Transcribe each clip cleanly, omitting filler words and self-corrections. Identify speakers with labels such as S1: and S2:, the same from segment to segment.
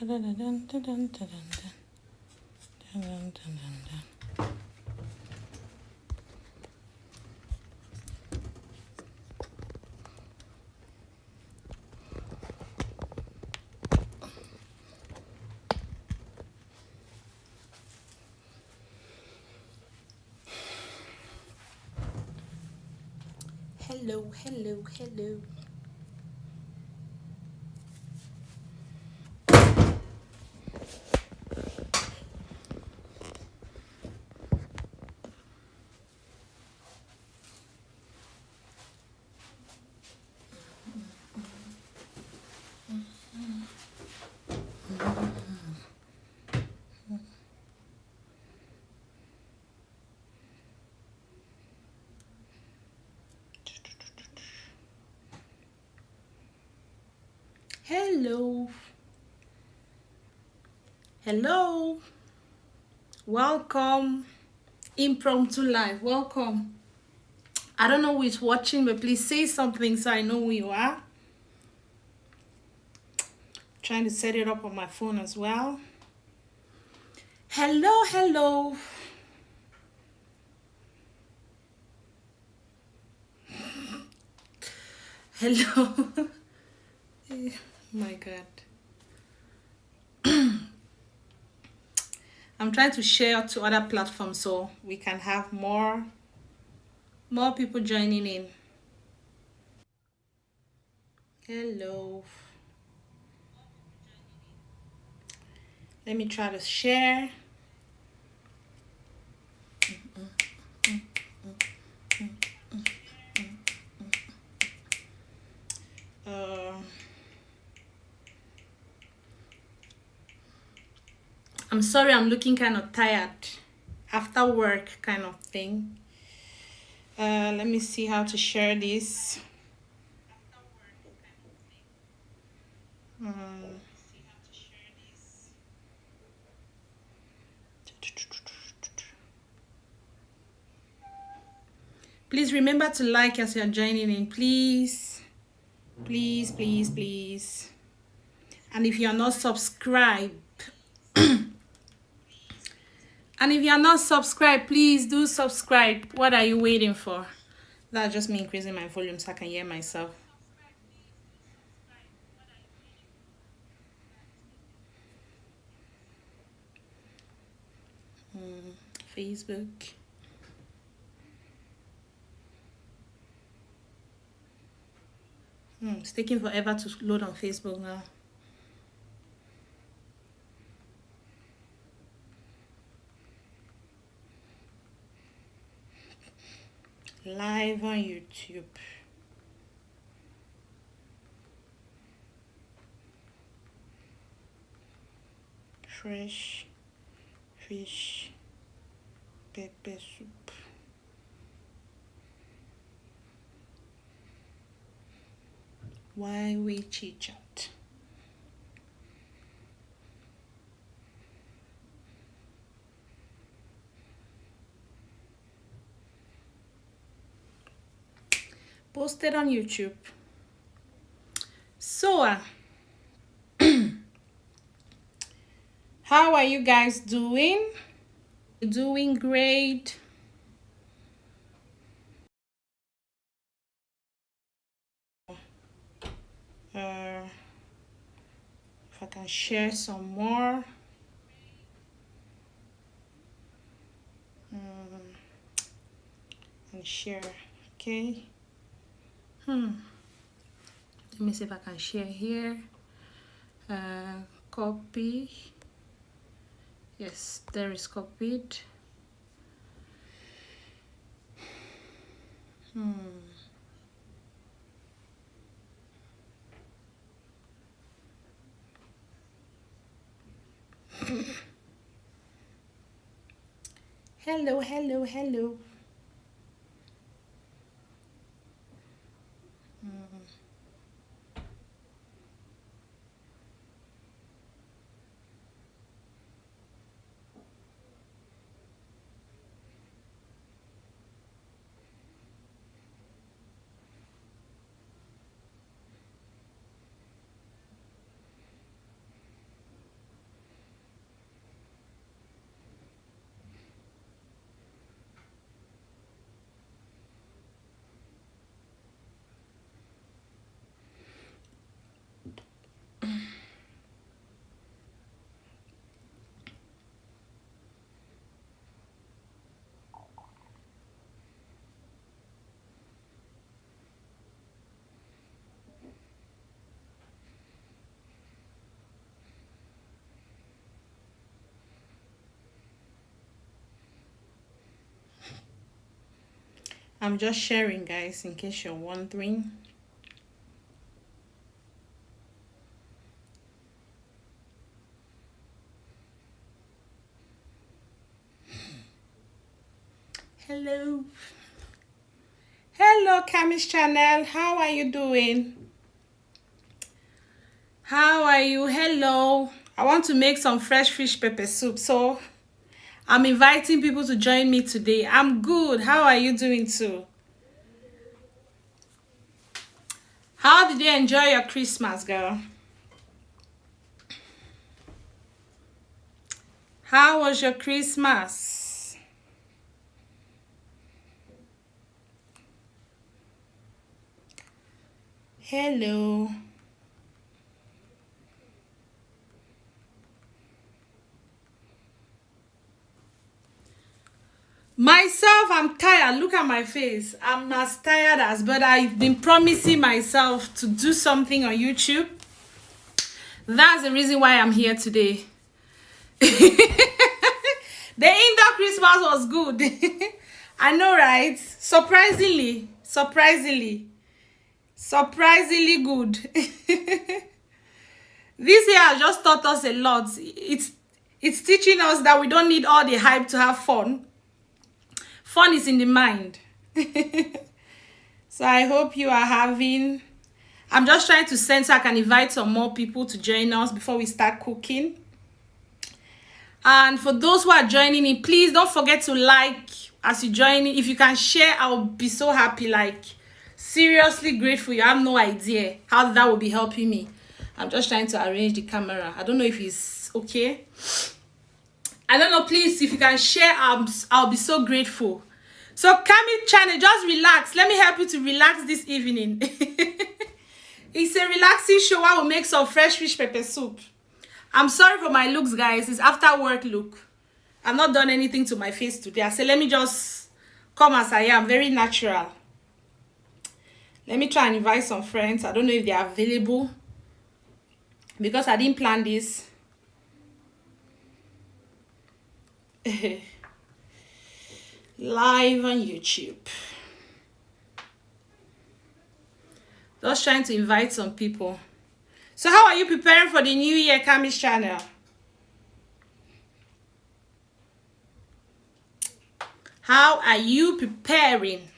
S1: Hello, hello, hello. Hello. Hello. Welcome. Impromptu live. Welcome. I don't know who is watching, but please say something so I know who you are. Trying to set it up on my phone as well. Hello, hello. Hello. My God. I'm trying to share to other platforms so we can have more people joining in. Hello. Let me try to share. I'm sorry, I'm looking kind of tired after work kind of thing. Let me see how to share this. Please remember to like as you're joining in, please. Please, please, please. And if you're not subscribed, please do subscribe. What are you waiting for? That's just me increasing my volume so I can hear myself. Facebook. It's taking forever to load on Facebook now. Live on YouTube. Fresh fish pepper soup. Why we chit chat? Posted on YouTube. So, how are you guys doing? Doing great. If I can share some more. And share, okay. Let me see if I can share here. Copy. Yes, there is copied. Hello, hello, hello. I'm just sharing, guys, in case you're wondering. Hello. Hello, Camis channel. How are you doing? How are you? Hello. I want to make some fresh fish pepper soup, so I'm inviting people to join me today. I'm good. How are you doing too? How did you enjoy your Christmas, girl? How was your Christmas? Hello. Myself, I'm tired. Look at my face. I'm as tired as, but I've been promising myself to do something on YouTube. That's the reason why I'm here today. The indoor Christmas was good. I know, right? Surprisingly good. This year has just taught us a lot. It's teaching us that we don't need all the hype to have fun. Fun is in the mind. So I hope you are having... I'm just trying to send so I can invite some more people to join us before we start cooking. And for those who are joining in, please don't forget to like as you join in. If you can share, I'll be so happy. Like, seriously grateful. You have no idea how that will be helping me. I'm just trying to arrange the camera. I don't know if it's okay. I don't know, please, if you can share, I'll be so grateful. So, Kami channel, just relax. Let me help you to relax this evening. It's a relaxing show. I will make some fresh fish pepper soup. I'm sorry for my looks, guys. It's after work look. I've not done anything to my face today. I said, let me just come as I am. Very natural. Let me try and invite some friends. I don't know if they are available, because I didn't plan this. Live on YouTube. Just trying to invite some people. So how are you preparing for the new year, Kami's channel? How are you preparing?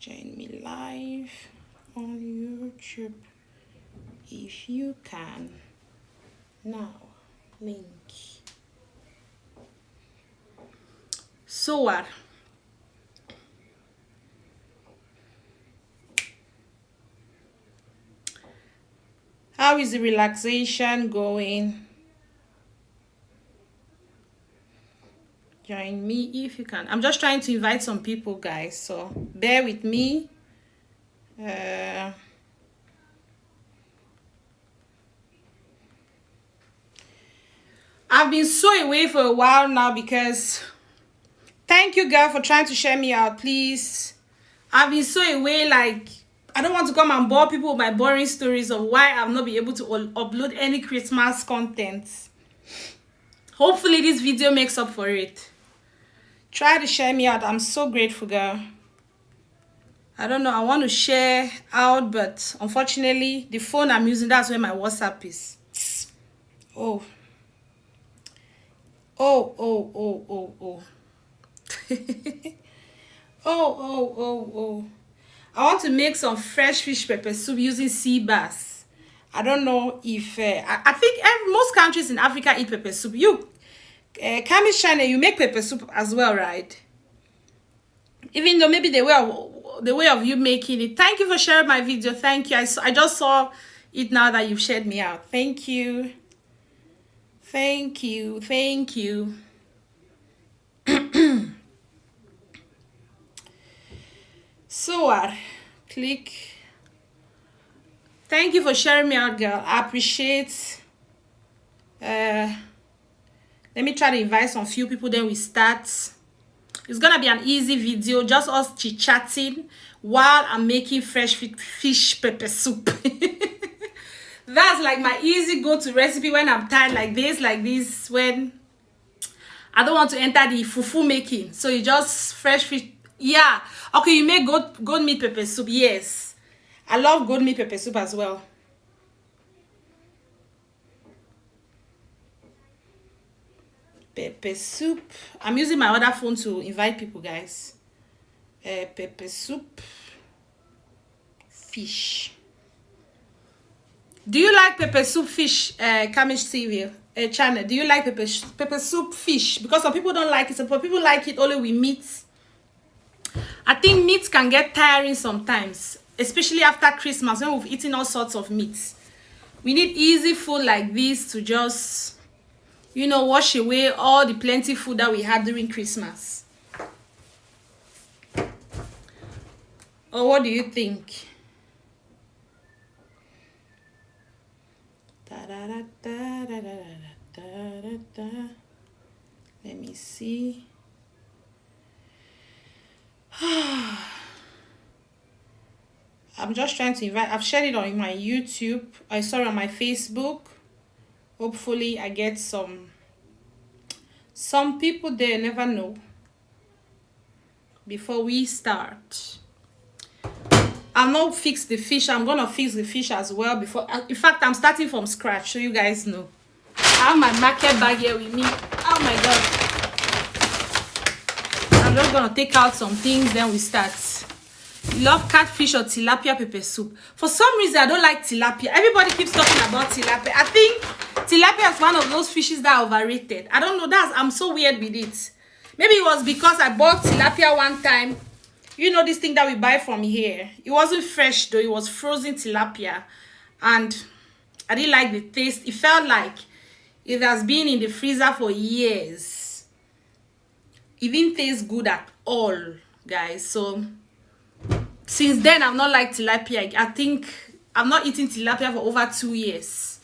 S1: Join me live on YouTube if you can. Now, link. So what? How is the relaxation going? Join me if you can. I'm just trying to invite some people, guys, so bear with me. I've been so away for a while now because... Thank you, girl, for trying to share me out, please. I've been so away, like... I don't want to come and bore people with my boring stories of why I've not been able to upload any Christmas content. Hopefully this video makes up for it. Try to share me out. I'm so grateful, girl. I don't know. I want to share out, but unfortunately, the phone I'm using, that's where my WhatsApp is. Oh. Oh. Oh. I want to make some fresh fish pepper soup using sea bass. I don't know if... I think most countries in Africa eat pepper soup. You, Kami's channel, you make pepper soup as well, right? Even though maybe the way of you making it. Thank you for sharing my video. Thank you. I just saw it now that you've shared me out. Thank you. Thank you. So click. Thank you for sharing me out, girl. I appreciate. Let me try to invite some few people, then we start. It's gonna be an easy video, just us chit-chatting while I'm making fresh fish pepper soup. That's like my easy go-to recipe when I'm tired, like this, when I don't want to enter the fufu making. So you just fresh fish. Yeah. Okay, you make goat meat pepper soup. Yes. I love goat meat pepper soup as well. Pepper soup. I'm using my other phone to invite people, guys. Pepper soup. Fish. Do you like pepper soup fish, Kamish TV channel? Do you like pepper soup fish? Because some people don't like it. Some people like it only with meat. I think meat can get tiring sometimes, especially after Christmas when we've eaten all sorts of meats. We need easy food like this to just, you know, wash away all the plenty food that we had during Christmas. Or what do you think? Let me see. I'm just trying to invite. I've shared it on my YouTube. I saw it on my Facebook. Hopefully I get some people there. Never know. Before we start, I'll not fix the fish. I'm gonna fix the fish as well before. In fact, I'm starting from scratch so you guys know. I have my market bag here with me. Oh my god. I'm just gonna take out some things, then we start. Love catfish or tilapia pepper soup. For some reason, I don't like tilapia. Everybody keeps talking about tilapia. I think tilapia is one of those fishes that are overrated. I don't know. I'm so weird with it. Maybe it was because I bought tilapia one time. You know this thing that we buy from here. It wasn't fresh though. It was frozen tilapia. And I didn't like the taste. It felt like it has been in the freezer for years. It didn't taste good at all, guys. So since then, I've not liked tilapia. I think I'm not eating tilapia for over 2 years.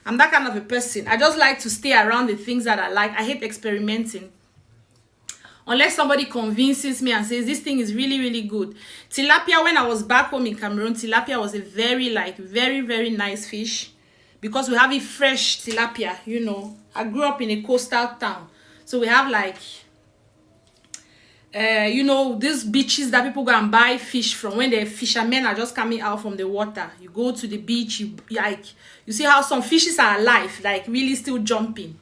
S1: I'm that kind of a person. I just like to stay around the things that I like. I hate experimenting. Unless somebody convinces me and says, this thing is really, really good. Tilapia, when I was back home in Cameroon, tilapia was a very, very nice fish. Because we have a fresh tilapia, you know. I grew up in a coastal town. So we have like, you know, these beaches that people go and buy fish from when the fishermen are just coming out from the water. You go to the beach, you see how some fishes are alive, like really still jumping.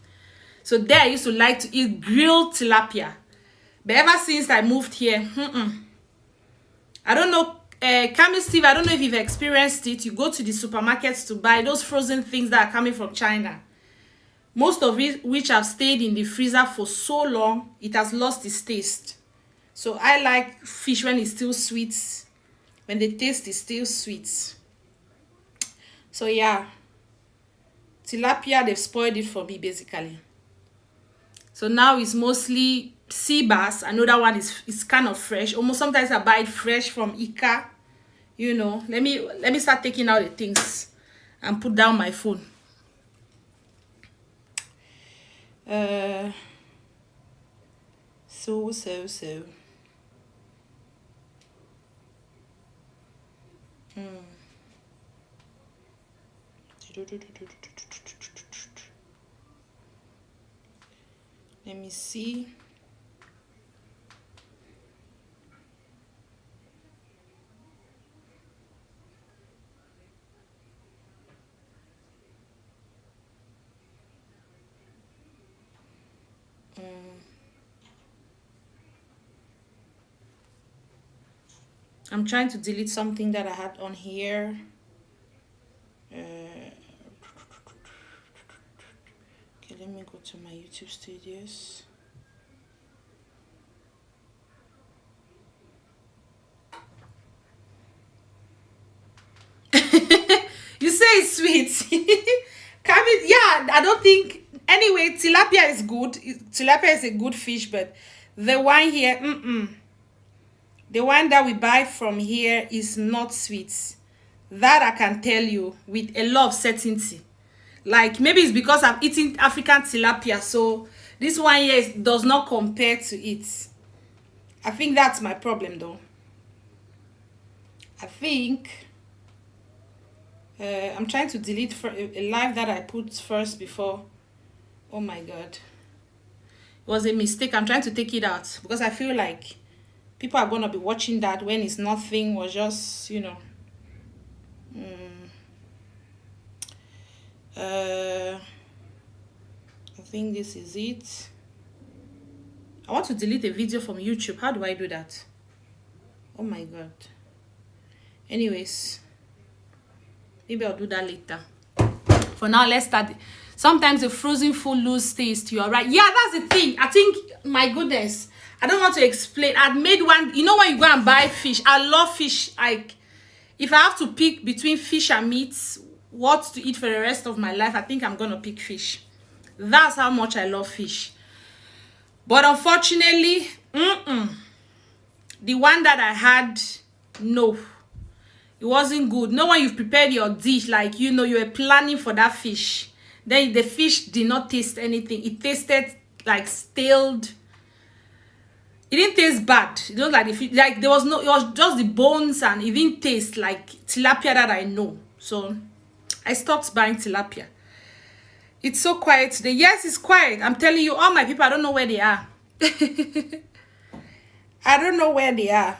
S1: So there I used to like to eat grilled tilapia. But ever since I moved here, I don't know, Kami Steve, I don't know if you've experienced it. You go to the supermarkets to buy those frozen things that are coming from China. Most of it, which have stayed in the freezer for so long, it has lost its taste. So I like fish when it's still sweet, when the taste is still sweet. So yeah, tilapia, they've spoiled it for me basically. So now it's mostly sea bass. Another one is kind of fresh. Almost sometimes I buy it fresh from Ika. You know, let me start taking out the things and put down my phone. So. Let me see. I'm trying to delete something that I had on here. Okay, let me go to my YouTube studios. You say it's sweet. Yeah, I don't think. Anyway, tilapia is good. Tilapia is a good fish, but the one here, the one that we buy from here is not sweet. That I can tell you with a lot of certainty. Like maybe it's because I'm eating African tilapia, so this one here does not compare to it. I think that's my problem though. I think I'm trying to delete for a live that I put first before. Oh my god, it was a mistake. I'm trying to take it out because I feel like People are gonna be watching that when it's nothing, was just, you know. I think this is it. I want to delete a video from YouTube. How do I do that? Oh my god. Anyways, maybe I'll do that later. For now, let's start. Sometimes the frozen food lose taste. You're right. Yeah, that's the thing. I think, my goodness, I don't want to explain. I'd made one. You know when you go and buy fish, I love fish. Like, if I have to pick between fish and meat, what to eat for the rest of my life, I think I'm gonna pick fish. That's how much I love fish. But unfortunately, the one that I had, no, it wasn't good. No, when you've prepared your dish, like, you know, you were planning for that fish, then the fish did not taste anything. It tasted like stale. It didn't taste bad. It was like the fish, like there was no, it was just the bones, and it didn't taste like tilapia that I know. So I stopped buying tilapia. It's so quiet today. Yes, it's quiet. I'm telling you, all my people, I don't know where they are. I don't know where they are.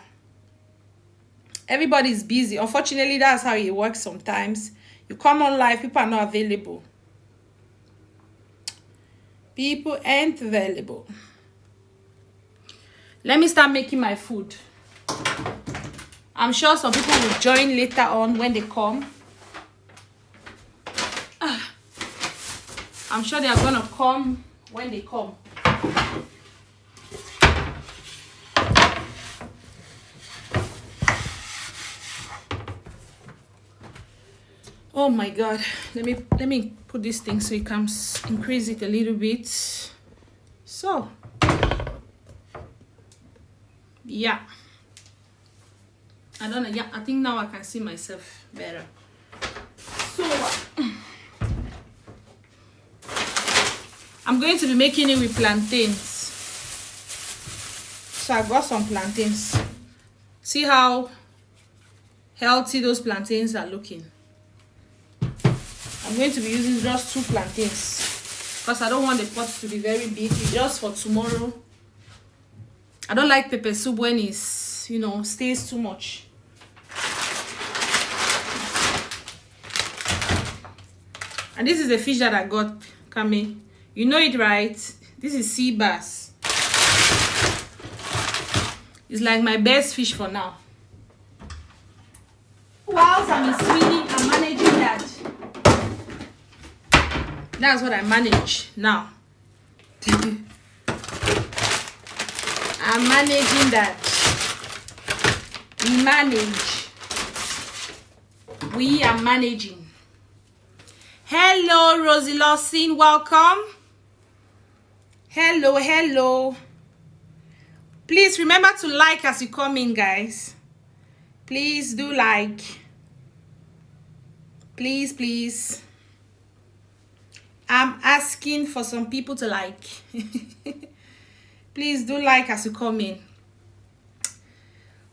S1: Everybody's busy. Unfortunately, that's how it works sometimes. You come on live, people are not available. People ain't available. Let me start making my food. I'm sure some people will join later on when they come. I'm sure they are gonna come when they come. Oh my god. Let me put this thing so it can increase it a little bit. So yeah. I don't know. Yeah, I think now I can see myself better. So I'm going to be making it with plantains. So I got some plantains. See how healthy those plantains are looking. I'm going to be using just 2 plantains because I don't want the pot to be very big. It's just for tomorrow. I don't like pepper soup when it's, you know, stays too much. And this is the fish that I got, Kami. You know it, right? This is sea bass. It's like my best fish for now. Whilst I'm in Sweden, I'm managing that. That's what I manage now. I'm managing that. We manage. We are managing. Hello, Rosie Lawson. Welcome. Hello, hello. Please remember to like as you come in, guys. Please do like. Please, please. I'm asking for some people to like. Please do like as you come in.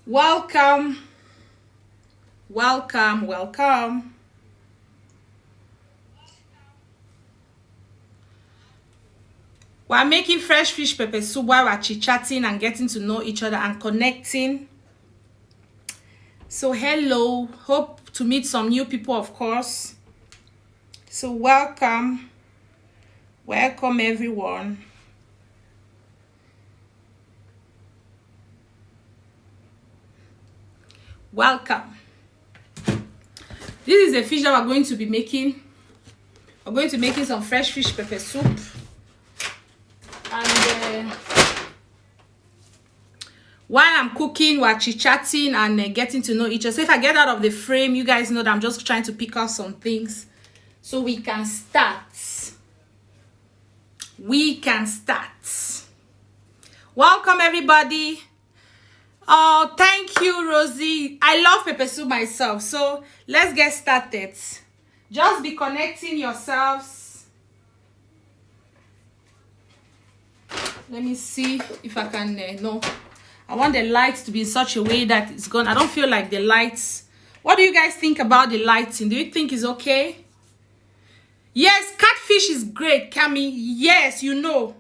S1: Welcome. Welcome, welcome. We're making fresh fish pepper soup while we're chit-chatting and getting to know each other and connecting. So hello. Hope to meet some new people, of course. So welcome. Welcome, everyone. Welcome. This is the fish that we're going to be making. We're going to be making some fresh fish pepper soup. And while I'm cooking, we're chit-chatting and getting to know each other. So if I get out of the frame, you guys know that I'm just trying to pick out some things so we can start. We can start. Welcome, everybody. Oh, thank you, Rosie. I love pepper soup myself. So let's get started. Just be connecting yourselves. Let me see if I can no. I want the lights to be in such a way that it's gone. I don't feel like the lights. What do you guys think about the lighting? Do you think it's okay? Yes, catfish is great, Cami. Yes, you know.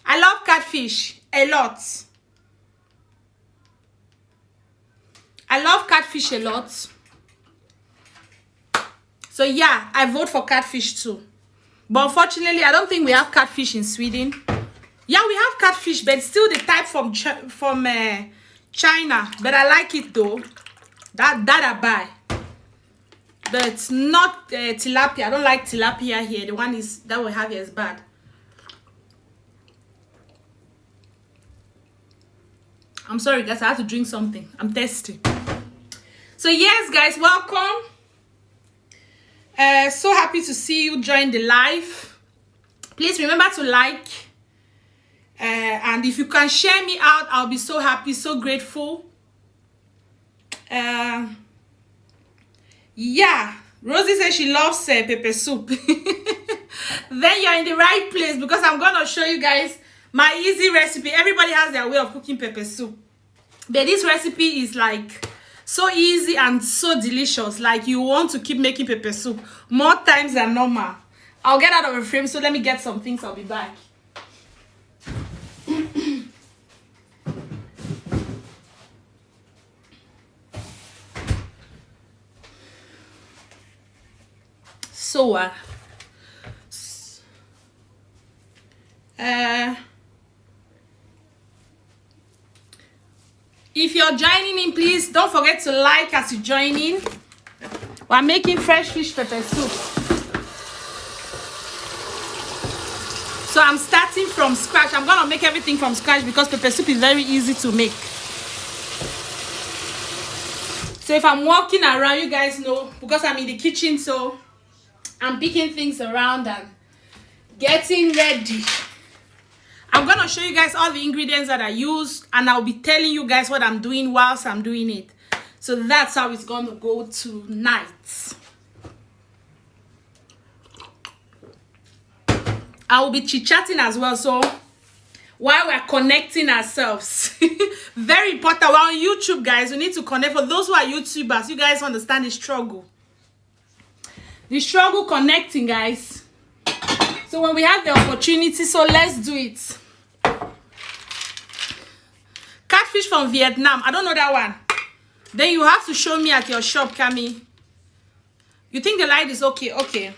S1: I love catfish a lot. I love catfish a lot. So yeah, I vote for catfish too. But unfortunately, I don't think we have catfish in Sweden. Yeah, we have catfish, but still the type from China. But I like it though. That I buy. But not tilapia. I don't like tilapia here. The one is that we have here is bad. I'm sorry guys, I have to drink something. I'm thirsty. So yes guys, welcome. So happy to see you join the live. Please remember to like. And if you can share me out, I'll be so happy, so grateful. Yeah, Rosie says she loves pepper soup. Then you're in the right place, because I'm gonna show you guys my easy recipe. Everybody has their way of cooking pepper soup, but this recipe is like so easy and so delicious. Like you want to keep making pepper soup more times than normal. I'll get out of the frame, so let me get some things. I'll be back. So if you're joining in, please don't forget to like as you join in. We're making fresh fish pepper soup. So I'm starting from scratch. I'm gonna make everything from scratch because pepper soup is very easy to make. So if I'm walking around, you guys know, because I'm in the kitchen, so I'm picking things around and getting ready. I'm gonna show you guys all the ingredients that I use, and I'll be telling you guys what I'm doing whilst I'm doing it. So that's how it's gonna go tonight. I will be chit-chatting as well, so while we're connecting ourselves. Very important. We're on YouTube, guys. We need to connect. For those who are YouTubers, you guys understand the struggle. The struggle connecting, guys. So when we have the opportunity, so let's do it. Catfish from Vietnam. I don't know that one. Then you have to show me at your shop, Cami. You think the light is okay? Okay.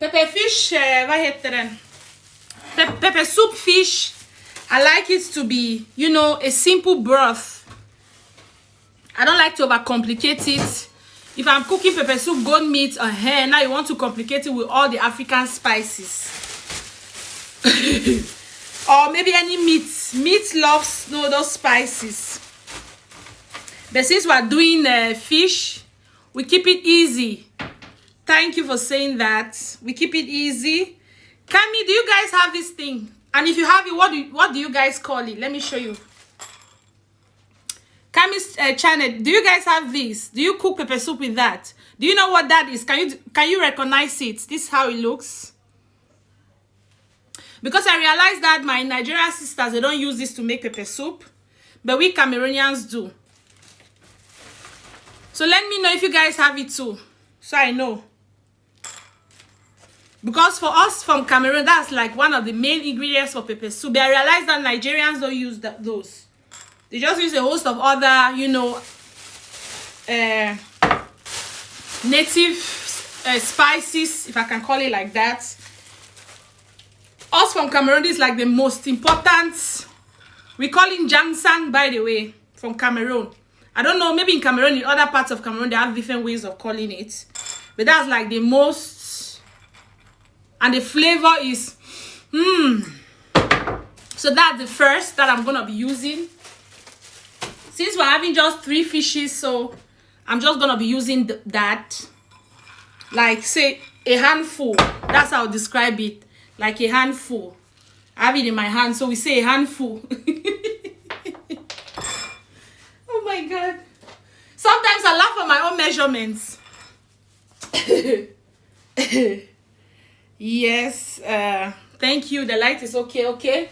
S1: Pepper fish, vad heter den? Pepper soup fish. I like it to be, you know, a simple broth. I don't like to overcomplicate it. If I'm cooking pepper soup, goat meat, or hen, now you want to complicate it with all the African spices. Or maybe any meat. Meat loves those spices. But since we're doing fish, we keep it easy. Thank you for saying that. We keep it easy. Cami, do you guys have this thing? And if you have it, what do you guys call it? Let me show you. Cami's channel, do you guys have this? Do you cook pepper soup with that? Do you know what that is? Can you recognize it? This is how it looks. Because I realized that my Nigerian sisters, they don't use this to make pepper soup, but we Cameroonians do. So let me know if you guys have it too, so I know. Because for us from Cameroon, that's like one of the main ingredients for pepper soup. But I realized that Nigerians don't use those. They just use a host of other, you know, native spices, if I can call it like that. Us from Cameroon is like the most important. We call it Jansan, by the way, from Cameroon. I don't know, maybe in Cameroon, in other parts of Cameroon, they have different ways of calling it. But that's like the most. And the flavor is, So that's the first that I'm going to be using. Since we're having just 3 fishes, so I'm just going to be using that. Like, say, a handful. That's how I'll describe it. Like a handful. I have it in my hand, so we say a handful. Oh my God. Sometimes I laugh at my own measurements. Yes. Thank you. The light is okay.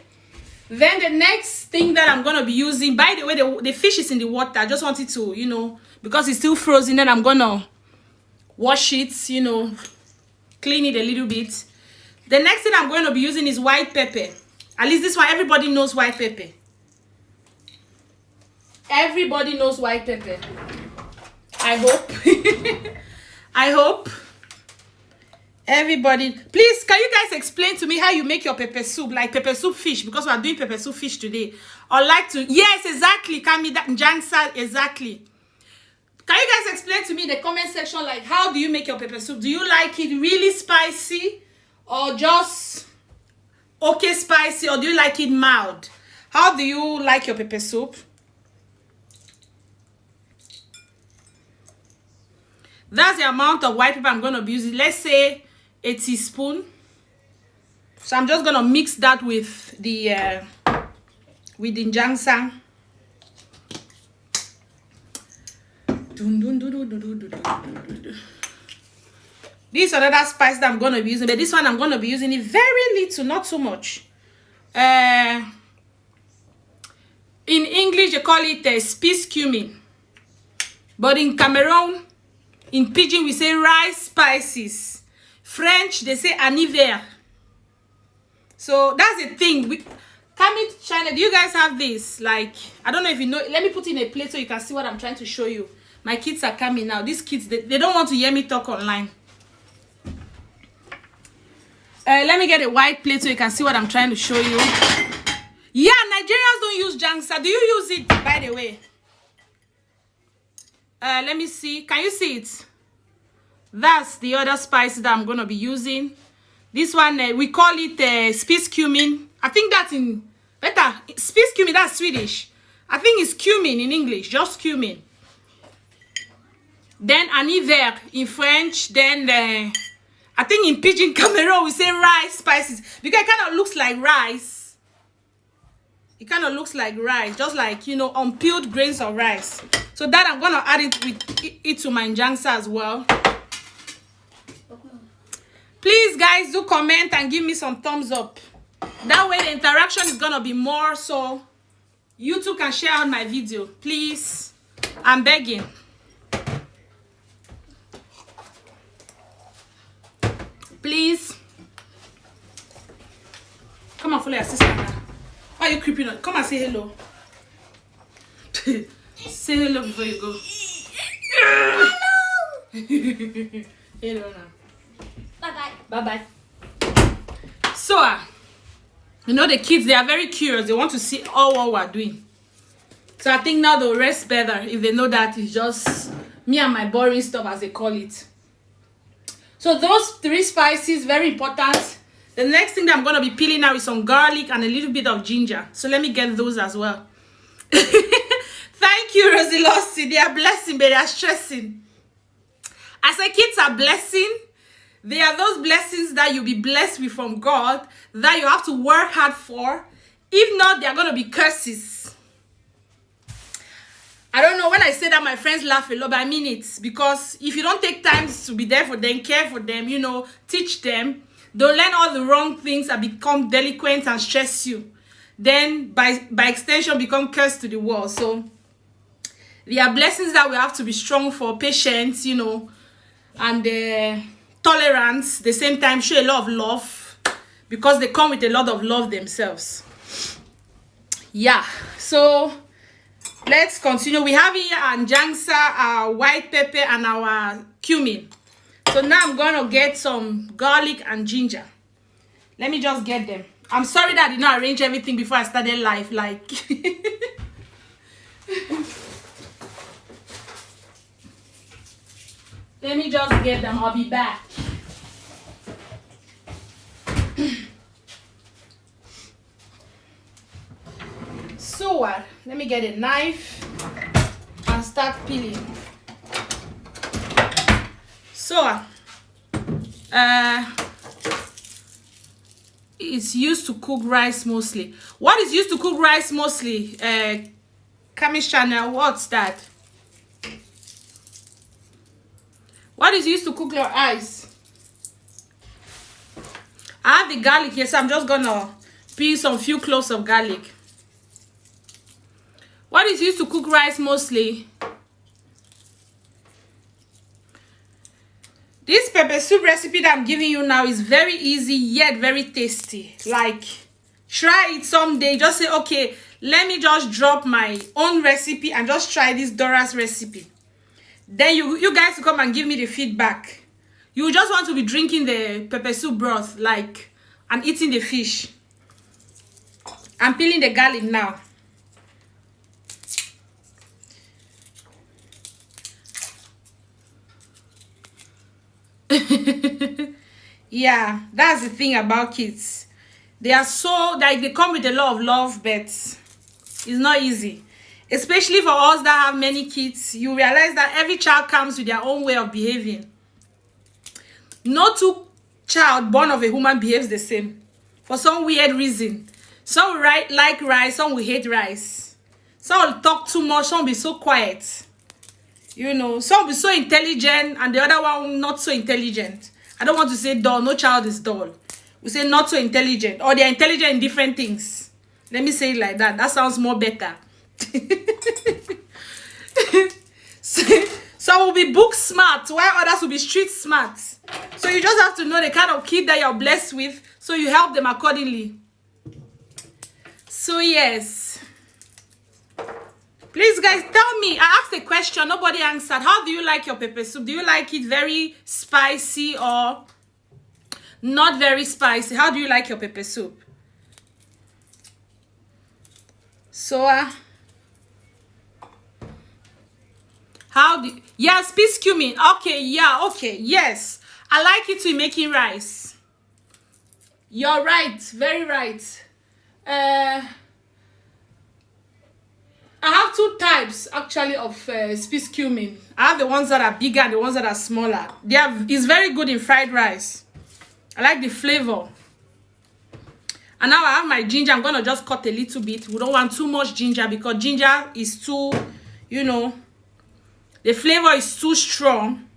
S1: Then the next thing that I'm going to be using, by the way, the fish is in the water. I just want it to, you know, because it's still frozen, then I'm going to wash it, you know, clean it a little bit. The next thing I'm going to be using is white pepper. At least this one, everybody knows white pepper. Everybody knows white pepper. I hope. I hope. Everybody, please, can you guys explain to me how you make your pepper soup, like pepper soup fish, because we are doing pepper soup fish today. Or like to, yes, exactly, Kamida Njangsa, exactly. Can you guys explain to me in the comment section, like, how do you make your pepper soup? Do you like it really spicy, or just okay spicy, or do you like it mild? How do you like your pepper soup? That's the amount of white pepper I'm going to be using. Let's say a teaspoon. So I'm just going to mix that with the njangsa. This is another spice that I'm going to be using, but this one I'm going to be using it very little, not too much. In English they call it spice cumin, but in Cameroon, in Pidgin we say rice spices. French they say aniver. So that's the thing. Coming to China, do you guys have this? Like, I don't know if you know. Let me put it in a plate so you can see what I'm trying to show you. My kids are coming now. These kids, they don't want to hear me talk online. Let me get a white plate so you can see what I'm trying to show you. Yeah, Nigerians don't use jangsa. Do you use it, by the way? Let me see. Can you see it? That's the other spice that I'm going to be using. This one, we call it spice cumin. I think that's in better. Spice cumin, that's Swedish. I think it's cumin in English, just cumin. Then aniver in French. Then I think in Pidgin Cameroon we say rice spices, because it kind of looks like rice. It kind of looks like rice, just like, you know, unpeeled grains of rice. So that I'm gonna add it with it to my njangsa as well. Please, guys, do comment and give me some thumbs up. That way the interaction is gonna be more, so you too can share out my video. Please, I'm begging. Please. Come and follow your sister now. Why are you creeping on? Come and say hello. Say hello before you go. Hello. Hello now.
S2: Bye-bye.
S1: Bye-bye. So, you know, the kids, they are very curious. They want to see all what we're doing. So I think now they'll rest better if they know that it's just me and my boring stuff, as they call it. So those 3 spices, very important. The next thing that I'm going to be peeling now is some garlic and a little bit of ginger. So let me get those as well. Thank you, Rosie Lossie. They are blessing, but they are stressing. I say kids are blessing. They are those blessings that you'll be blessed with from God, that you have to work hard for. If not, they are going to be curses. I don't know, when I say that, my friends laugh a lot, but I mean it. Because if you don't take time to be there for them, care for them, you know, teach them, they'll learn all the wrong things and become delinquent and stress you. Then, by extension, become cursed to the world. So, there are blessings that we have to be strong for, patience, you know, and tolerance. At the same time, show a lot of love, because they come with a lot of love themselves. Yeah, so let's continue. We have here our njangsa, our white pepper, and our cumin. So now I'm going to get some garlic and ginger. Let me just get them. I'm sorry that I did not arrange everything before I started live. Like, let me just get them. I'll be back. So let me get a knife and start peeling. So it's used to cook rice mostly. What is used to cook rice mostly? Kami's channel, what's that? What is used to cook your rice? I have the garlic here, so I'm just gonna peel some few cloves of garlic. What is used to cook rice mostly? This pepper soup recipe that I'm giving you now is very easy yet very tasty. Like, try it someday. Just say, okay, let me just drop my own recipe and just try this Dora's recipe. Then you guys will come and give me the feedback. You just want to be drinking the pepper soup broth like and eating the fish. I'm peeling the garlic now. Yeah, that's the thing about kids. They are so like they come with a lot of love, but it's not easy. Especially for us that have many kids, you realize that every child comes with their own way of behaving. No two child born of a woman behaves the same for some weird reason. Some will like rice, some will hate rice. Some will talk too much, some will be so quiet. You know, some will be so intelligent and the other one not so intelligent. I don't want to say dull. No child is dull. We say not so intelligent. Or they're intelligent in different things. Let me say it like that. That sounds more better. Some will be book smart, while others will be street smart. So you just have to know the kind of kid that you're blessed with, so you help them accordingly. So yes. Please guys, tell me. I asked a question, nobody answered. How do you like your pepper soup? Do you like it very spicy or not very spicy? How do you like your pepper soup? So how do you, yes, peace cumin. Okay, yeah, okay, yes. I like it to making rice. You're right, very right. I have two types actually of spice cumin. I have the ones that are bigger and the ones that are smaller. It's very good in fried rice. I like the flavor. And now I have my ginger. I'm gonna just cut a little bit. We don't want too much ginger because ginger is too, you know, the flavor is too strong.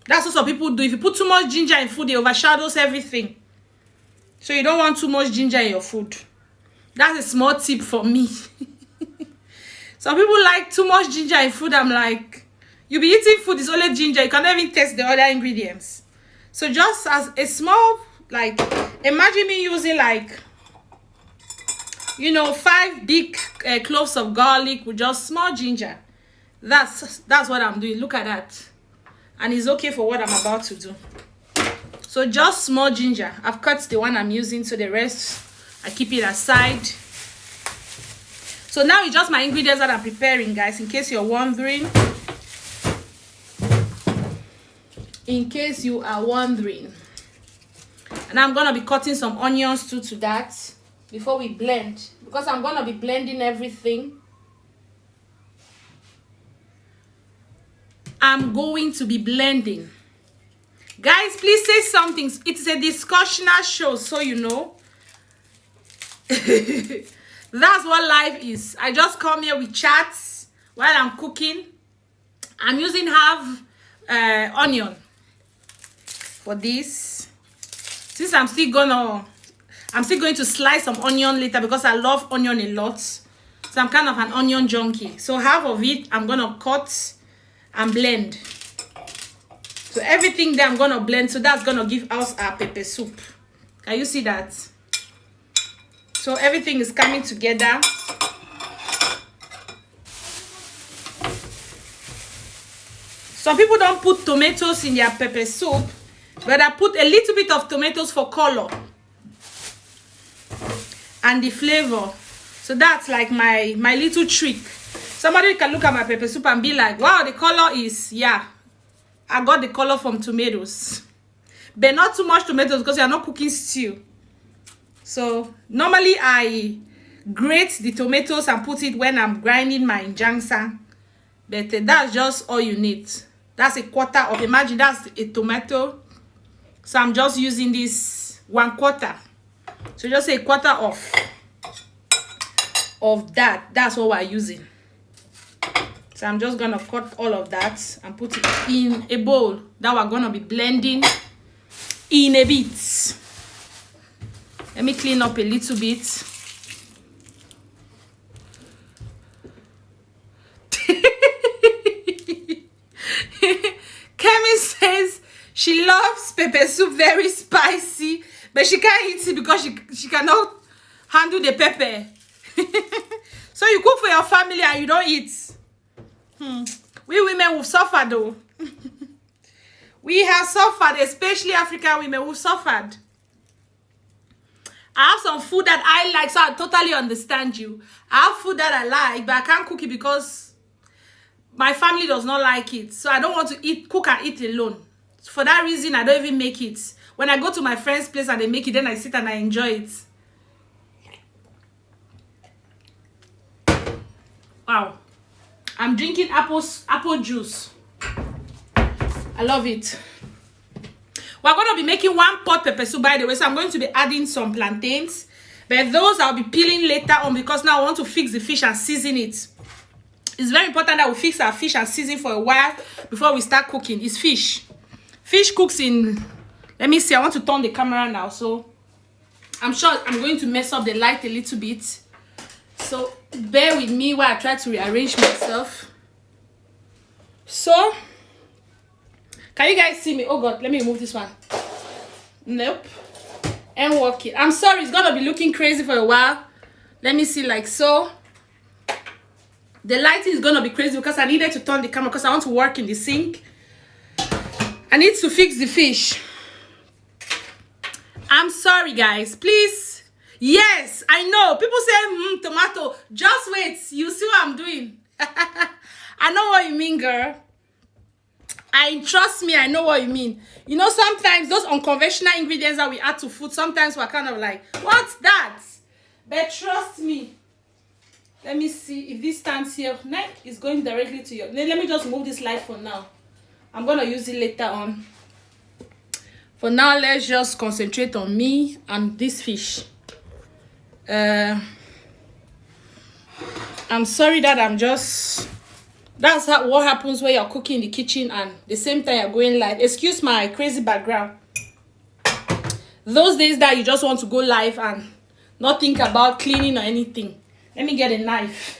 S1: That's what some people do. If you put too much ginger in food, it overshadows everything. So you don't want too much ginger in your food. That's a small tip for me. Some people like too much ginger in food. I'm like, you be eating food, it's only ginger. You cannot even taste the other ingredients. So just as a small, like, imagine me using like, you know, 5 big cloves of garlic with just small ginger. That's what I'm doing. Look at that. And it's okay for what I'm about to do. So just small ginger. I've cut the one I'm using, so the rest I keep it aside. So now it's just my ingredients that I'm preparing, guys, in case you're wondering. In case you are wondering. And I'm going to be cutting some onions too to that before we blend. Because I'm going to be blending everything. I'm going to be blending. Guys, please say something. It's a discussional show, so you know. That's what life is. I just come here with chats while I'm cooking. I'm using half onion for this. Since I'm still going to slice some onion later because I love onion a lot. So I'm kind of an onion junkie. So half of it I'm gonna cut and blend. So everything there I'm gonna blend. So that's gonna give us our pepper soup. Can you see that? So everything is coming together. Some people don't put tomatoes in their pepper soup, but I put a little bit of tomatoes for color and the flavor. So that's like my little trick. Somebody can look at my pepper soup and be like, wow, the color is, yeah, I got the color from tomatoes. But not too much tomatoes because you're not cooking stew. So normally I grate the tomatoes and put it when I'm grinding my njangsa. But that's just all you need. That's a quarter of, imagine that's a tomato. So I'm just using this 1/4. So just a quarter of that. That's what we're using. So I'm just gonna cut all of that and put it in a bowl that we're gonna be blending in a bit. Let me clean up a little bit. Kemi says she loves pepper soup very spicy, but she can't eat it because she cannot handle the pepper. So you cook for your family and you don't eat. We women will suffer though. We have suffered, especially African women who suffered. I have some food that I like, so I totally understand you. I have food that I like, but I can't cook it because my family does not like it. So I don't want to cook and eat alone. For that reason, I don't even make it. When I go to my friend's place and they make it, then I sit and I enjoy it. Wow. I'm drinking apple juice. I love it. We're going to be making 1 pot pepper soup, by the way. So I'm going to be adding some plantains. But those I'll be peeling later on because now I want to fix the fish and season it. It's very important that we fix our fish and season for a while before we start cooking. It's fish. Fish cooks in... Let me see. I want to turn the camera now. So I'm sure I'm going to mess up the light a little bit. So bear with me while I try to rearrange myself. So... Can you guys see me? Oh God, let me remove this one. Nope. And walk it. I'm sorry, it's gonna be looking crazy for a while. Let me see, like so. The lighting is gonna be crazy because I needed to turn the camera because I want to work in the sink. I need to fix the fish. I'm sorry, guys. Please. Yes, I know. People say, tomato. Just wait. You see what I'm doing. I know what you mean, girl. Trust me, I know what you mean. You know, sometimes those unconventional ingredients that we add to food, sometimes we're kind of like, what's that? But trust me. Let me see if this stands here. Neck is going directly to your... Let me just move this light for now. I'm going to use it later on. For now, let's just concentrate on me and this fish. I'm sorry that I'm just... That's what happens when you're cooking in the kitchen and the same time you're going live. Excuse my crazy background. Those days that you just want to go live and not think about cleaning or anything. Let me get a knife.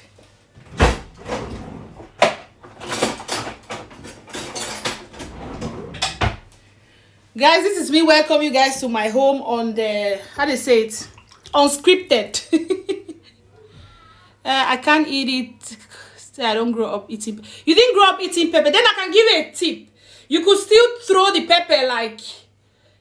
S1: Guys, this is me welcome you guys to my home on the, how do you say it? Unscripted. I can't eat it. I don't grow up eating. You didn't grow up eating pepper. Then I can give you a tip. You could still throw the pepper like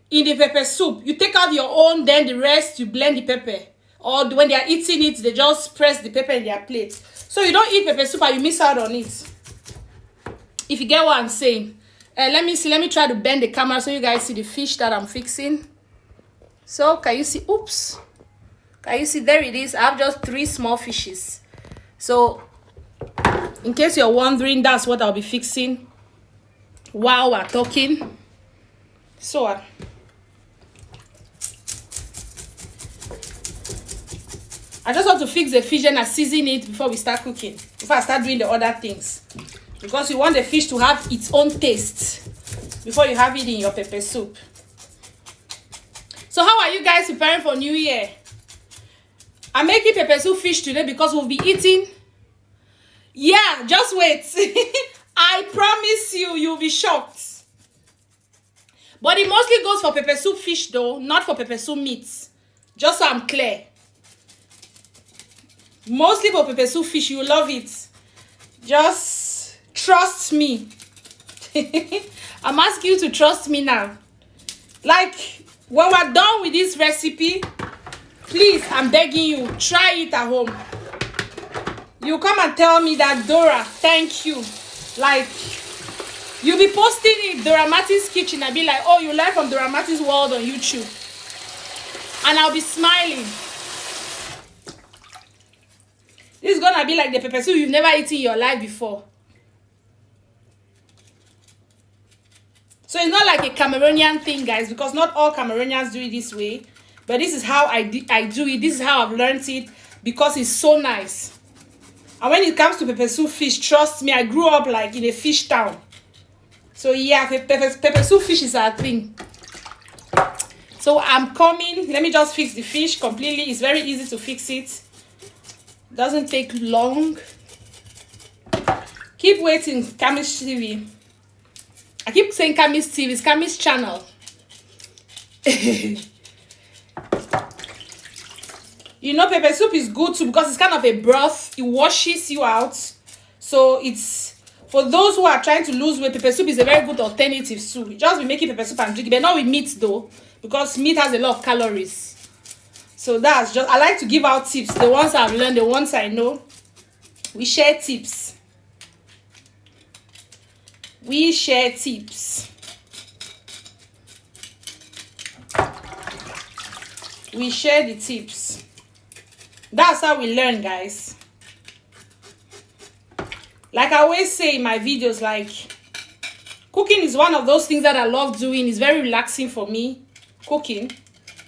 S1: in the pepper soup. You take out your own, then the rest you blend the pepper. Or when they are eating it, they just press the pepper in their plate. So you don't eat pepper soup and you miss out on it. If you get what I'm saying. Let me see. Let me try to bend the camera so you guys see the fish that I'm fixing. So can you see? Oops. Can you see? There it is. I have just 3 small fishes. So in case you're wondering, that's what I'll be fixing while we're talking. So I just want to fix the fish and I season it before we start cooking, before I start doing the other things, because you want the fish to have its own taste before you have it in your pepper soup. So how are you guys preparing for New Year? I'm making pepper soup fish today because we'll be eating. Yeah, just wait. I promise you, you'll be shocked. But it mostly goes for pepper soup fish though, not for pepper soup meats. Just so I'm clear. Mostly for pepper soup fish, you love it. Just trust me. I'm asking you to trust me now. Like, when we're done with this recipe, please, I'm begging you, try it at home. You come and tell me that, Dora, thank you. Like, you'll be posting it, Dora Martin's Kitchen. I'll be like, oh, you learn from Dora Martin's World on YouTube. And I'll be smiling. This is going to be like the pepper soup you've never eaten in your life before. So it's not like a Cameroonian thing, guys, because not all Cameroonians do it this way. But this is how I do it. This is how I've learned it because it's so nice. And when it comes to pepper soup fish, trust me, I grew up like in a fish town. So yeah, pepper soup fish is our thing. So I'm coming. Let me just fix the fish completely. It's very easy to fix it. Doesn't take long. Keep waiting, Kami's TV. I keep saying Kami's TV. It's Kami's channel. You know, pepper soup is good too because it's kind of a broth. It washes you out. So it's for those who are trying to lose weight. Pepper soup is a very good alternative soup. You just be making pepper soup and drink it, but not with meat though, because meat has a lot of calories. So that's just, I like to give out tips. The ones I've learned, the ones I know. We share tips. We share tips. We share the tips. That's how we learn, guys. Like I always say in my videos, like, cooking is one of those things that I love doing. It's very relaxing for me, cooking.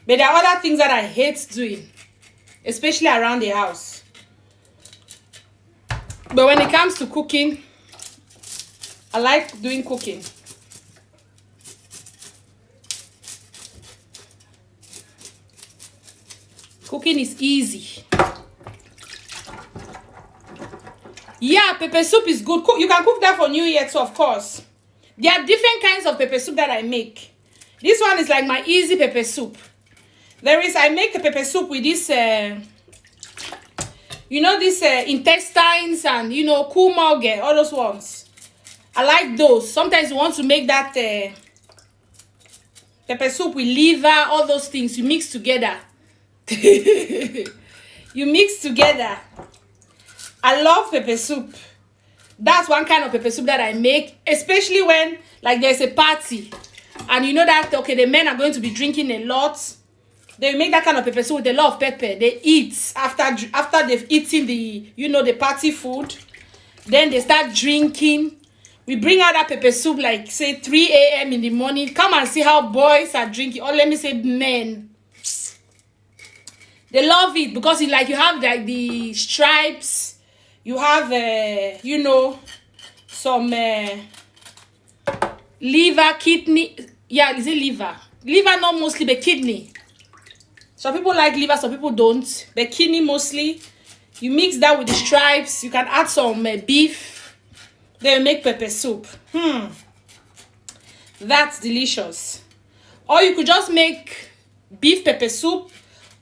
S1: But there are other things that I hate doing, especially around the house. But when it comes to cooking, I like doing cooking. Cooking is easy. Yeah, pepper soup is good. You can cook that for New Year too, of course. There are different kinds of pepper soup that I make. This one is like my easy pepper soup. I make a pepper soup with this, you know, this intestines and, you know, kumage, all those ones. I like those. Sometimes you want to make that pepper soup with liver, all those things. You mix together. You mix together. I love pepper soup. That's one kind of pepper soup that I make, especially when like there's a party and you know that okay, the men are going to be drinking a lot. They make that kind of pepper soup with a lot of pepper. They eat after they've eaten the, you know, the party food. Then they start drinking. We bring out that pepper soup like say 3 a.m. in the morning. Come and see how boys are drinking. Or let me say men. They love it because it, like, you have like the stripes. You have, you know, some liver, kidney. Yeah, is it liver? Liver, not mostly, but kidney. Some people like liver, some people don't. But kidney mostly. You mix that with the stripes. You can add some beef. Then make pepper soup. That's delicious. Or you could just make beef pepper soup.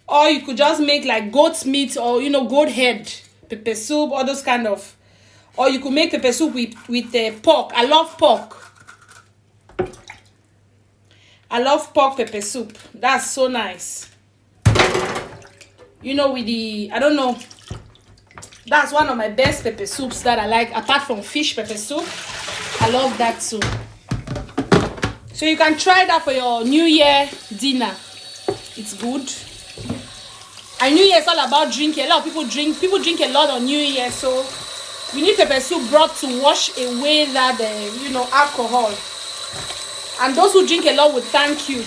S1: Or you could just make like goat's meat or, you know, goat head pepper soup, all those kind of. Or you could make pepper soup with pork. I love pork. I love pork pepper soup. That's so nice. You know, with the, I don't know. That's one of my best pepper soups that I like. Apart from fish pepper soup, I love that too. So you can try that for your New Year dinner. It's good. And New Year is all about drinking. A lot of people drink a lot on New Year, so you need pepper soup broth to wash away that you know, alcohol. And those who drink a lot will thank you.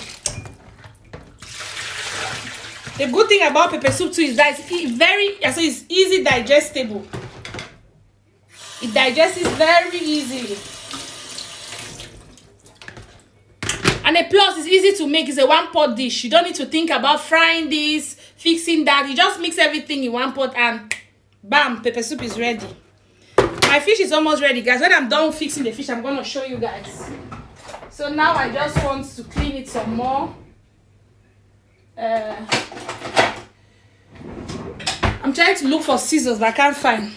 S1: The good thing about pepper soup too is that it's easy digestible. It digests very easily. And a plus, it's easy to make. It's a one-pot dish. You don't need to think about frying this, fixing that. You just mix everything in one pot and bam, pepper soup is ready. My fish is almost ready, guys. When I'm done fixing the fish, I'm going to show you guys. So now I just want to clean it some more. I'm trying to look for scissors, but I can't find.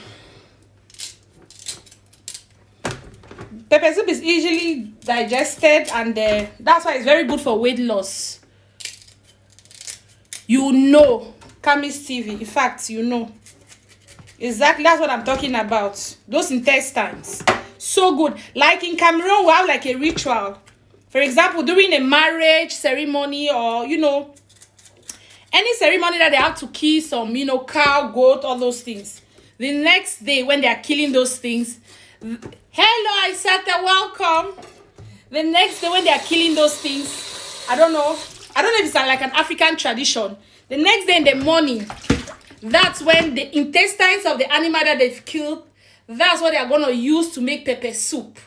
S1: Pepper soup is easily digested, and that's why it's very good for weight loss. You know, Camis TV. In fact, you know. Exactly, that's what I'm talking about. Those intestines. So good. Like in Cameroon, we have like a ritual. For example, during a marriage ceremony or, you know, any ceremony that they have to kill some, you know, cow, goat, all those things. The next day when they are killing those things, hello, Isata, welcome. The next day when they are killing those things, I don't know if it's like an African tradition. The next day in the morning, that's when the intestines of the animal that they've killed, that's what they are going to use to make pepper soup.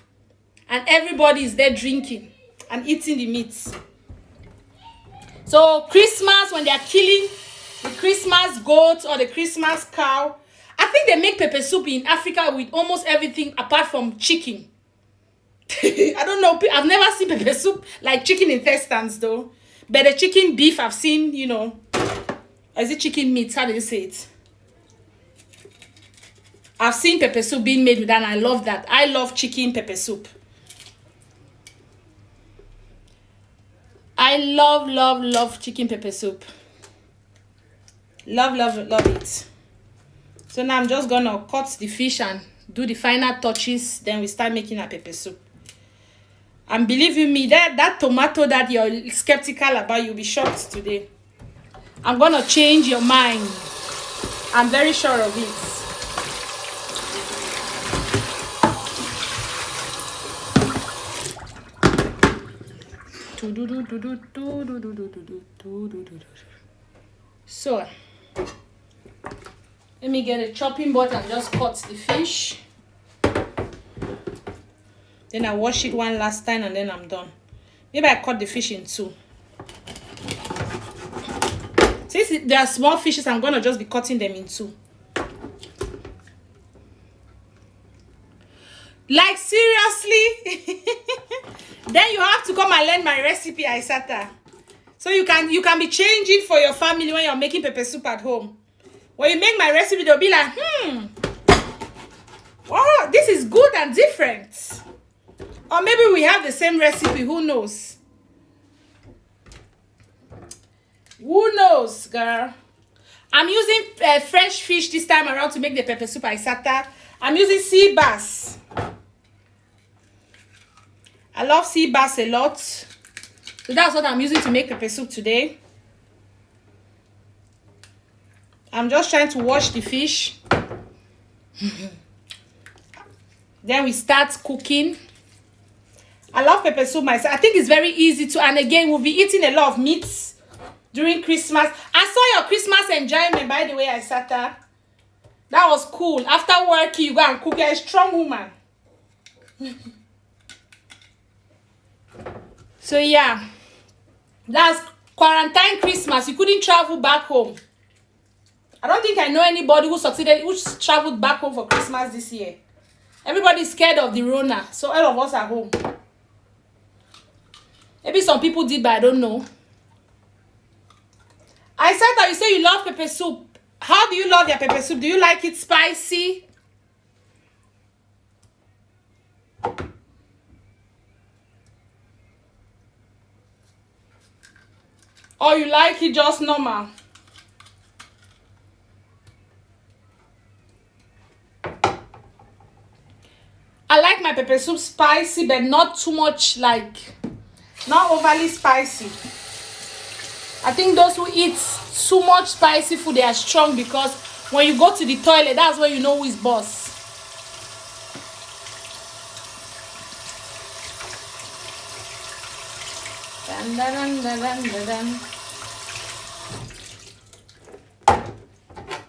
S1: And everybody is there drinking and eating the meats. So Christmas, when they are killing the Christmas goat or the Christmas cow, I think they make pepper soup in Africa with almost everything apart from chicken. I don't know. I've never seen pepper soup like chicken intestines though. But the chicken beef I've seen, you know. Or is it chicken meat? How do you say it? I've seen pepper soup being made with that, and I love that. I love chicken pepper soup. I love chicken pepper soup. Love it. So now I'm just gonna cut the fish and do the final touches. Then we start making a pepper soup. And believe you me, that tomato that you're skeptical about, you'll be shocked today. I'm gonna change your mind. I'm very sure of it. So let me get a chopping board and just cut the fish. Then I wash it one last time and then I'm done. Maybe I cut the fish in two. Since there are small fishes, I'm gonna just be cutting them in two. Like seriously? Then you have to come and learn my recipe, Aisata. So you can be changing for your family when you're making pepper soup at home. When you make my recipe, they'll be like, oh, this is good and different. Or maybe we have the same recipe, who knows? Who knows, girl? I'm using fresh fish this time around to make the pepper soup, Aisata. I'm using sea bass. I love sea bass a lot. So that's what I'm using to make pepper soup today. I'm just trying to wash the fish. Then we start cooking. I love pepper soup myself. I think it's very easy to, and again, we'll be eating a lot of meats during Christmas. I saw your Christmas enjoyment, by the way, Aisata. That was cool. After work, you go and cook. You're a strong woman. So yeah, that's quarantine Christmas. You couldn't travel back home. I don't think I know anybody who succeeded, who traveled back home for Christmas this year. Everybody's scared of the Rona, so all of us are home. Maybe some people did, but I don't know. I said that you say you love pepper soup. How do you love your pepper soup? Do you like it spicy? Or you like it just normal? I like my pepper soup spicy, but not too much, like, not overly spicy. I think those who eat too much spicy food, they are strong, because when you go to the toilet, that's when you know who is boss. Dun, dun, dun, dun, dun, dun.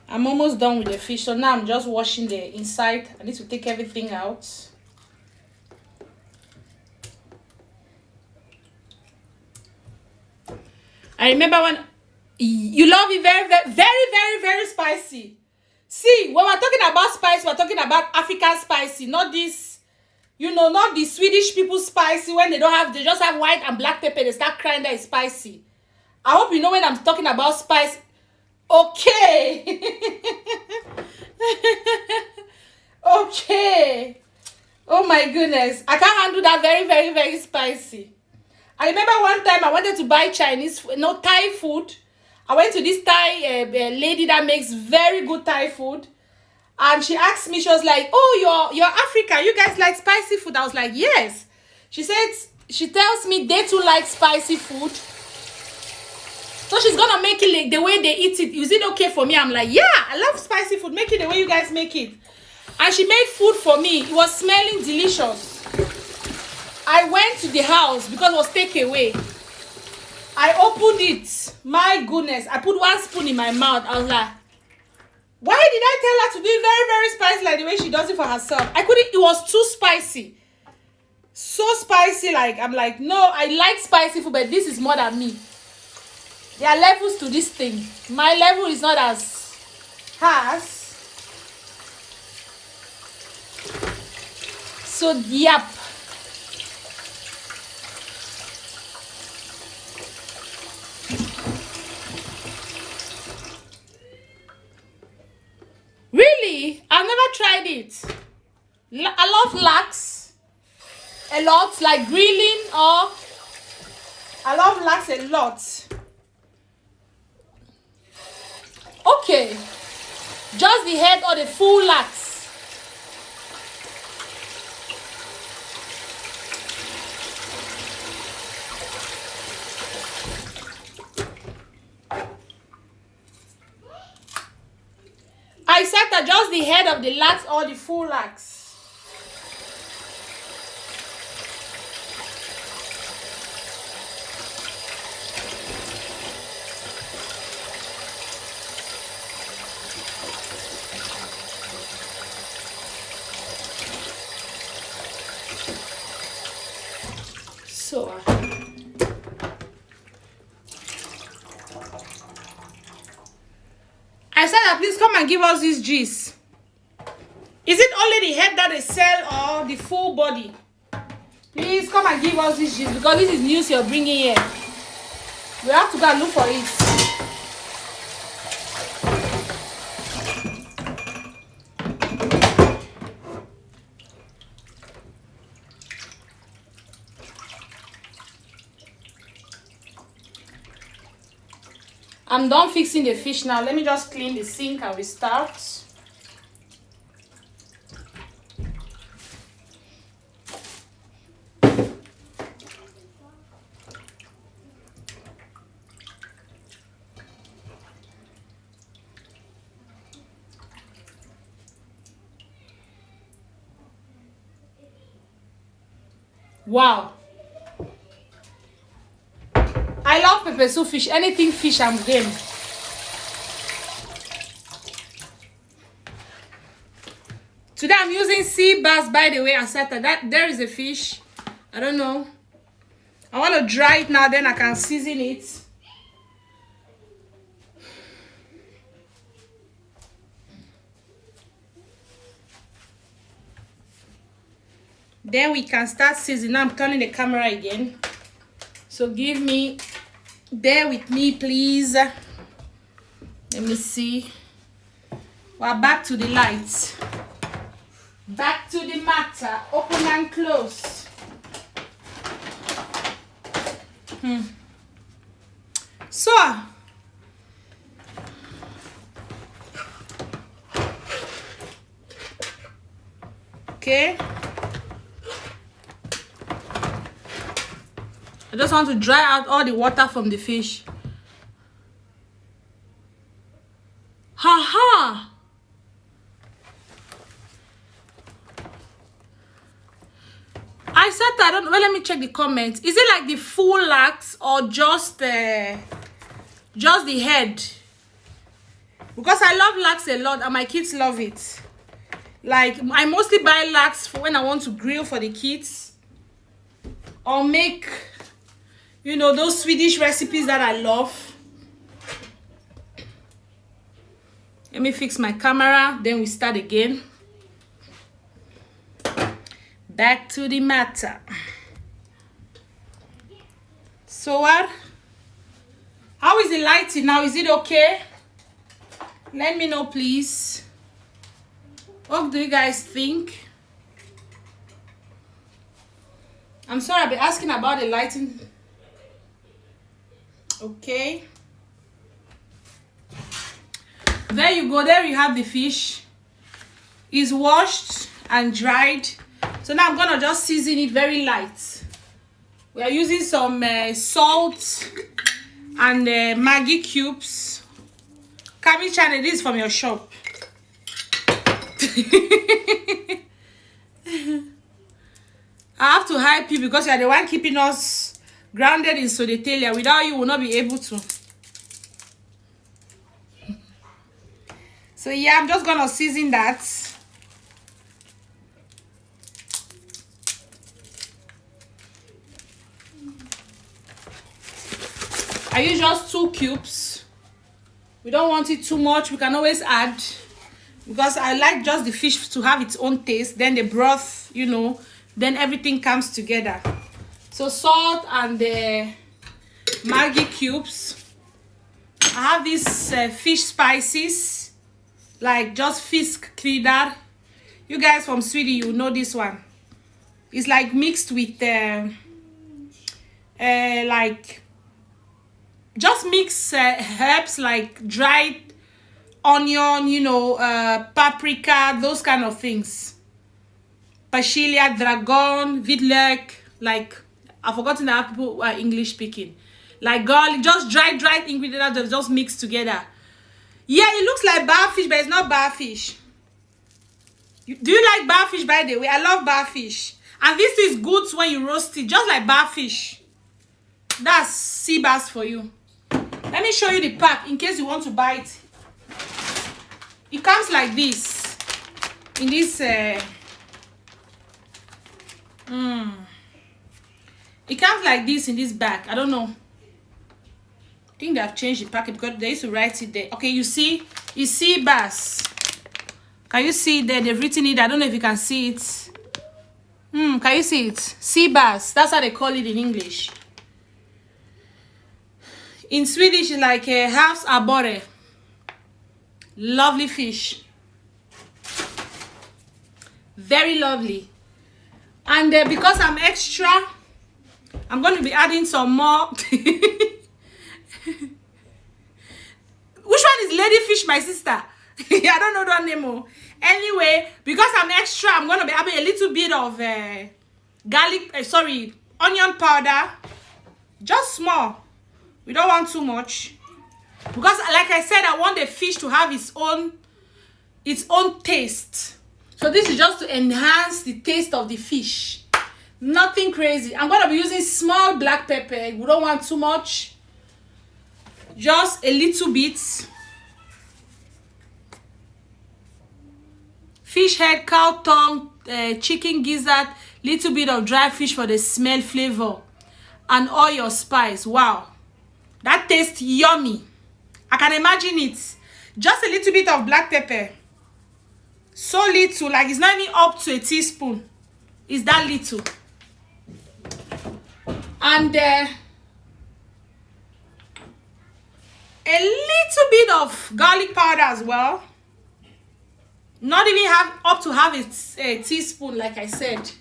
S1: I'm almost done with the fish, so now I'm just washing the inside. I need to take everything out. I remember when you love it very spicy. See, when we're talking about spice, we're talking about African spicy, not this, you know, not the Swedish people spicy when they just have white and black pepper, they start crying that it's spicy. I hope you know when I'm talking about spice. Okay. Okay. Oh my goodness. I can't handle that very spicy. I remember one time I wanted to buy Chinese, no, Thai food. I went to this Thai lady that makes very good Thai food. And she asked me, she was like, oh, you're African. You guys like spicy food? I was like, yes. She tells me they too like spicy food. So she's gonna make it like the way they eat it. Is it okay for me? I'm like, yeah, I love spicy food. Make it the way you guys make it. And she made food for me. It was smelling delicious. I went to the house because it was takeaway. I opened it. My goodness. I put one spoon in my mouth. I was like, why did I tell her to do it very spicy like the way she does it for herself? I couldn't. It was too spicy. So spicy. Like, I'm like, no, I like spicy food, but this is more than me. There are levels to this thing. My level is not as harsh. So, yep. a lot, like grilling, or I love lax a lot. Okay, just the head or the full lax. I said that just the head of the lax or the full lax. So I said that please come and give us this gist. Is it only the head that they sell or the full body? Please come and give us this gist because this is news you're bringing here. We have to go and look for it. I'm done fixing the fish now. Let me just clean the sink and we start. Wow. I love pepper soup fish. Anything fish, I'm game. Today I'm using sea bass, by the way. I said that there is a fish. I don't know. I want to dry it now, then I can season it. Then we can start seasoning. Now I'm turning the camera again. So bear with me, please. Let me see. We're back to the lights. Back to the matter. Open and close. So, okay. I just want to dry out all the water from the fish. Ha. I said that, I don't know. Well, let me check the comments. Is it like the full lax or just the head? Because I love lax a lot and my kids love it. Like, I mostly buy lax for when I want to grill for the kids. Or make, you know, those Swedish recipes that I love. Let me fix my camera, then we start again. Back to the matter. So what? How is the lighting now? Is it okay? Let me know, please. What do you guys think? I'm sorry, I've been asking about the lighting. Okay. There you go. There you have the fish. It's washed and dried. So now I'm gonna just season it very light. We are using some salt and Maggi cubes. Kami channel, this is from your shop. I have to hype you because you are the one keeping us grounded in Sodetelia. Without you, we'll not be able to. So yeah, I'm just gonna season that. I use just 2 cubes. We don't want it too much. We can always add, because I like just the fish to have its own taste. Then the broth, you know, then everything comes together. So salt and the Maggi cubes. I have these fish spices. Like just fisk krydder. You guys from Sweden, you know this one. It's like mixed with like just mix herbs like dried onion, you know, paprika, those kind of things. Pashilia, dragon, vidlek, like I've forgotten that people who are English speaking. Like garlic, just dried ingredients that just mixed together. Yeah, it looks like barfish, but it's not barfish. Do you like barfish, by the way? I love barfish. And this is good when you roast it, just like barfish. That's sea bass for you. Let me show you the pack in case you want to buy it. It comes like this. In this it comes like this in this bag. I don't know. I think they have changed the packet because they used to write it there. Okay, you see? It's sea bass. Can you see it there? They've written it. I don't know if you can see it. Can you see it? Sea bass. That's how they call it in English. In Swedish, it's like a havs abborre. Lovely fish. Very lovely. And because I'm extra, I'm going to be adding some more. Which one is ladyfish, my sister? I don't know that name. Anyway, because I'm extra, I'm going to be adding a little bit of onion powder. Just small. We don't want too much. Because like I said, I want the fish to have its own taste. So this is just to enhance the taste of the fish. Nothing crazy. I'm going to be using small black pepper. We don't want too much. Just a little bit. Fish head, cow tongue, chicken gizzard, little bit of dry fish for the smell, flavor, and all your spice. Wow, that tastes yummy. I can imagine it. Just a little bit of black pepper. So little, like it's not even up to a teaspoon. It's that little. And a little bit of garlic powder as well. Not even up to have a teaspoon, like I said.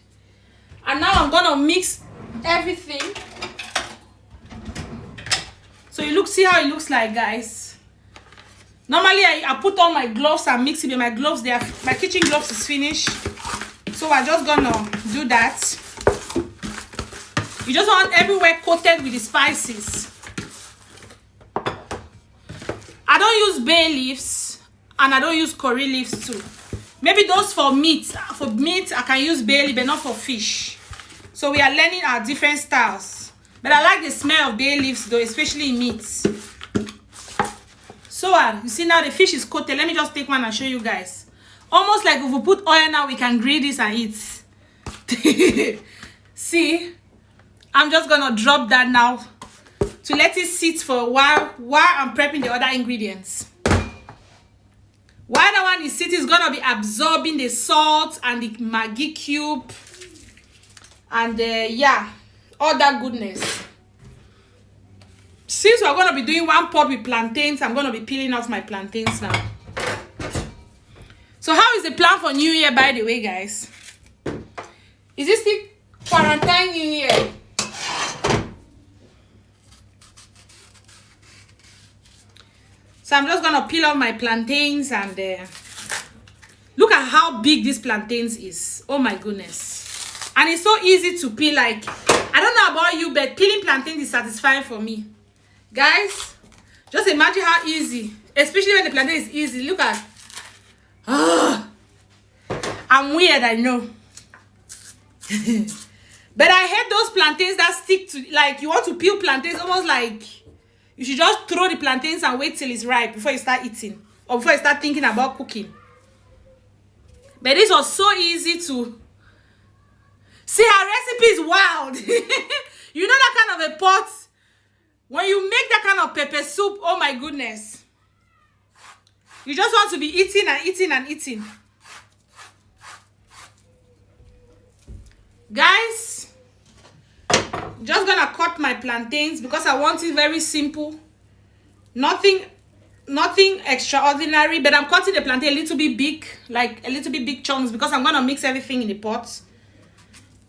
S1: And now I'm gonna mix everything. So you see how it looks like, guys. Normally I put on my gloves and mix it with my gloves. My kitchen gloves is finished. So I'm just gonna do that. You just want everywhere coated with the spices. I don't use bay leaves. And I don't use curry leaves too. Maybe those for meat. For meat, I can use bay leaf, but not for fish. So we are learning our different styles. But I like the smell of bay leaves though, especially in meat. So you see now the fish is coated. Let me just take one and show you guys. Almost like if we put oil now, we can grill this and eat. See? I'm just gonna drop that now to let it sit for a while I'm prepping the other ingredients. While that one is sitting, it's gonna be absorbing the salt and the Maggi cube and yeah, all that goodness. Since we're gonna be doing one pot with plantains, I'm gonna be peeling off my plantains now. So how is the plan for New Year, by the way, guys? Is this the quarantine New Year? So I'm just gonna peel off my plantains and look at how big this plantains is. Oh my goodness. And it's so easy to peel. Like, I don't know about you, but peeling plantains is satisfying for me. Guys, just imagine how easy, especially when the plantain is easy. Look at, I'm weird, I know. But I hate those plantains that stick to, like, you want to peel plantains almost like you should just throw the plantains and wait till it's ripe before you start eating. Or before you start thinking about cooking. But this was so easy to... See, her recipe is wild. You know that kind of a pot? When you make that kind of pepper soup, oh my goodness. You just want to be eating and eating and eating. Guys, just gonna cut my plantains because I want it very simple. Nothing extraordinary, but I'm cutting the plantain a little bit big, like a little bit big chunks because I'm gonna mix everything in the pot.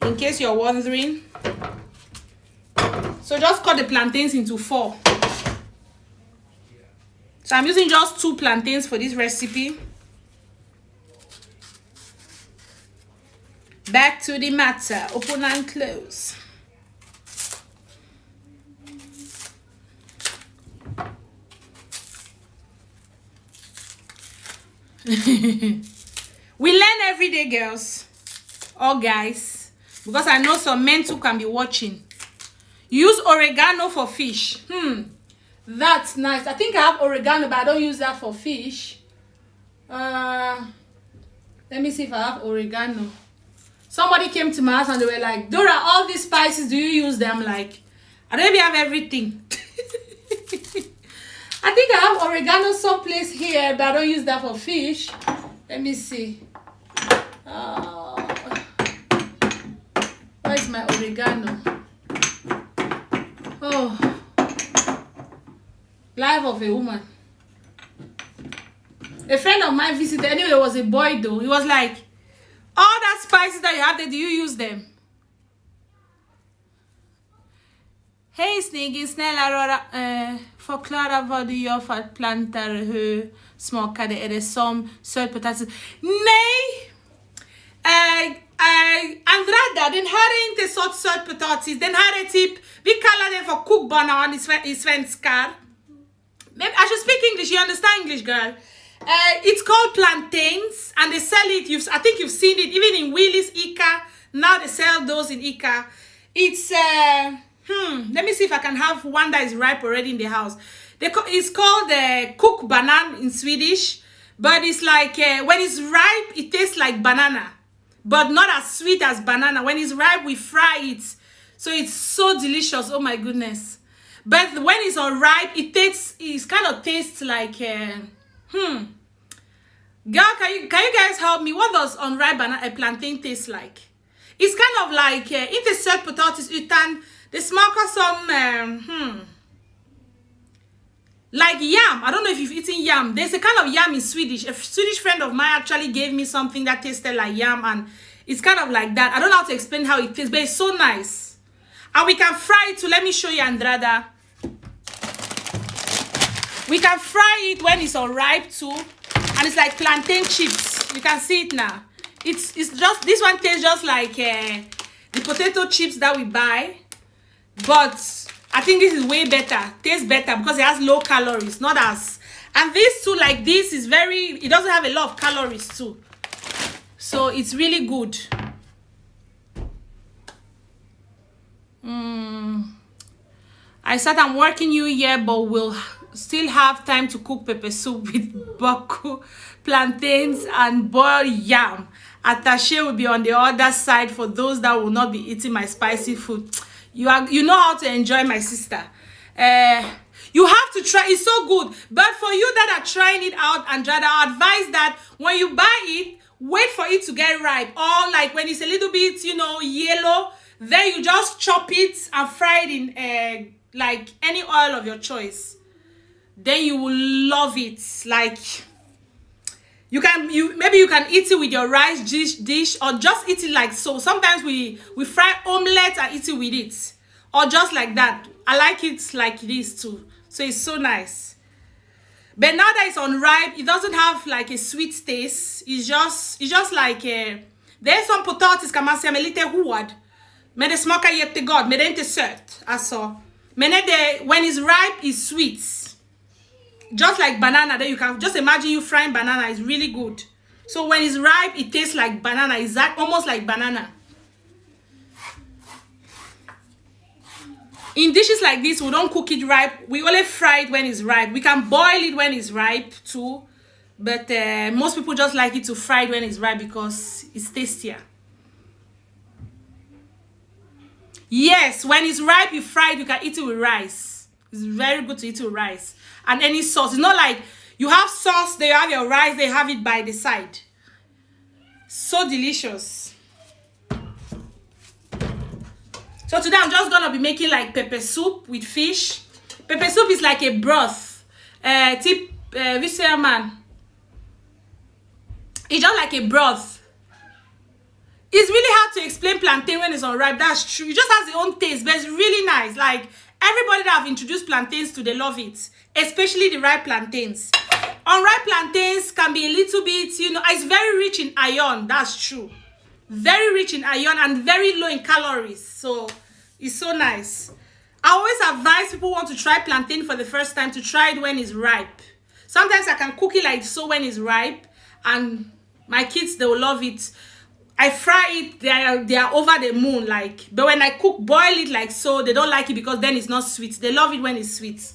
S1: in case you're wondering. So just cut the plantains into 4. So I'm using just 2 plantains for this recipe. Back to the matter. Open and close. We learn every day, girls or guys, because I know some men too can be watching. Use oregano for fish. That's nice. I think I have oregano, but I don't use that for fish. Let me see if I have oregano. Somebody came to my house and they were like, Dora, all these spices, do you use them? Like, I don't even have everything. I think I have oregano someplace here, but I don't use that for fish. Let me see. Where is my oregano? Oh, life of a woman. A friend of mine visited, anyway, it was a boy though. He was like, all that spices that you have there, do you use them? Hej snyggen, snälla röra, förklara vad du gör för att plantar, hur smakade, är det som sötpotatis? Nej! Andrada, den här är inte sötpotatis, den här är typ, vi kallar den för kokbanan i svenskar. I should speak English, you understand English, girl? It's called plantains, and they sell it. I think you've seen it even in Willie's, Ika. Now they sell those in Ika. It's let me see if I can have one that is ripe already in the house. It's called cooked banana in Swedish, but it's like when it's ripe, it tastes like banana, but not as sweet as banana. When it's ripe, we fry it, so it's so delicious. Oh my goodness! But when it's unripe, it kind of tastes like Girl, can you guys help me? What does unripe banana plantain taste like? It's kind of like inte sötpotatis utan det smakar som like yam. I don't know if you've eaten yam. There's a kind of yam in Swedish. A Swedish friend of mine actually gave me something that tasted like yam, and it's kind of like that. I don't know how to explain how it tastes, but it's so nice. And we can fry it too. Let me show you, Andrada. We can fry it when it's unripe too, and it's like plantain chips. You can see it now. It's just, this one tastes just like the potato chips that we buy, but I think this is way better. Tastes better because it has low calories, not as. And this too, like this, is very. It doesn't have a lot of calories too, so it's really good. I said I'm working New Year, but we'll still have time to cook pepper soup with baku, plantains, and boiled yam. Attaché will be on the other side for those that will not be eating my spicy food. You know how to enjoy, my sister. You have to try. It's so good. But for you that are trying it out, Andrada, I advise that when you buy it, wait for it to get ripe. Or like when it's a little bit, yellow, then you just chop it and fry it in like any oil of your choice. Then you will love it. Like maybe you can eat it with your rice dish or just eat it like so. Sometimes we fry omelette and eat it with it, or just like that. I like it like this too, so it's so nice. But now that it's unripe, it doesn't have like a sweet taste. It's just like there's some potatoes kan man säga med lite hård, men det smakar jättegott, men det är inte sött alltså. Men when it's ripe, it's sweet. Just like banana, then you can just imagine you frying banana. It's really good. So when it's ripe, it tastes like banana. It's almost like banana. In dishes like this, we don't cook it ripe. We only fry it when it's ripe. We can boil it when it's ripe too, but most people just like it to fry it when it's ripe because it's tastier. Yes, when it's ripe, you fry it. You can eat it with rice. It's very good to eat with rice. And any sauce. It's not like you have sauce, they have your rice, they have it by the side. So delicious. So today I'm just gonna be making like pepper soup with fish. Pepper soup is like a broth. Man. It's just like a broth. It's really hard to explain plantain when it's unripe. That's true. It just has its own taste, but it's really nice. Like, everybody that I've introduced plantains to, they love it. Especially the ripe plantains. Unripe plantains can be a little bit, you know, it's very rich in iron. That's true. Very rich in iron and very low in calories. So, it's so nice. I always advise people who want to try plantain for the first time to try it when it's ripe. Sometimes I can cook it like so when it's ripe. And my kids, they will love it. I fry it, they are over the moon, like, but when I cook, boil it like so, they don't like it because then it's not sweet. They love it when it's sweet.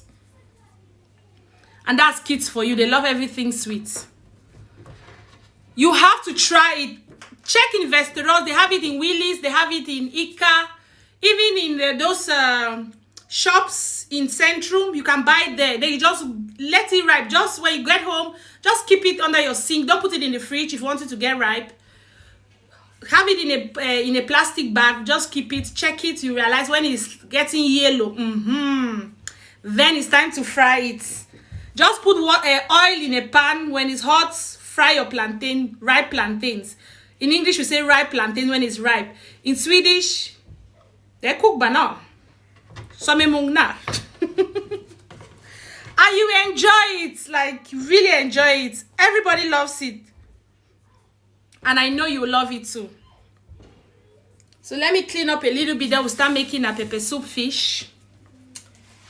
S1: And that's kids for you. They love everything sweet. You have to try it. Check in Vesteros. They have it in Willis. They have it in Ika. Even in those shops in Centrum, you can buy it there. Then you just let it ripe. Just when you get home, just keep it under your sink. Don't put it in the fridge if you want it to get ripe. Have it in a plastic bag. Just keep it. Check it. You realize when it's getting yellow. Then it's time to fry it. Just put oil in a pan. When it's hot, fry your plantain, ripe plantains. In English, we say ripe plantain when it's ripe. In Swedish, they cook banana. Some mungna. And you enjoy it. Like, really enjoy it. Everybody loves it. And I know you will love it too. So let me clean up a little bit. Then we'll start making a pepper soup fish.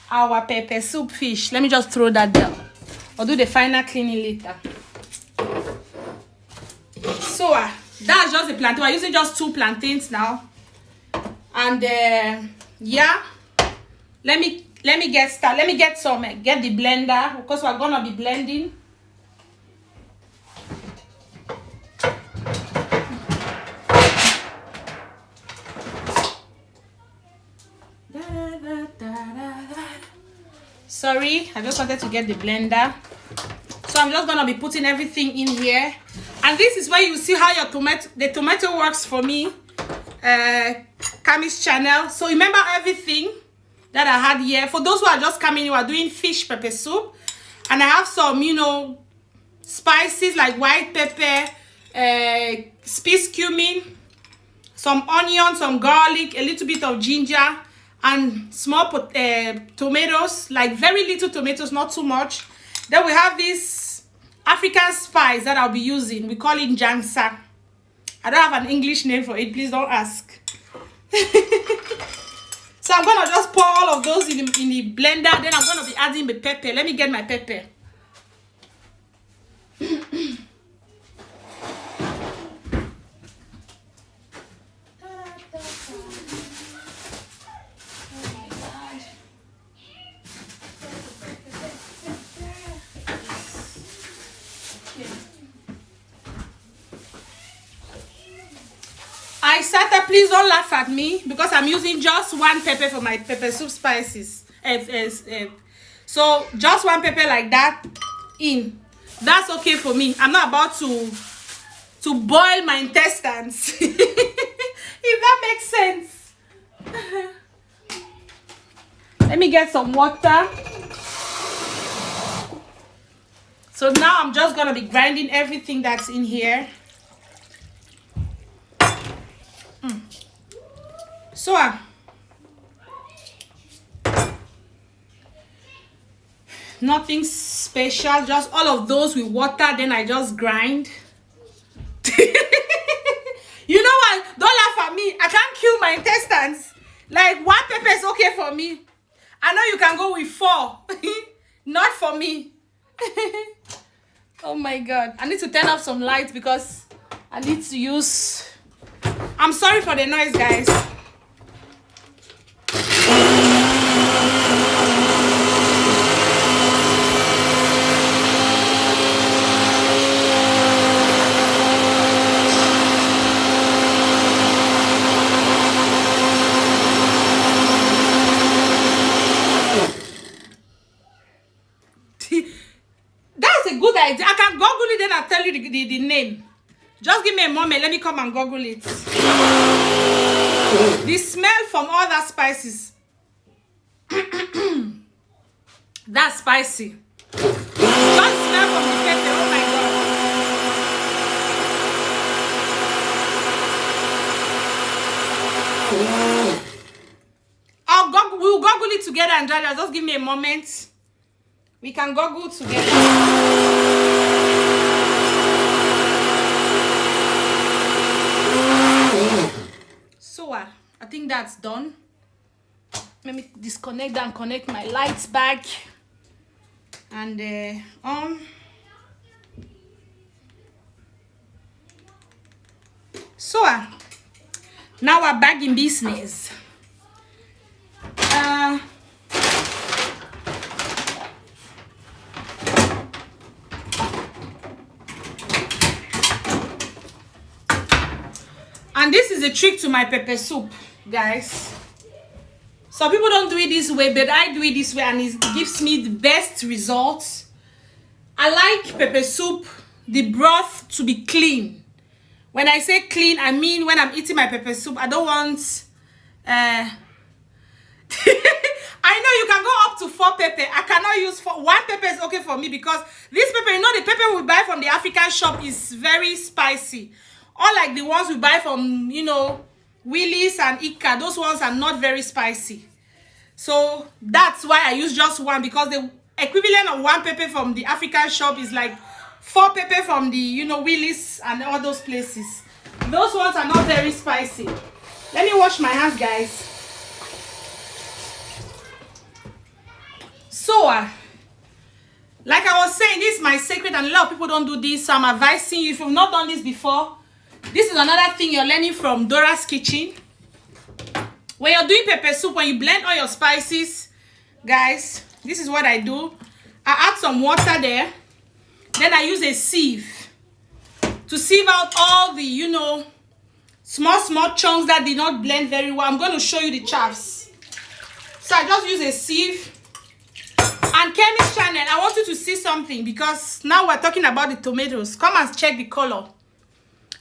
S1: Our pepper soup fish. Let me just throw that down. I'll do the final cleaning later. So that's just the plantain. We're using just 2 plantains now. And yeah. Let me get started. Let me get the blender because we're gonna be blending. Sorry, I just wanted to get the blender. So I'm just gonna be putting everything in here. And this is where you see how the tomato works for me. Kami's channel. So remember everything that I had here. For those who are just coming, we are doing fish pepper soup. And I have some, you know, spices like white pepper, spice cumin, some onion, some garlic, a little bit of ginger, and small tomatoes, like very little tomatoes, not too much. Then we have this African spice that I'll be using. We call it jansa. I don't have an English name for it. Please don't ask. So I'm gonna just pour all of those in the blender. Then I'm gonna be adding the pepper. Let me get my pepper. Isata, please don't laugh at me because I'm using just 1 pepper for my pepper soup spices. So just 1 pepper like that in. That's okay for me. I'm not about to boil my intestines. If that makes sense. Let me get some water. So now I'm just gonna be grinding everything that's in here. So nothing special, just all of those with water, then I just grind. You know what? Don't laugh at me. I can't kill my intestines. Like 1 pepper is okay for me. I know you can go with 4. Not for me. Oh my God. I need to turn off some lights because I need to use... I'm sorry for the noise, guys. That's a good idea. I can Google it, then I'll tell you the name. Just give me a moment. Let me come and Google it. The smell from all that spices. That's spicy. Just smell from the pepper. Oh my God. We'll goggle it together, and just give me a moment. We can goggle together. So I think that's done. Let me disconnect and connect my lights back. And so now we're back in business. And this is a trick to my pepper soup, guys. Some people don't do it this way, but I do it this way, and it gives me the best results. I like pepper soup, the broth to be clean. When I say clean, I mean when I'm eating my pepper soup, I don't want I know you can go up to 4 pepper. I cannot use 4. 1 pepper is okay for me, because this pepper, you know, the pepper we buy from the African shop is very spicy. Unlike the ones we buy from, you know, Willis and Ika, those ones are not very spicy. So that's why I use just 1, because the equivalent of 1 pepper from the African shop is like 4 pepper from the, you know, Willis and all those places. Those ones are not very spicy. Let me wash my hands, guys. So like I was saying, this is my secret, and a lot of people don't do this. So I'm advising you, if you've not done this before, this is another thing you're learning from Dora's kitchen. When you're doing pepper soup, when you blend all your spices, guys, this is what I do. I add some water there. Then I use a sieve to sieve out all the, you know, small chunks that did not blend very well. I'm going to show you the chaffs. So I just use a sieve. And Kemi's channel, I want you to see something, because now we're talking about the tomatoes. Come and check the color.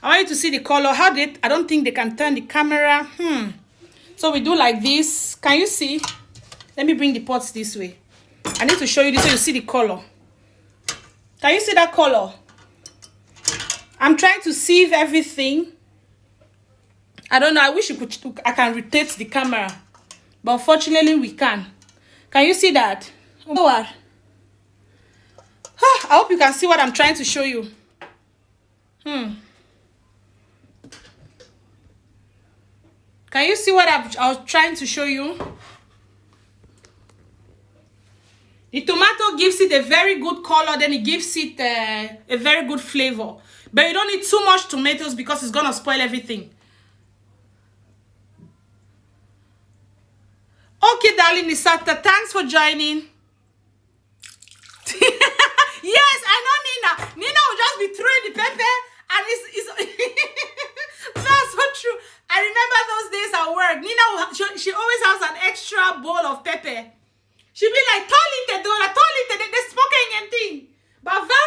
S1: I want you to see the color. I don't think they can turn the camera. So we do like this. Can you see? Let me bring the pots this way. I need to show you this so you see the color. Can you see that color? I'm trying to sieve everything. I don't know. I wish I can rotate the camera, but unfortunately we can. Can you see that? Oh, what? I hope you can see what I'm trying to show you. Can you see what I was trying to show you? The tomato gives it a very good color, then it gives it a very good flavor. But you don't need too much tomatoes, because it's gonna spoil everything. Okay, darling Nisata, thanks for joining. Yes, I know Nina. Nina will just be throwing the pepper, and it's that's so true. I remember those days at work. Nina will, she always has an extra bowl of pepper. She'll be like, "Tolite dora, tolite de spoken anything." Bava.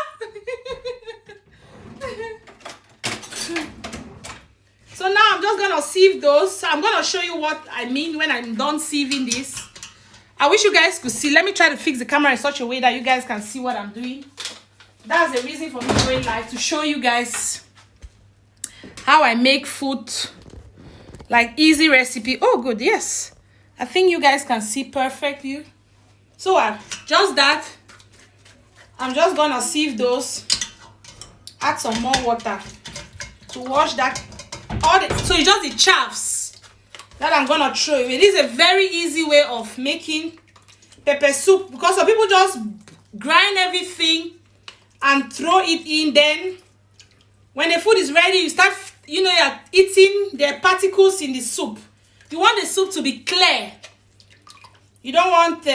S1: So now I'm just gonna sieve those. I'm gonna show you what I mean when I'm done sieving this. I wish you guys could see. Let me try to fix the camera in such a way that you guys can see what I'm doing. That's the reason for me going live, to show you guys how I make food, like easy recipe. Oh, good, yes. I think you guys can see perfectly. So just that. I'm just gonna sieve those. Add some more water to wash that. So it's just the chaffs that I'm gonna throw away. This is a very easy way of making pepper soup, because some people just grind everything and throw it in. Then when the food is ready, you start, you know, you're eating the particles in the soup. You want the soup to be clear. You don't want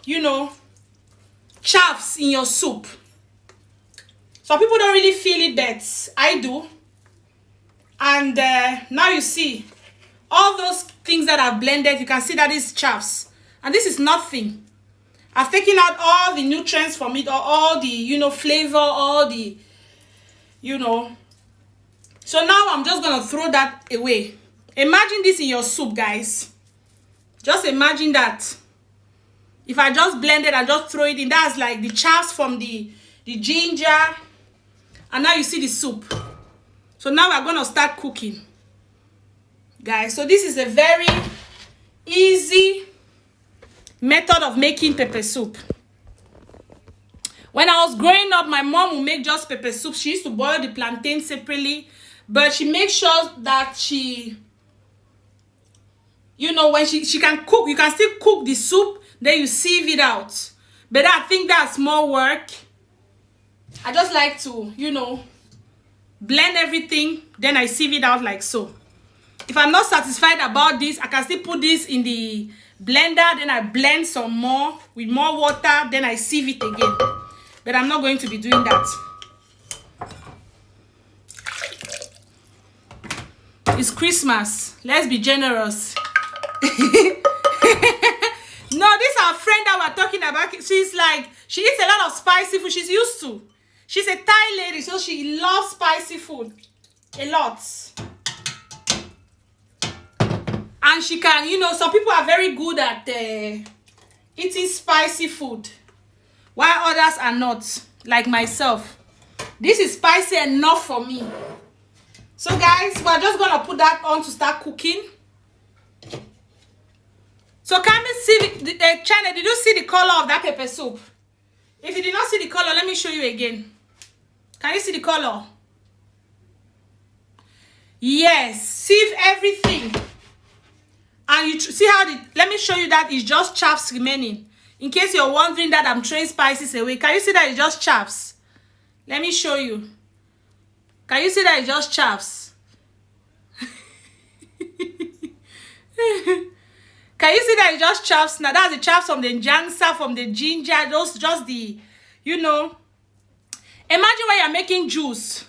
S1: you know, chaffs in your soup. Some people don't really feel it, but I do. And now you see all those things that I've blended. You can see that is chaffs, and this is nothing. I've taken out all the nutrients from it, or all the, you know, flavor, all the, you know. So now I'm just gonna throw that away. Imagine this in your soup, guys. Just imagine that. If I just blend it and just throw it in, that's like the chaffs from the ginger, and now you see the soup. So now we're gonna start cooking. guys. So this is a very easy method of making pepper soup. When I was growing up, my mom would make just pepper soup. She used to boil the plantain separately, but she makes sure that she, you know, when she can cook, you can still cook the soup, then you sieve it out. But I think that's more work. I just like to, you know, blend everything, then I sieve it out like so. If I'm not satisfied about this, I can still put this in the blender, then I blend some more with more water, then I sieve it again. But I'm not going to be doing that. It's Christmas. Let's be generous. No, this is our friend that we're talking about. She's like, she eats a lot of spicy food. She's used to. She's a Thai lady, so she loves spicy food. A lot. And she can, you know, some people are very good at eating spicy food, while others are not, like myself. This is spicy enough for me. So guys, we're just gonna put that on to start cooking. So can we see the channel? Did you see the color of that pepper soup? If you did not see the color, let me show you again. Can you see the color? Yes, sieve everything. And you see how let me show you that it's just chaffs remaining. In case you're wondering that I'm throwing spices away, can you see that it's just chaffs? Let me show you. Can you see that it's just chaffs? Can you see that it's just chaffs? Now that's the chaffs from the jangsa, from the ginger, those just the, you know. Imagine when you're making juice,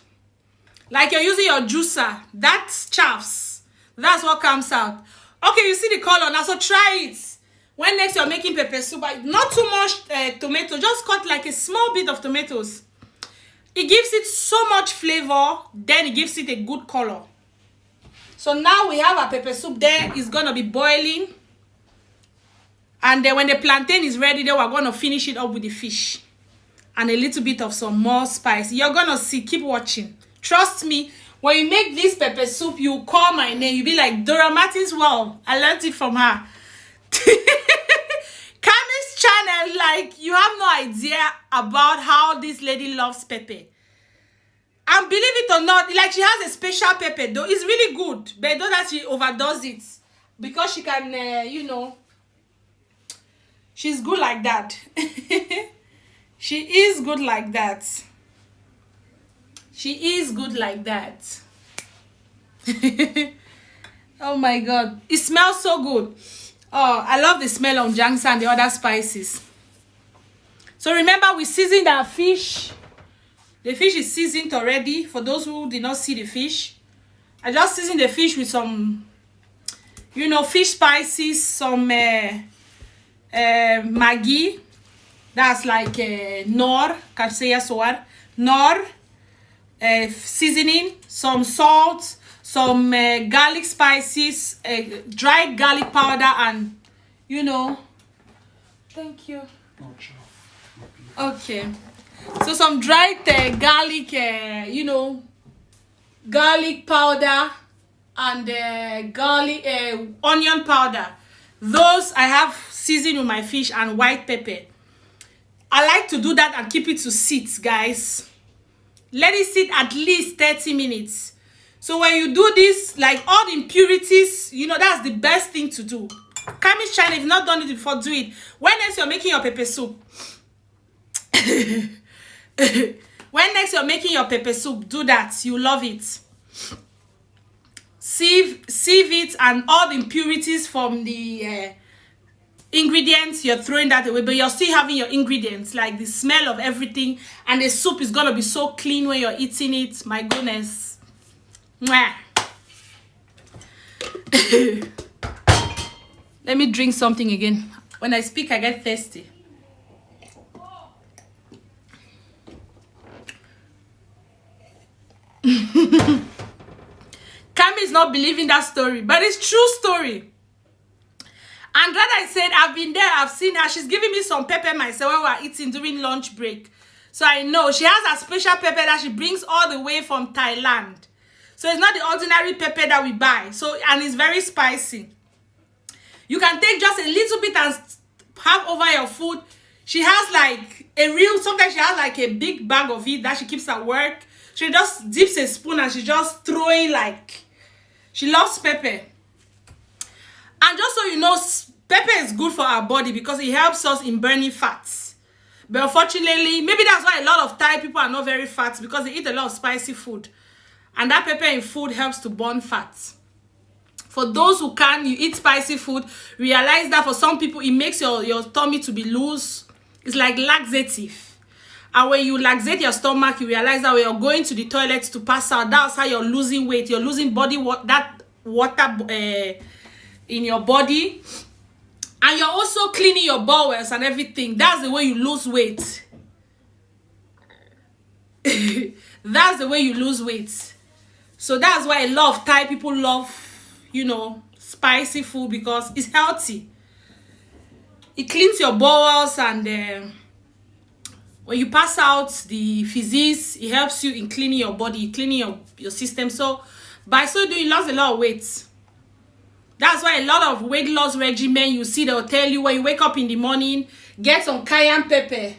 S1: like you're using your juicer. That's chaffs. That's what comes out. Okay, you see the color now, so try it. When next you're making pepper soup, not too much tomato, just cut like a small bit of tomatoes. It gives it so much flavor, then it gives it a good color. So now we have our pepper soup there. It's gonna be boiling. And then when the plantain is ready, then we're gonna finish it up with the fish. And a little bit of some more spice. You're gonna see, keep watching. Trust me, when you make this pepper soup, you call my name. You'll be like, doramartinsworld. I learned it from her. Kami's channel, like, you have no idea about how this lady loves pepper. And believe it or not, like, she has a special pepper, though. It's really good. But don't that she overdoes it. Because she can, you know, she's good like that. She is good like that. She is good like that. Oh my God. It smells so good. Oh, I love the smell of jangsa and the other spices. So remember, we seasoned our fish. The fish is seasoned already. For those who did not see the fish, I just seasoned the fish with some, you know, fish spices, some Maggi. That's like nor, can say yes or nor, seasoning, some salt, some garlic spices, dry garlic powder, and, you know, thank you. Okay, so some dried garlic, you know, garlic powder, and garlic onion powder. Those I have seasoned with my fish, and white pepper. I like to do that and keep it to sit, guys. Let it sit at least 30 minutes. So when you do this, like all the impurities, you know, that's the best thing to do. Kami's channel, if you've not done it before, do it. When next you're making your pepper soup, when next you're making your pepper soup, do that. You love it. Sieve it and all the impurities from the ingredients, you're throwing that away, but you're still having your ingredients, like the smell of everything, and the soup is gonna be so clean when you're eating it. My goodness. Mwah. Let me drink something again. When I speak, I get thirsty. Kami is not believing that story, but it's true story. And glad I said, I've been there, I've seen her. She's giving me some pepper myself when we were eating during lunch break. So I know she has a special pepper that she brings all the way from Thailand. So it's not the ordinary pepper that we buy. So, and it's very spicy. You can take just a little bit and have over your food. She has like a real, sometimes she has like a big bag of it that she keeps at work. She just dips a spoon and she just throwing like, she loves pepper. And just so you know, pepper is good for our body because it helps us in burning fats. But unfortunately, maybe that's why a lot of Thai people are not very fat, because they eat a lot of spicy food. And that pepper in food helps to burn fats. For those who can, you eat spicy food, realize that for some people, it makes your tummy to be loose. It's like laxative. And when you laxate your stomach, you realize that when you're going to the toilet to pass out, that's how you're losing weight. You're losing body that water in your body. And you're also cleaning your bowels and everything. That's the way you lose weight. That's the way you lose weight. So that's why a lot of Thai people love, you know, spicy food, because it's healthy. It cleans your bowels, and when you pass out the feces, it helps you in cleaning your body, cleaning your system. So by so doing, you lost a lot of weight. That's why a lot of weight loss regimen, you see, they'll tell you when you wake up in the morning, get some cayenne pepper.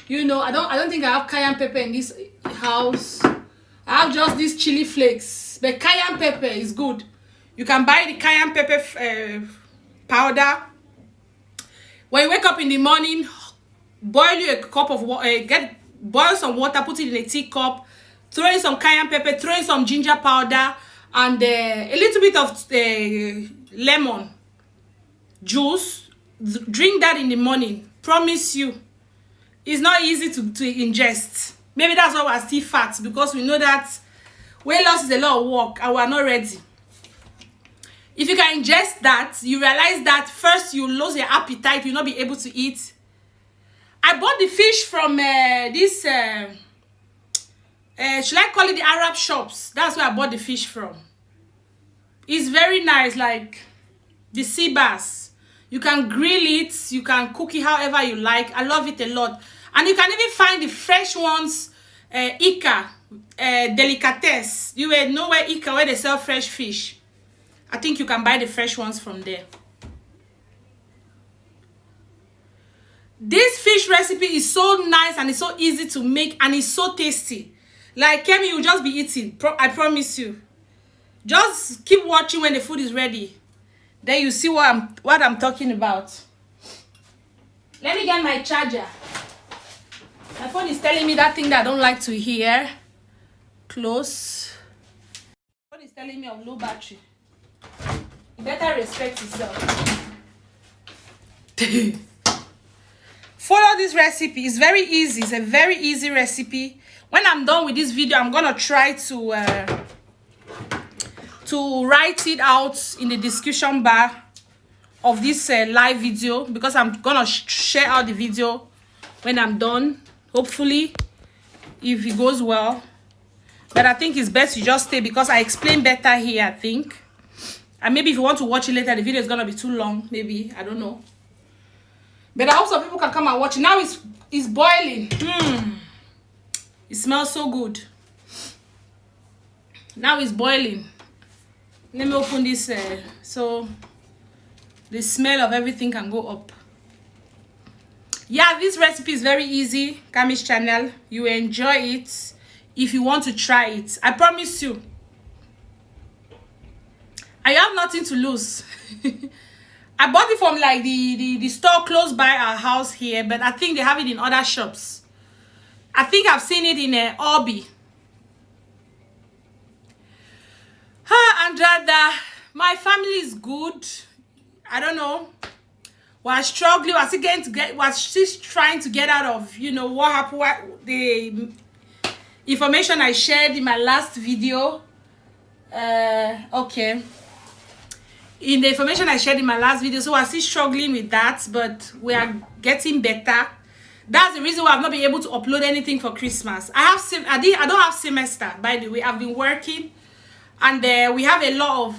S1: You know, I don't think I have cayenne pepper in this house. I have just these chili flakes. But cayenne pepper is good. You can buy the cayenne pepper powder. When you wake up in the morning, boil you a cup of water, boil some water, put it in a teacup, throw in some cayenne pepper, throw in some ginger powder, and a little bit of lemon juice. Drink that in the morning. Promise you, it's not easy to ingest. Maybe that's why we're still fat, because we know that weight loss is a lot of work and we're not ready. If you can ingest that, you realize that first you lose your appetite, you'll not be able to eat. I bought the fish from this should I call it the Arab shops? That's where I bought the fish from. It's very nice, like the seabass. You can grill it, you can cook it however you like. I love it a lot. And you can even find the fresh ones, Ika, Delicatesse. You will know where Ika, where they sell fresh fish. I think you can buy the fresh ones from there. This fish recipe is so nice and it's so easy to make, and it's so tasty. Like Kemi, you'll just be eating. I promise you. Just keep watching when the food is ready. Then you see what I'm talking about. Let me get my charger. My phone is telling me that thing that I don't like to hear. Close. My phone is telling me of low battery. You better respect yourself. Follow this recipe. It's very easy. It's a very easy recipe. When I'm done with this video, I'm gonna try to write it out in the description bar of this live video, because I'm gonna share out the video when I'm done, hopefully, if it goes well. But I think it's best you just stay, because I explain better here, I think. And maybe if you want to watch it later, the video is gonna be too long, maybe, I don't know. But I hope some people can come and watch it. Now it's boiling. It smells so good. Now it's boiling. Let me open this so the smell of everything can go up. Yeah, this recipe is very easy. Kami's channel. You will enjoy it if you want to try it. I promise you. I have nothing to lose. I bought it from like the store close by our house here, but I think they have it in other shops. I think I've seen it in Orbi. Andrada, my family is good. I don't know. We're struggling. We're still trying to get out of, you know, what happened, the information I shared in my last video. Okay. In the information I shared in my last video, so we're still struggling with that, but we are getting better. That's the reason why I've not been able to upload anything for Christmas. I don't have semester, by the way. I've been working, and we have a lot of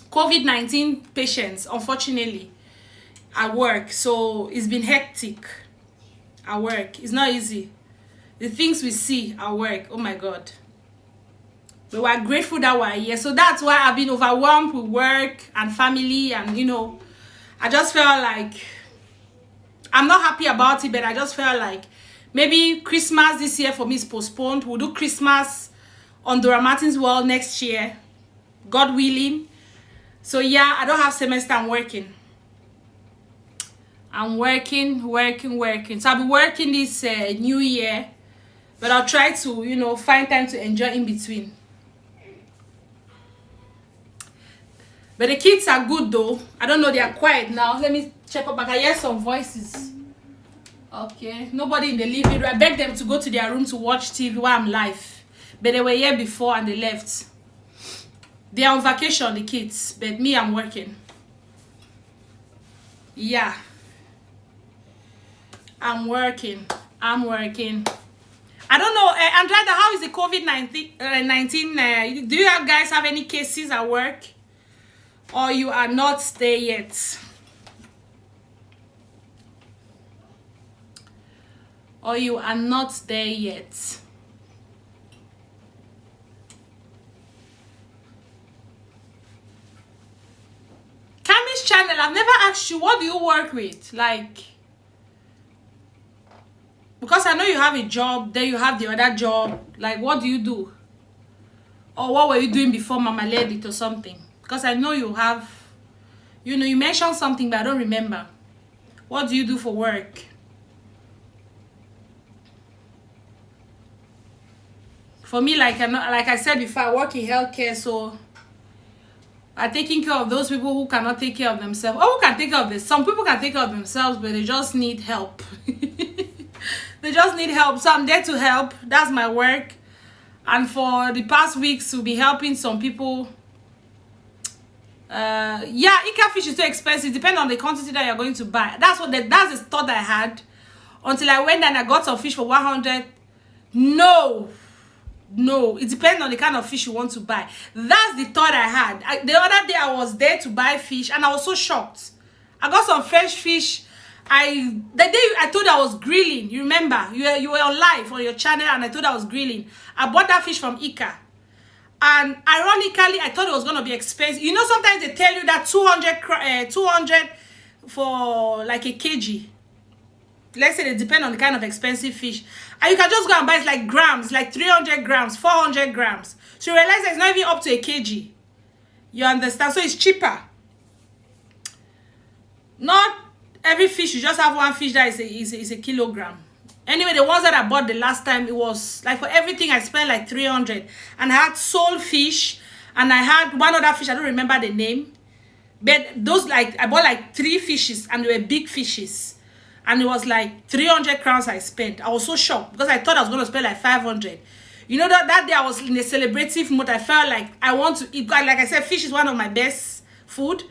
S1: COVID-19 patients, unfortunately, at work. So it's been hectic at work. It's not easy. The things we see at work, oh my God. We were grateful that we're here. So that's why I've been overwhelmed with work and family, and I just felt like I'm not happy about it, but I just felt like maybe Christmas this year for me is postponed. We'll do Christmas on doramartinsworld next year, God willing. So yeah, I don't have semester. I'm working. So I'll be working this new year, but I'll try to find time to enjoy in between. But the kids are good though. I don't know, they are quiet now. Let me check up back. I hear some voices. Okay, nobody in the living room. I begged them to go to their room to watch TV while I'm live, but they were here before and they left. They are on vacation, the kids, but me, I'm working. Yeah, I'm working. I don't know, Andrada, how is the COVID-19? Do you guys have any cases at work? Or you are not there yet? Cammy's channel, I've never asked you, what do you work with? Like, because I know you have a job, then you have the other job. Like, what do you do? Or what were you doing before Mama led it or something? Because I know you have, you mentioned something, but I don't remember. What do you do for work? For me, like I said before, I work in healthcare, so I'm taking care of those people who cannot take care of themselves. Or who can take care of this. Some people can take care of themselves, but they just need help. They just need help. So I'm there to help. That's my work. And for the past weeks, we'll be helping some people. Yeah, Ika fish is too expensive. Depending on the quantity that you're going to buy. That's the thought I had. Until I went and I got some fish for 100. No, it depends on the kind of fish you want to buy. That's the thought I had. The other day I was there to buy fish and I was so shocked. I got some fresh fish. The day I told you I was grilling, you remember? You were on live on your channel and I told you I was grilling. I bought that fish from Ika. And ironically, I thought it was going to be expensive. Sometimes they tell you that 200 for like a kg. Let's say it depends on the kind of expensive fish. And you can just go and buy it like grams, like 300 grams, 400 grams. So you realize that it's not even up to a kg. You understand? So it's cheaper. Not every fish, you just have one fish that is a kilogram. Anyway, the ones that I bought the last time, it was like for everything I spent like 300. And I had sole fish, and I had one other fish, I don't remember the name. But those, like, I bought like 3 fishes, and they were big fishes. And it was like 300 crowns I spent. I was so shocked because I thought I was going to spend like 500. That day I was in a celebrative mood. I felt like I want to eat. Like I said, fish is one of my best food.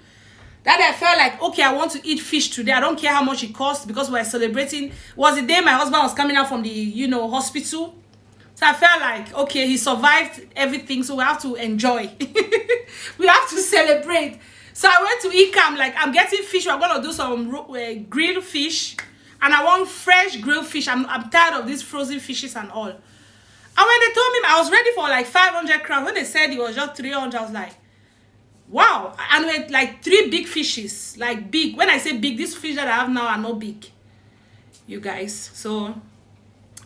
S1: That day I felt like, okay, I want to eat fish today. I don't care how much it costs because we're celebrating. It was the day my husband was coming out from the, hospital. So I felt like, okay, he survived everything. So we have to enjoy. We have to celebrate. So I went to Ika. Like, I'm getting fish. We're going to do some grilled fish. And I want fresh grilled fish. I'm tired of these frozen fishes and all. And when they told me I was ready for like 500 crowns, when they said it was just 300, I was like, wow. And we had like 3 big fishes. Like big. When I say big, these fish that I have now are not big. You guys. So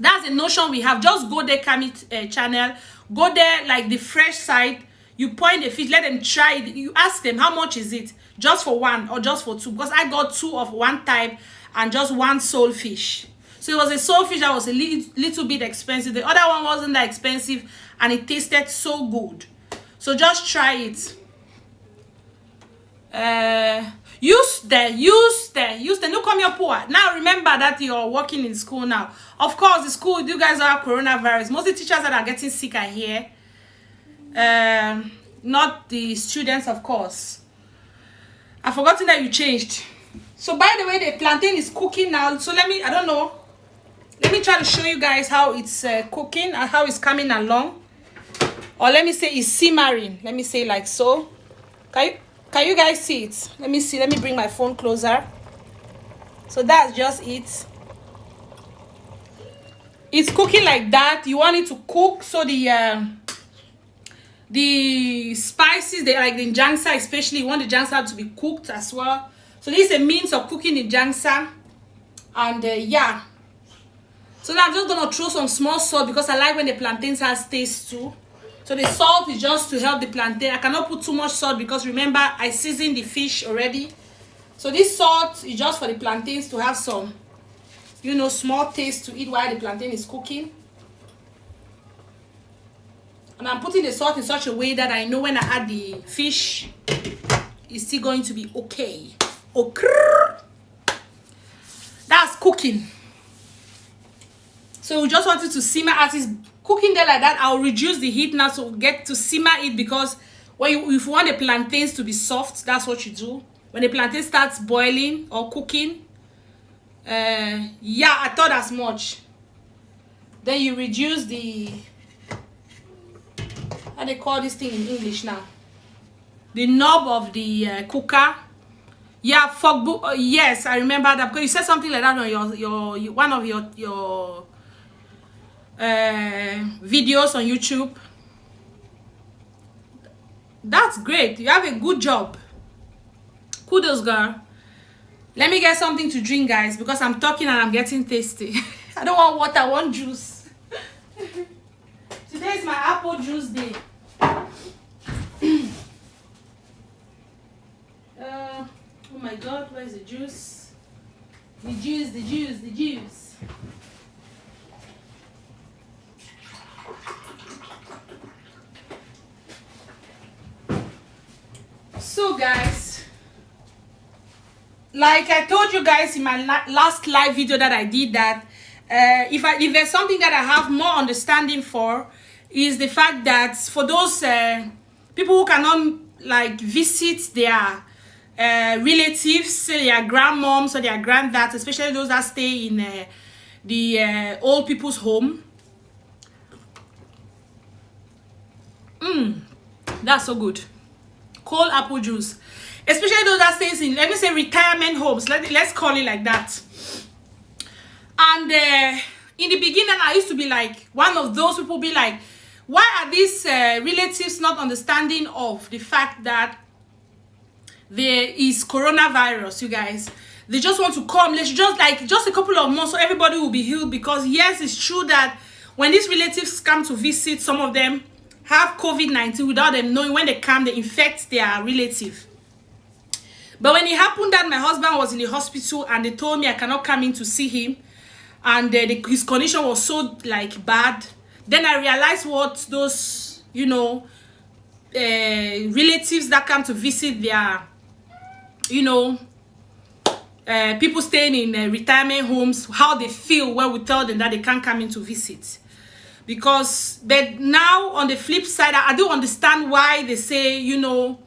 S1: that's the notion we have. Just go there, Kami channel. Go there, like the fresh side. You point the fish, let them try it. You ask them, how much is it? Just for 1 or just for 2? Because I got 2 of one type and just 1 sole fish. So it was a sole fish that was a little bit expensive. The other one wasn't that expensive and it tasted so good. So just try it. Use the no come your poor. Now remember that you're working in school now. Of course, the school, you guys have coronavirus. Most of the teachers that are getting sick are here. Not the students, of course. I've forgotten that you changed. So by the way, the plantain is cooking now. So I don't know. Let me try to show you guys how it's cooking and how it's coming along. Or let me say it's simmering. Let me say like so. Can you guys see it? Let me see. Let me bring my phone closer. So that's just it. It's cooking like that. You want it to cook so the the spices, they like the jangsa, especially you want the jangsa to be cooked as well. So this is a means of cooking the jangsa. And yeah, so now I'm just gonna throw some small salt because I like when the plantains has taste too. So the salt is just to help the plantain. I cannot put too much salt because remember I seasoned the fish already. So this salt is just for the plantains to have some, you know, small taste to eat while the plantain is cooking. And I'm putting the salt in such a way that I know when I add the fish, it's still going to be okay. Okay. That's cooking. So we just wanted to simmer. As it's cooking there like that, I'll reduce the heat now to get to simmer it, because when if you want the plantains to be soft, that's what you do. When the plantain starts boiling or cooking, yeah, I thought as much. Then you reduce the, how they call this thing in English now, the knob of the cooker. Yeah, yes, I remember that, because you said something like that on your one of your videos on YouTube. That's great. You have a good job. Kudos, girl. Let me get something to drink, guys, because I'm talking and I'm getting tasty. I don't want water, I want juice. Today is my apple juice day. Oh my God, where's the juice? The juice, the juice, the juice. So guys, like I told you guys in my last live video that I did, that if there's something that I have more understanding for, is the fact that for those people who cannot like visit their relatives, say their grandmoms or their granddads, especially those that stay in the old people's home. That's so good. Cold apple juice, especially those that stays in, let me say, retirement homes. Let's call it like that. And in the beginning, I used to be like one of those people, be like, why are these relatives not understanding of the fact that there is coronavirus? You guys, they just want to come, let's just a couple of months so everybody will be healed. Because yes, it's true that when these relatives come to visit, some of them have COVID-19 without them knowing. When they come, they infect their relative. But when it happened that my husband was in the hospital and they told me I cannot come in to see him, and his condition was so like bad, then I realized what those, you know, relatives that come to visit their, you know, people staying in retirement homes, how they feel when we tell them that they can't come in to visit. Because, but now on the flip side, I do understand why they say, you know,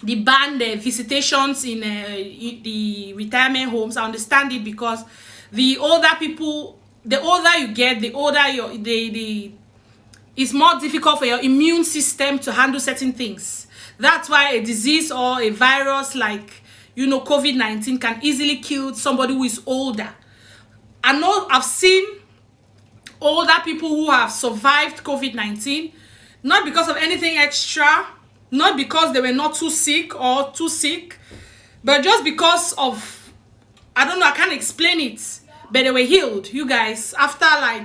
S1: they ban the visitations in the retirement homes. I understand it, because the older people, the older you get, the older it's more difficult for your immune system to handle certain things. That's why a disease or a virus like, you know, COVID-19 can easily kill somebody who is older. I know I've seen older people who have survived COVID-19, not because of anything extra, not because they were not too sick or too sick, but just because of, I don't know, I can't explain it, but they were healed, you guys. After like,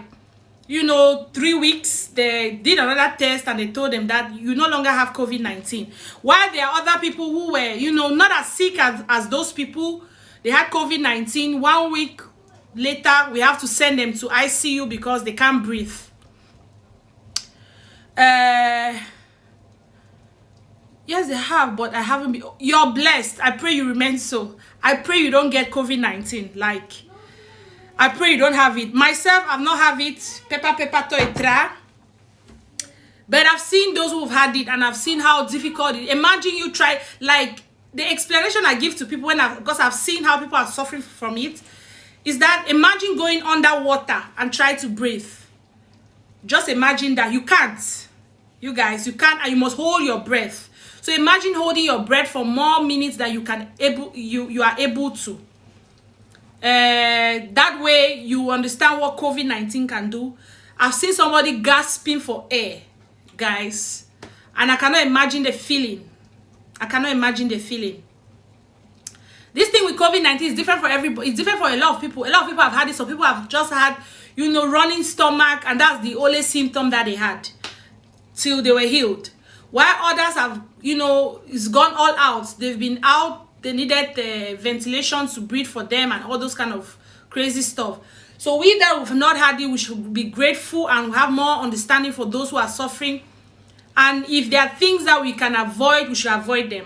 S1: you know, 3 weeks, they did another test and they told them that you no longer have COVID-19. While there are other people who were, you know, not as sick as those people, they had COVID-19. 1 week later, we have to send them to ICU because they can't breathe. Yes, they have, but I haven't been. You're blessed. I pray you remain so. I pray you don't get COVID-19. Like, I pray you don't have it. Myself, I've not have it. Pepper to etra. But I've seen those who've had it, and I've seen how difficult it is. Imagine you try, like, the explanation I give to people because I've seen how people are suffering from it, is that imagine going underwater and try to breathe. Just imagine that you can't. You guys, you can't, and you must hold your breath. So imagine holding your breath for more minutes than you are able to. That way you understand what COVID-19 can do. I've seen somebody gasping for air, guys. And I cannot imagine the feeling. I cannot imagine the feeling. This thing with COVID-19 is different for everybody. It's different for a lot of people. A lot of people have had it. Some people have just had, you know, running stomach, and that's the only symptom that they had till they were healed. While others have, you know, it's gone all out. They've been out. They needed the ventilation to breathe for them and all those kind of crazy stuff. So we that have not had it, we should be grateful and have more understanding for those who are suffering. And if there are things that we can avoid, we should avoid them.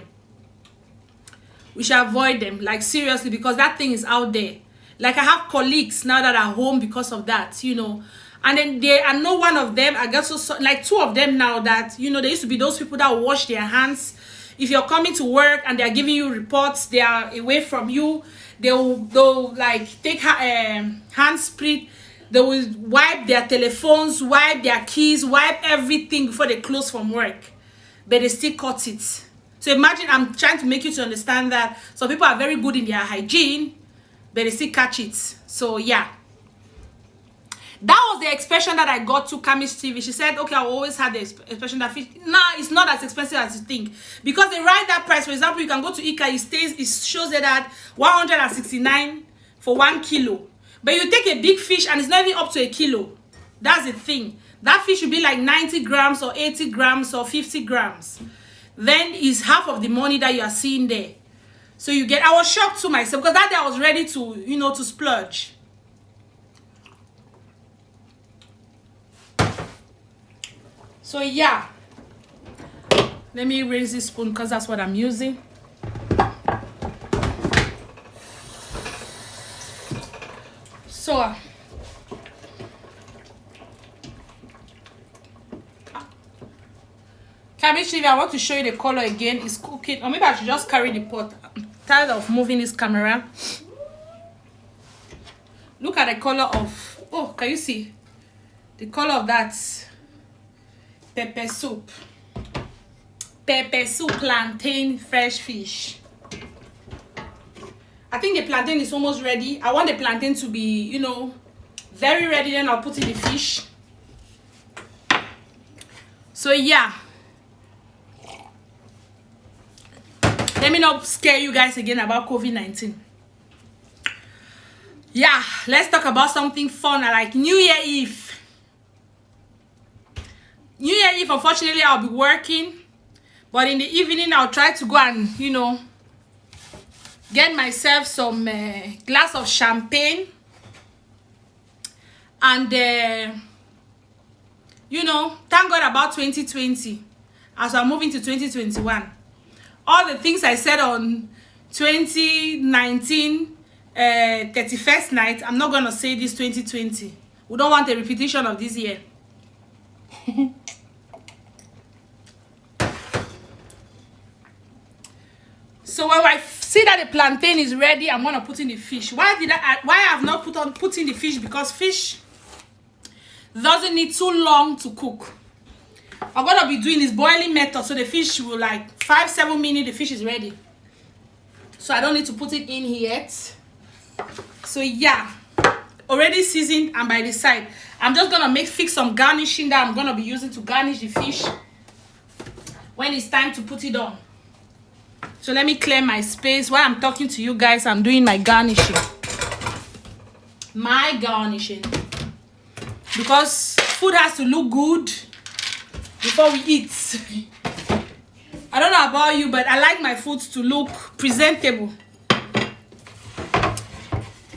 S1: We should avoid them, like seriously, because that thing is out there. Like I have colleagues now that are home because of that, you know. And then I know one of them, I guess so, like two of them now that, you know, there used to be those people that will wash their hands. If you're coming to work and they're giving you reports, they are away from you, they'll like take hand spray. They will wipe their telephones, wipe their keys, wipe everything before they close from work. But they still cut it. So imagine, I'm trying to make you to understand that some people are very good in their hygiene, but they still catch it. So yeah. That was the expression that I got to Kami's TV. She said, okay, I always had the expression that fish. Nah, it's not as expensive as you think. Because they write that price. For example, you can go to Ika, it shows that 169 for 1 kilo. But you take a big fish and it's not even up to a kilo. That's the thing. That fish should be like 90 grams or 80 grams or 50 grams. Then it's half of the money that you are seeing there. So you get, I was shocked to myself because that day I was ready to, you know, to splurge. So yeah, let me raise this spoon because that's what I'm using. So cabbage leaf, I want to show you the color again. It's cooking, or maybe I should just carry the pot. I'm tired of moving this camera. Look at the color of, oh, can you see the color of that pepper soup? Pepper soup, plantain, fresh fish. I think the plantain is almost ready. I want the plantain to be, you know, very ready. Then I'll put in the fish. So yeah, let me not scare you guys again about COVID-19. Yeah, let's talk about something fun like New Year Eve. New Year Eve, unfortunately, I'll be working. But in the evening, I'll try to go and, you know, get myself some glass of champagne. And, you know, thank God about 2020. As I'm moving to 2021. All the things I said on 2019 31st night, I'm not going to say this 2020. We don't want a repetition of this year. So when I see that the plantain is ready, I'm going to put in the fish. Why I have not put in the fish? Because fish doesn't need too long to cook. I'm going to be doing this boiling method, so the fish will like 5-7 minutes, the fish is ready. So I don't need to put it in here yet. So yeah, already seasoned and by the side. I'm just going to fix some garnishing that I'm going to be using to garnish the fish when it's time to put it on. So let me clear my space. While I'm talking to you guys, I'm doing my garnishing. My garnishing. Because food has to look good before we eat. I don't know about you, but I like my food to look presentable.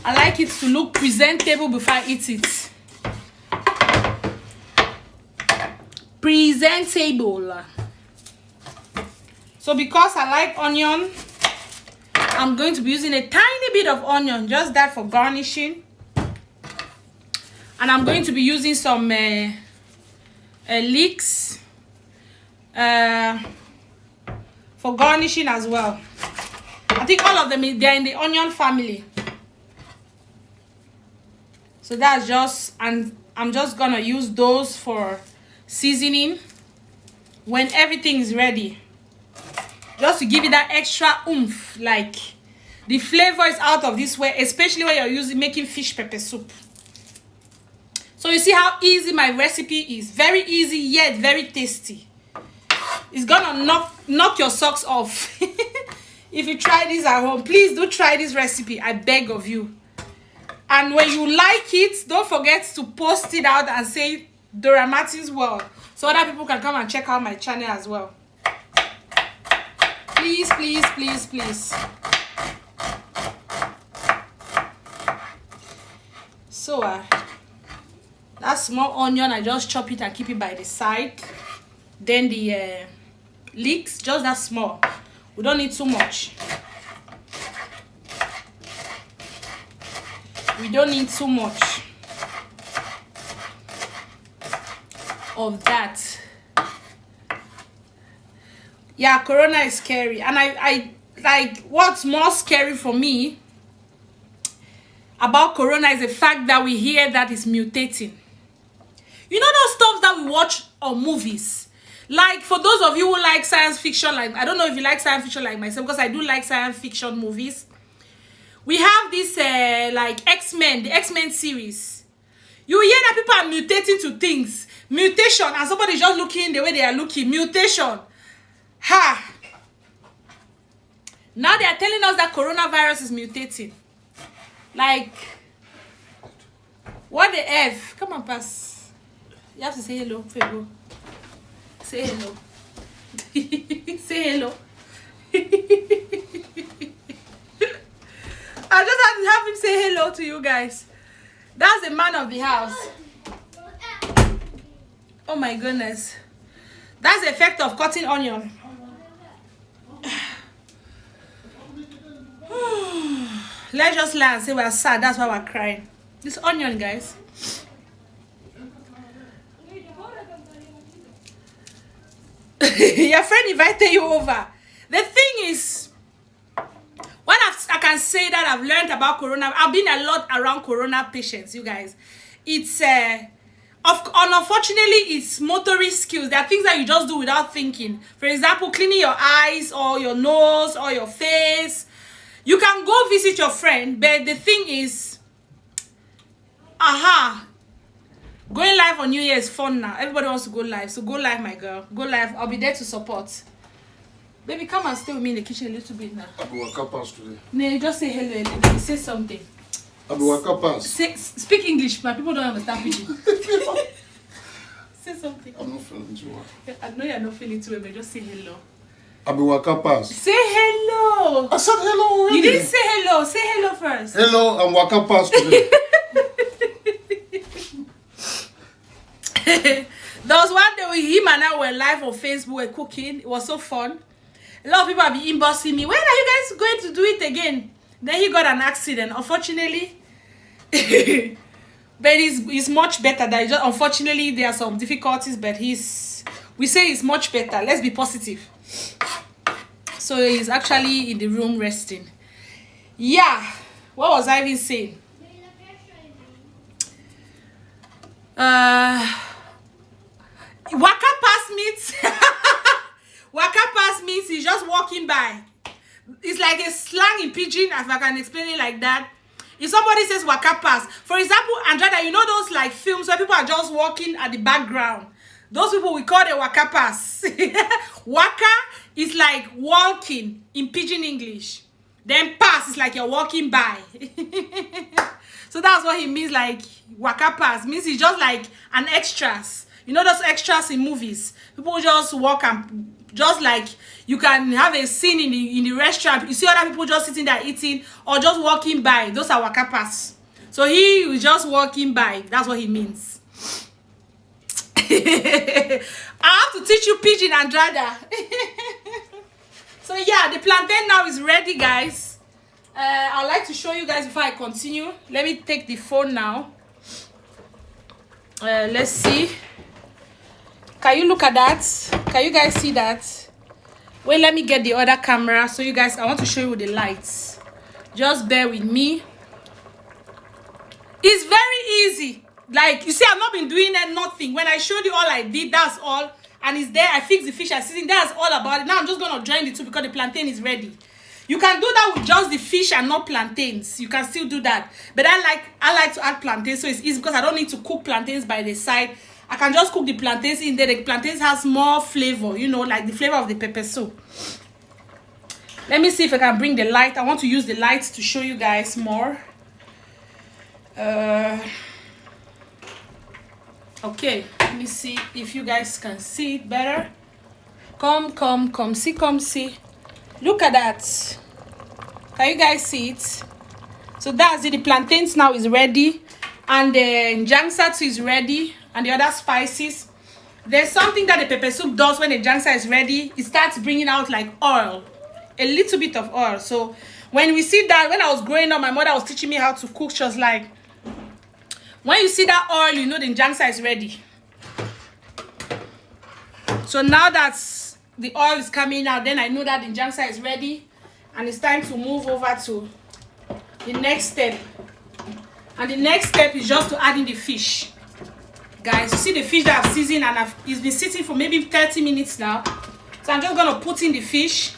S1: I like it to look presentable before I eat it. Presentable. So because I like onion, I'm going to be using a tiny bit of onion, just that for garnishing. And I'm going to be using some leeks for garnishing as well. I think all of them, they're in the onion family. So that's just, and I'm just gonna use those for seasoning when everything is ready. Just to give it that extra oomph, like the flavor is out of this way, especially when you're making fish pepper soup. So you see how easy my recipe is. Very easy yet very tasty. It's gonna knock your socks off. If you try this at home, please do try this recipe, I beg of you. And when you like it, don't forget to post it out and say Dora Martin's World, so other people can come and check out my channel as well. Please, please, please, please. So that small onion, I just chop it and keep it by the side. Then the leeks, just that small. We don't need too much. We don't need too much of that. Yeah, corona is scary, and I like, what's more scary for me about corona is the fact that we hear that it's mutating. You know those stuff that we watch on movies? Like, for those of you who like science fiction, like, I don't know if you like science fiction like myself, because I do like science fiction movies. We have this like X-Men, the X-Men series. You hear that people are mutating to things. Mutation, and somebody's just looking the way they are looking. Mutation. Ha! Now they are telling us that coronavirus is mutating. Like, what the F? Come on, pass. You have to say hello, Febo. Say hello. Say hello. I just have to have him say hello to you guys. That's the man of the house. Oh my goodness. That's the effect of cutting onion. Let's just lie and say we're sad. That's why we're crying. This onion, guys. Your friend invited you over. The thing is, what I can say that I've learned about corona, I've been a lot around corona patients, you guys. It's unfortunately, it's motorist skills. There are things that you just do without thinking. For example, cleaning your eyes or your nose or your face. You can go visit your friend, but the thing is, going live on New Year is fun now. Everybody wants to go live, so go live, my girl. Go live. I'll be there to support. Baby, come and stay with me in the kitchen a little bit now. I'll be waka pass today. No, just say hello, hello. Say something.
S2: I'll be waka pass.
S1: Speak English, but people don't understand Pidgin. Say something.
S2: I'm not feeling too well.
S1: I know you're not feeling too well, but just say hello.
S2: I'll be waka pass.
S1: Say hello.
S2: I said hello already.
S1: You didn't say hello. Say hello first.
S2: Hello, I'm waka pass today.
S1: There was one day with him and I were live on Facebook, we're cooking. It was so fun. A lot of people have been inboxing me. When are you guys going to do it again? Then he got an accident, unfortunately. But he's much better. That just, unfortunately, there are some difficulties, but we say he's much better. Let's be positive. So he's actually in the room resting. Yeah. What was I even saying? Waka pass means waka pass means he's just walking by. It's like a slang in Pidgin, if I can explain it like that. If somebody says waka pass, for example, Andrada, you know those like films where people are just walking at the background? Those people we call the waka pass. Waka is like walking in Pidgin English. Then pass is like you're walking by. So that's what he means, like waka pass means he's just like an extras. You know those extras in movies? People just walk and just like you can have a scene in the restaurant. You see other people just sitting there eating or just walking by. Those are waka pass. So he was just walking by. That's what he means. I have to teach you Pidgin, Andrada. So yeah, the plantain now is ready, guys. I'd like to show you guys before I continue. Let me take the phone now. Let's see. Can you look at that? Can you guys see that? Wait, let me get the other camera. So you guys, I want to show you the lights. Just bear with me. It's very easy. Like, you see, I've not been doing nothing. When I showed you all I did, that's all. And it's there. I fixed the fish. I see that's all about it. Now I'm just going to join the two because the plantain is ready. You can do that with just the fish and not plantains. You can still do that. But I like to add plantains, so it's easy because I don't need to cook plantains by the side. I can just cook the plantains in there. The plantains has more flavor, you know, like the flavor of the pepper soup. Let me see if I can bring the light. I want to use the lights to show you guys more. Okay, let me see if you guys can see it better. Come see. Look at that. Can you guys see it? So that's it. The plantains now is ready, and the jangsa too is ready, and the other spices. There's something that the pepper soup does when the jangsa is ready. It starts bringing out like oil, a little bit of oil. So when we see that, when I was growing up, my mother was teaching me how to cook. She was like, when you see that oil, you know the jangsa is ready. So now that the oil is coming out, then I know that the jangsa is ready, and it's time to move over to the next step. And the next step is just to add in the fish. Guys, you see the fish that I've seasoned, and it's been sitting for maybe 30 minutes now. So I'm just gonna put in the fish.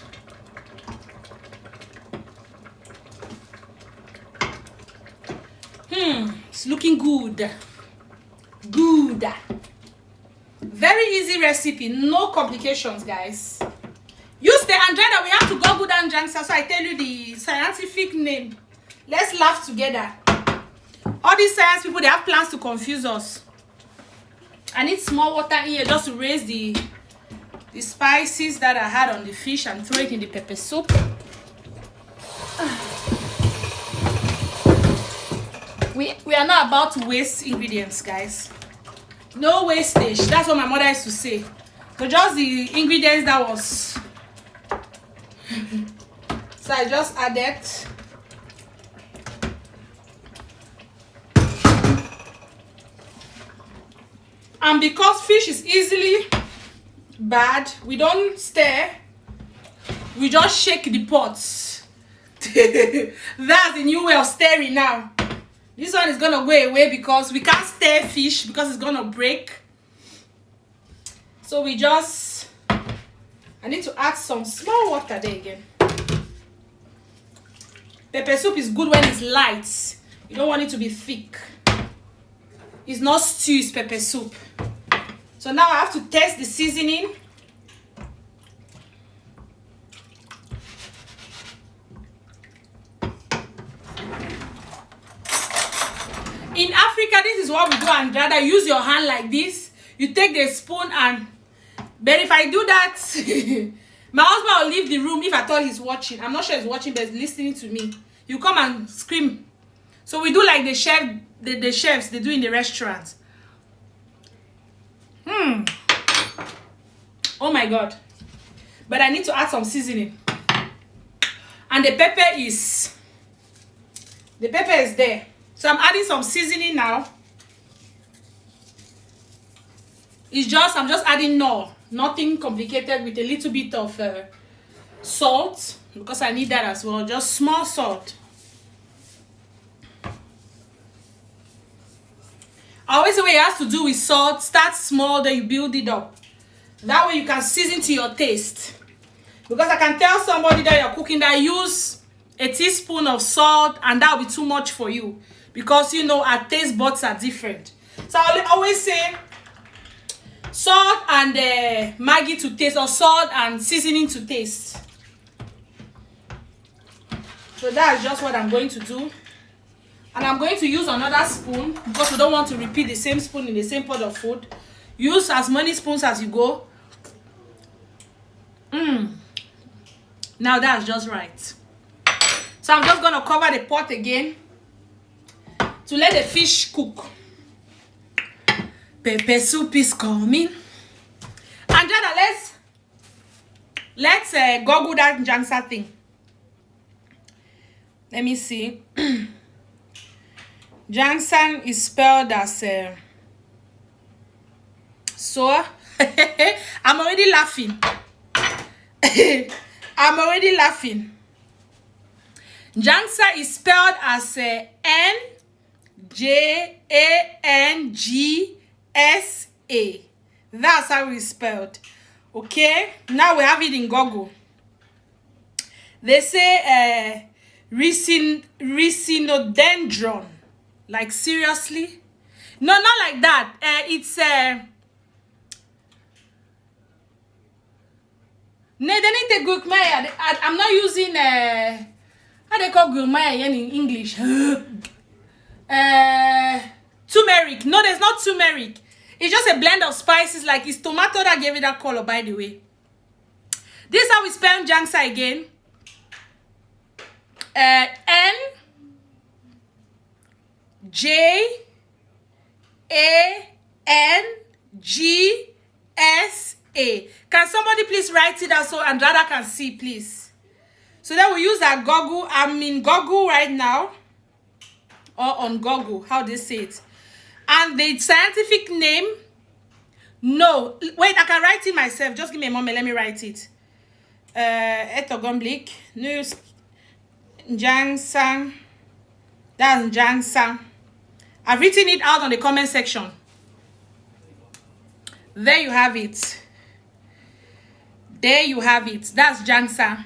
S1: It's looking good. Very easy recipe, no complications, guys. Use the Andrea, we have to Google that jangsa, so I tell you the scientific name. Let's laugh together. All these science people, they have plans to confuse us. I need small water in here just to raise the spices that I had on the fish and throw it in the pepper soup. We are not about to waste ingredients, guys. No wastage. That's what my mother used to say. So just the ingredients that was. So I just added. And because fish is easily bad, we don't stir. We just shake the pots. That's the new way of stirring now. This one is gonna go away because we can't stir fish because it's gonna break. So we just, I need to add some small water there again. Pepper soup is good when it's light. You don't want it to be thick. It's not stew, it's pepper soup. So now I have to test the seasoning. In Africa, this is what we do, and rather use your hand like this. You take the spoon and, but if I do that, my husband will leave the room if I thought he's watching. I'm not sure he's watching, but he's listening to me. You come and scream. So we do like the chefs, they do in the restaurants. Oh my God. But I need to add some seasoning. And the pepper is there. So I'm adding some seasoning now. I'm just adding nothing complicated, with a little bit of salt, because I need that as well. Just small salt. I always say what it has to do with salt, start small, then you build it up. That way you can season to your taste. Because I can tell somebody that you're cooking that use a teaspoon of salt and that will be too much for you. Because, you know, our taste buds are different. So I always say salt and Maggi to taste, or salt and seasoning to taste. So that's just what I'm going to do. And I'm going to use another spoon because we don't want to repeat the same spoon in the same pot of food. Use as many spoons as you go. Now that's just right. So I'm just going to cover the pot again to let the fish cook. Pepper soup is coming. And then let's Google that jangsa thing. Let me see. Jangsa is spelled as so. I'm already laughing. I'm already laughing. Jangsa is spelled as Njangsa. That's how it's spelled. Okay, now we have it in Google. They say rhizinodendron. Like, seriously? No, not like that. It's ne they need the gurmaya. I'm not using how they call gurmaya in English. Turmeric. No, there's not turmeric. It's just a blend of spices. Like it's tomato that gave it that color, by the way. This is how we spell jangsa again. Njangsa. Can somebody please write it out so Andrada can see, please? So then we use our Google. I'm in Google right now. Or on Google, how they say it. And the scientific name, no. Wait, I can write it myself. Just give me a moment, let me write it. Etogomblik, news, Jangsa. That's Jangsa. I've written it out on the comment section. There you have it. There you have it. That's Jangsa.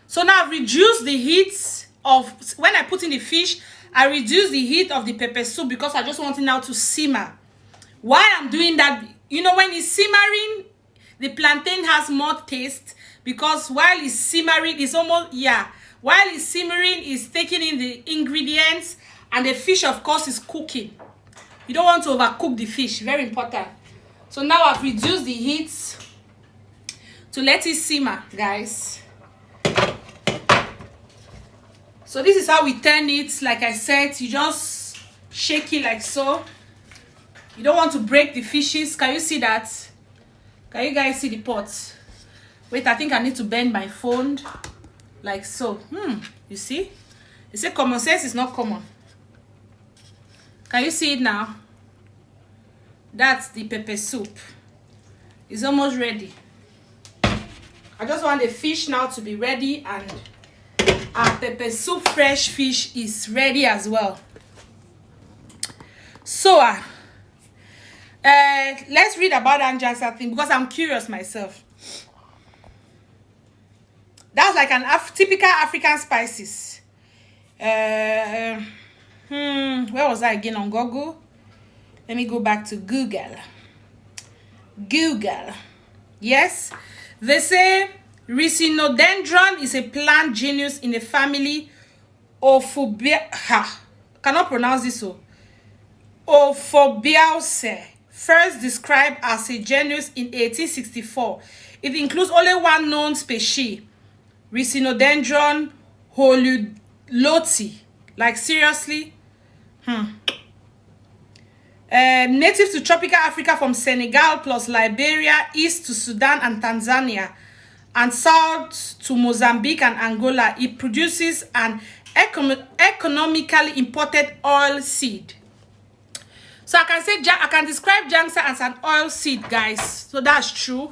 S1: So now I've reduced the heat of, when I put in the fish, I reduce the heat of the pepper soup because I just want it now to simmer. While I'm doing that, you know, when it's simmering, the plantain has more taste because while it's simmering, it's almost, yeah, while it's simmering, it's taking in the ingredients and the fish, of course, is cooking. You don't want to overcook the fish, very important. So now I've reduced the heat to let it simmer, guys. So this is how we turn it. Like I said, you just shake it like so. You don't want to break the fishes. Can you see that? Can you guys see the pot? Wait, I think I need to bend my phone like so. You see? They say common sense is not common. Can you see it now? That's the pepper soup. It's almost ready. I just want the fish now to be ready, and our pepper soup fresh fish is ready as well. So let's read about that jangsa thing because I'm curious myself. That's like an typical African spices. Where was I again on Google? Let me go back to Google. Yes, they say Rhicinodendron is a plant genus in the family Ophobiaceae. Cannot pronounce this so. Ophobiaceae. First described as a genus in 1864. It includes only one known species, Rhicinodendron holuloti. Like seriously? Native to tropical Africa from Senegal plus Liberia, east to Sudan and Tanzania, and south to Mozambique and Angola. It produces an economically imported oil seed. So I can describe jangsa as an oil seed, guys. So that's true.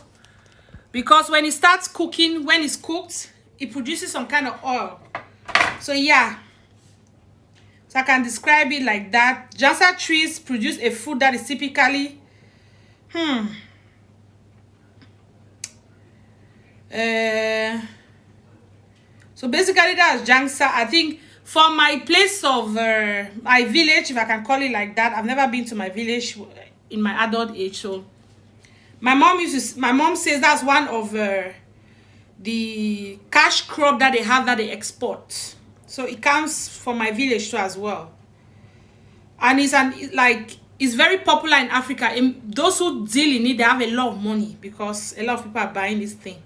S1: Because when it starts cooking, when it's cooked, it produces some kind of oil. So yeah. So I can describe it like that. Jangsa trees produce a food that is typically so basically that's jangsa. I think from my place of my village, if I can call it like that, I've never been to my village in my adult age. So my mom says that's one of the cash crop that they have that they export. So it comes from my village too as well. And it's very popular in Africa. Those who deal in it, they have a lot of money because a lot of people are buying this thing.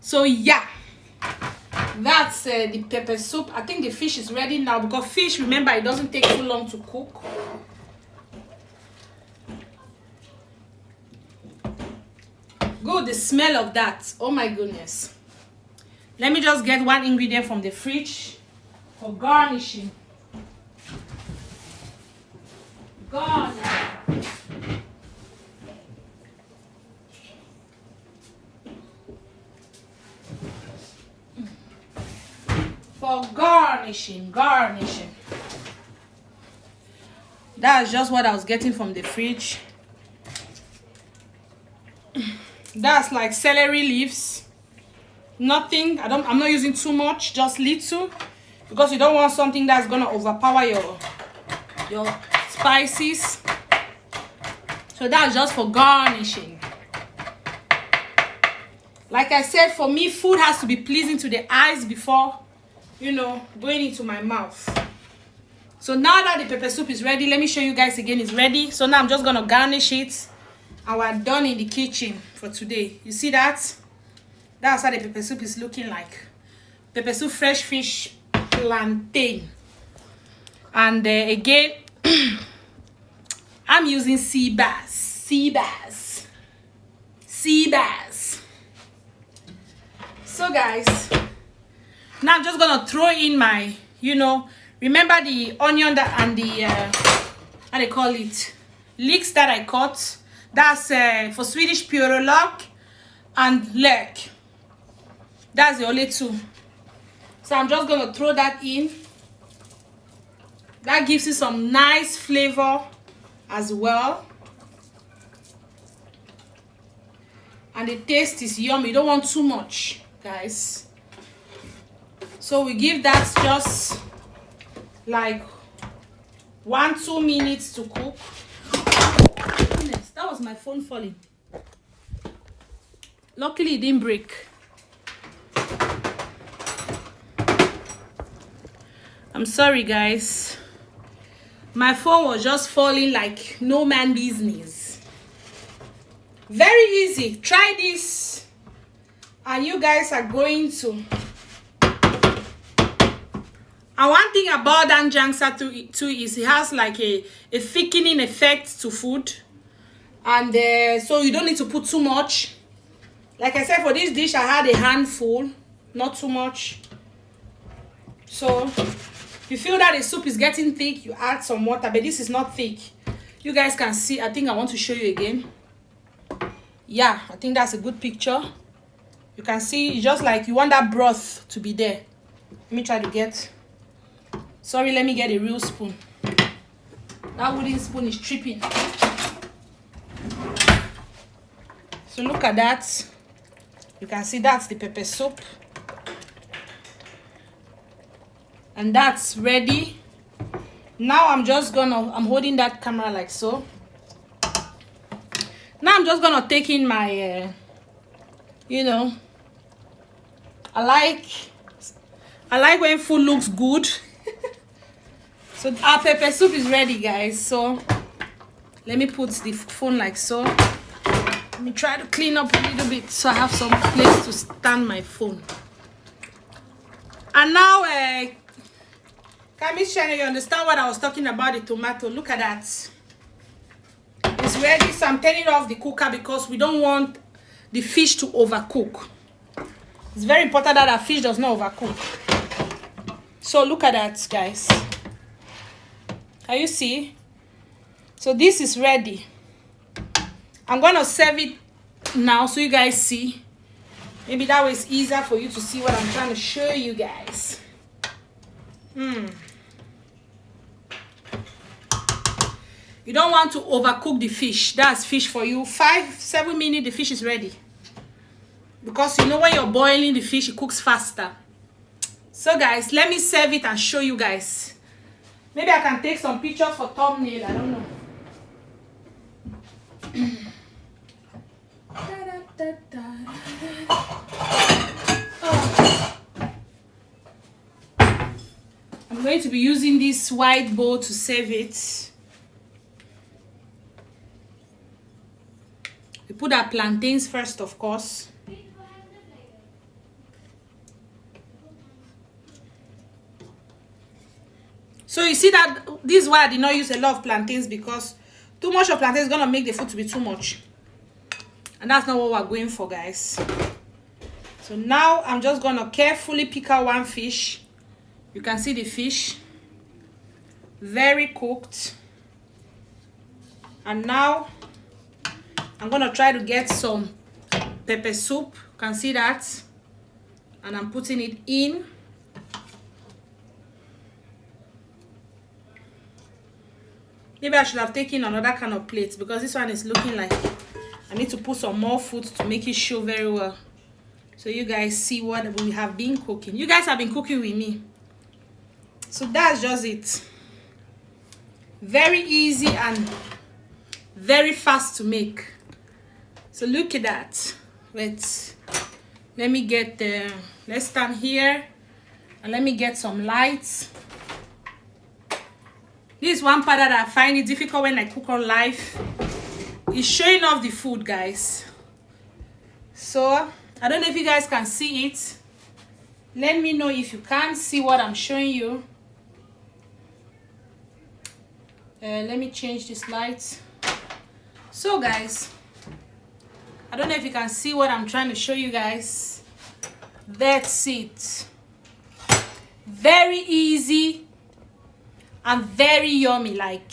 S1: So yeah, that's the pepper soup. I think the fish is ready now because fish, remember, it doesn't take too long to cook. Good, the smell of that. Oh my goodness. Let me just get one ingredient from the fridge for garnishing. For garnishing. That's just what I was getting from the fridge. That's like celery leaves. Nothing. I'm not using too much, just little, because you don't want something that's gonna overpower your spices. So that's just for garnishing. Like I said, for me, food has to be pleasing to the eyes before, you know, going into my mouth. So now that the pepper soup is ready, let me show you guys again. It's ready. So now I'm just gonna garnish it, and we're done in the kitchen for today. You see that? That's how the pepper soup is looking like. Pepper soup, fresh fish, plantain. And again, I'm using seabass. So guys, now I'm just gonna throw in my, you know, remember the onion that and the how they call it, leeks that I cut. That's for Swedish purolök and lök. That's the only two. So I'm just gonna throw that in. That gives it some nice flavor as well. And the taste is yummy. You don't want too much, guys. So we give that just like 1-2 minutes to cook. Goodness, that was my phone falling. Luckily it didn't break. I'm sorry, guys. My phone was just falling like no man business. Very easy. Try this and you guys are going to. And one thing about danjangsa too is it has like a thickening effect to food. And so you don't need to put too much. Like I said, for this dish I had a handful, not too much. So if you feel that the soup is getting thick, you add some water, but this is not thick. You guys can see. I think I want to show you again. Yeah, I think that's a good picture. You can see it's just like you want that broth to be there. Let me try to get, sorry, let me get a real spoon. That wooden spoon is tripping. So look at that. You can see that's the pepper soup. And that's ready. Now I'm holding that camera like so. Now I'm just gonna take in my you know, I like when food looks good. So our pepper soup is ready, guys. So let me put the phone like so. Let me try to clean up a little bit so I have some place to stand my phone. And now Miss Shana, you understand what I was talking about, the tomato. Look at that. It's ready. So I'm turning off the cooker because we don't want the fish to overcook. It's very important that our fish does not overcook. So look at that, guys. Can you see? So this is ready. I'm gonna serve it now so you guys see. Maybe that way it's easier for you to see what I'm trying to show you guys. You don't want to overcook the fish. That's fish for you. 5-7 minutes, the fish is ready. Because you know when you're boiling the fish, it cooks faster. So guys, let me serve it and show you guys. Maybe I can take some pictures for thumbnail. I don't know. I'm going to be using this white bowl to serve it. We put our plantains first, of course. So you see that this is why I did not use a lot of plantains, because too much of plantains is gonna make the food to be too much. And that's not what we're going for, guys. So now I'm just gonna carefully pick out one fish. You can see the fish. Very cooked. And now I'm gonna try to get some pepper soup. You can see that. And I'm putting it in. Maybe I should have taken another kind of plate, because this one is looking like I need to put some more food to make it show very well. So you guys see what we have been cooking. You guys have been cooking with me. So that's just it. Very easy and very fast to make. So look at that. Wait, let me get the, let's stand here and let me get some lights. This is one part that I find it difficult when I cook on live. It's showing off the food, guys. So I don't know if you guys can see it. Let me know if you can't see what I'm showing you. Let me change this light. So guys, I don't know if you can see what I'm trying to show you guys. That's it. Very easy and very yummy. Like,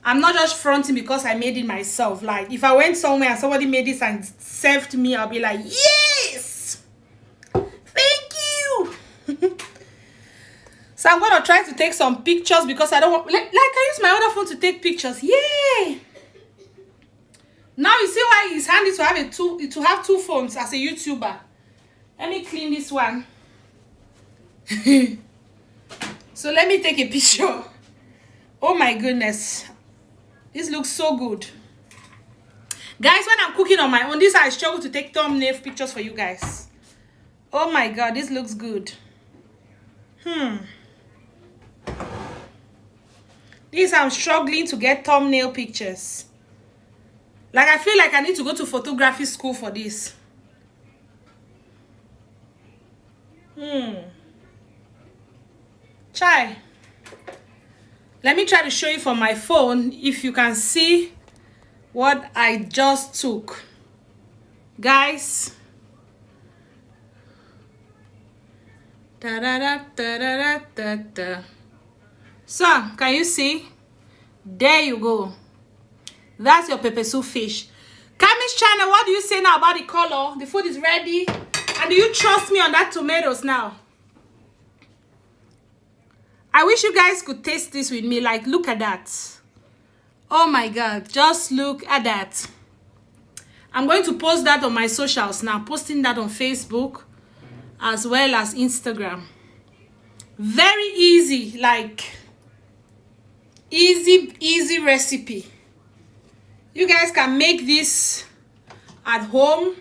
S1: I'm not just fronting because I made it myself. Like, if I went somewhere and somebody made this and served me, I'll be like, yes, thank you. So I'm gonna try to take some pictures because I don't want, like I use my other phone to take pictures. Yay! Now you see why it's handy to have two phones as a YouTuber. Let me clean this one. So let me take a picture. Oh my goodness, this looks so good, guys. When I'm cooking on my own, this I struggle to take thumbnail pictures for you guys. Oh my god, this looks good. This I'm struggling to get thumbnail pictures. Like, I feel like I need to go to photography school for this. Chai. Let me try to show you from my phone if you can see what I just took. Guys. Da da da da da da da. So, can you see? There you go. That's your pepper soup fish. Kami's channel, what do you say now about the color? The food is ready. And do you trust me on that tomatoes now? I wish you guys could taste this with me. Like, look at that. Oh my god, just look at that. I'm going to post that on my socials now. Posting that on Facebook as well as Instagram. Very easy, like easy recipe. You guys can make this at home.